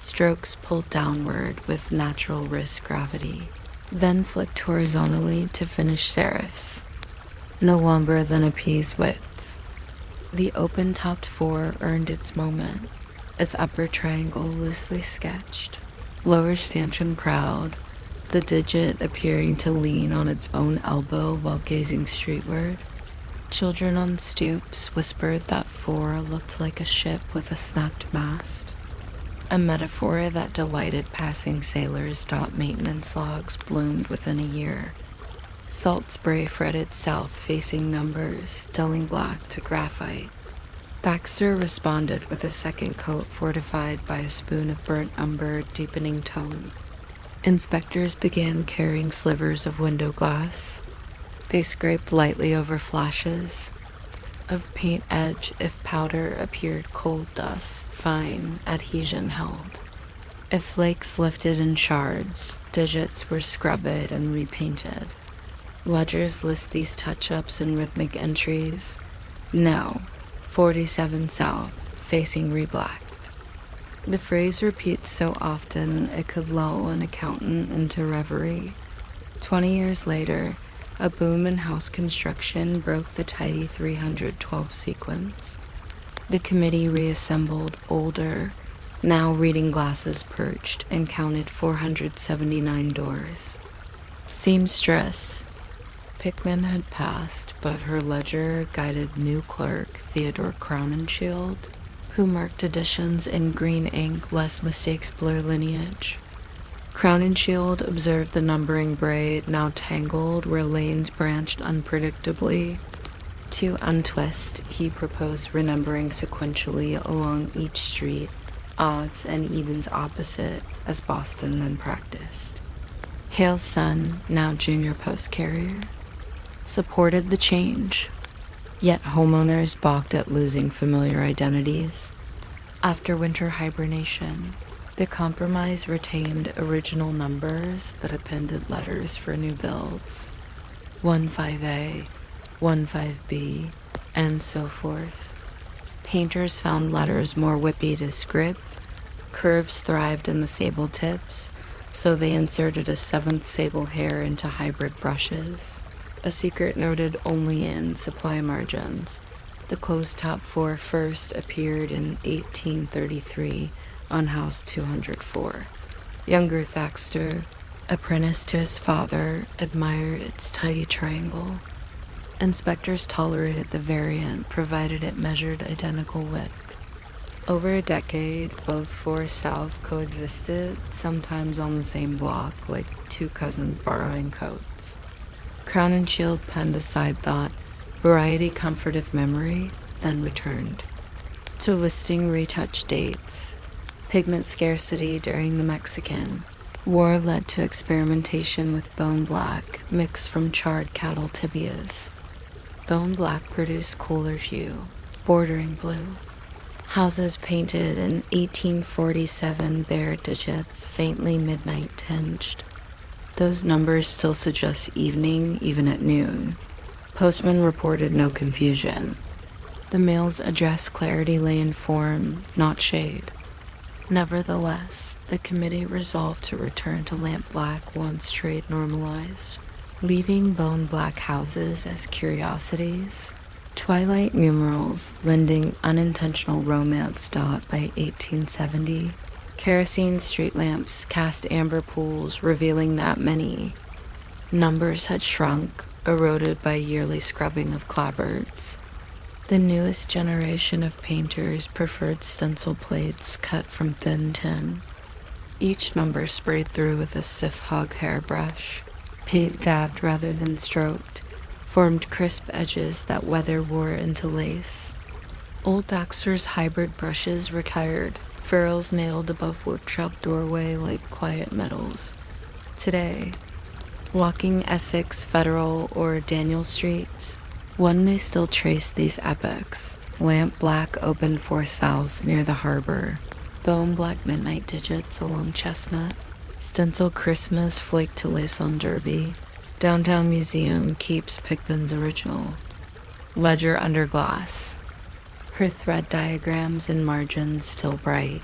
strokes pulled downward with natural wrist gravity, then flicked horizontally to finish serifs, no longer than a pea's width. The open-topped 4 earned its moment, its upper triangle loosely sketched, lower stanchion proud, the digit appearing to lean on its own elbow while gazing streetward. Children on stoops whispered that 4 looked like a ship with a snapped mast, a metaphor that delighted passing sailors. Maintenance logs bloomed within a year. Salt spray fretted south-facing numbers, dulling black to graphite. Thaxter responded with a second coat fortified by a spoon of burnt umber, deepening tone. Inspectors began carrying slivers of window glass. They scraped lightly over flashes of paint edge if powder appeared cold dust, fine adhesion held. If flakes lifted in shards, digits were scrubbed and repainted. Ledgers list these touch-ups in rhythmic entries. No, 47 south, facing reblacked. The phrase repeats so often it could lull an accountant into reverie. 20 years later, a boom in house construction broke the tidy 312 sequence. The committee reassembled older, now reading glasses perched, and counted 479 doors. Seamstress. Pickman had passed, but her ledger guided new clerk Theodore Crowninshield, who marked additions in green ink lest mistakes blur lineage. Crowninshield observed the numbering braid now tangled where lanes branched unpredictably. To untwist, he proposed renumbering sequentially along each street, odds and evens opposite, as Boston then practiced. Hale's son, now junior post carrier, supported the change, yet homeowners balked at losing familiar identities. After winter hibernation, the compromise retained original numbers but appended letters for new builds. 15A, 15B, and so forth. Painters found letters more whippy to script. Curves thrived in the sable tips, so they inserted a 7th sable hair into hybrid brushes, a secret noted only in supply margins. The closed-top 4 first appeared in 1833 on House 204. Younger Thaxter, apprentice to his father, admired its tidy triangle. Inspectors tolerated the variant, provided it measured identical width. Over a decade, both 4 south coexisted, sometimes on the same block, like 2 cousins borrowing coats. Crowninshield penned a side thought, variety comforteth memory, then returned to listing retouch dates. Pigment scarcity during the Mexican War led to experimentation with bone black, mixed from charred cattle tibias. Bone black produced cooler hue, bordering blue. Houses painted in 1847 bare digits, faintly midnight tinged. Those numbers still suggest evening, even at noon. Postman reported no confusion. The mail's address clarity lay in form, not shade. Nevertheless, the committee resolved to return to lamp black once trade normalized. leaving bone black houses as curiosities. Twilight numerals lending unintentional romance dot by 1870. Kerosene street lamps cast amber pools revealing that many numbers had shrunk, eroded by yearly scrubbing of clapboards. The newest generation of painters preferred stencil plates cut from thin tin. Each number sprayed through with a stiff hog hairbrush. Paint dabbed rather than stroked, formed crisp edges that weather wore into lace. Old Daxter's hybrid brushes retired, ferrules nailed above workshop doorway like quiet medals. Today, walking Essex, Federal, or Daniel Streets, one may still trace these epochs. Lamp black open for south near the harbor, bone black midnight digits along Chestnut, stencil Christmas flaked to lace on Derby, downtown museum keeps Pickman's original, ledger under glass, her thread diagrams and margins still bright.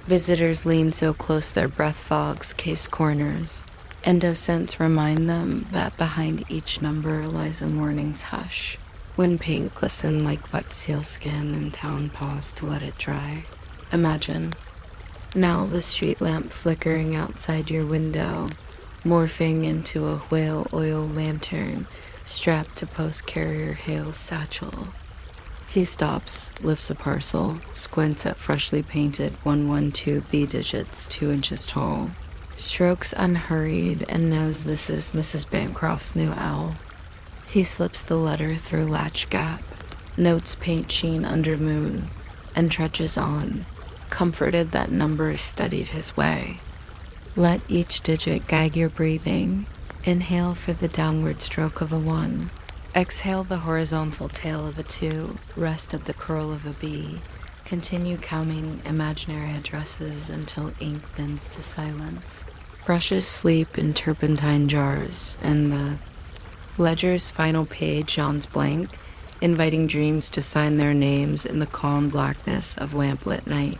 Visitors lean so close their breath fogs case corners. Endoscents remind them that behind each number lies a morning's hush, when paint glistened like wet sealskin and town paused to let it dry. Imagine, now the street lamp flickering outside your window, morphing into a whale oil lantern strapped to post-carrier Hale's satchel. He stops, lifts a parcel, squints at freshly painted 112B digits 2 inches tall, strokes unhurried and knows this is Mrs. Bancroft's new owl. He slips the letter through latch gap, notes paint sheen under moon, and trudges on, comforted that numbers steadied his way. Let each digit guide your breathing. Inhale for the downward stroke of a 1. Exhale the horizontal tail of a 2. Rest at the curl of a B. Continue counting imaginary addresses until ink thins to silence. Brushes sleep in turpentine jars, and the ledger's final page yawns blank, inviting dreams to sign their names in the calm blackness of lamplit night.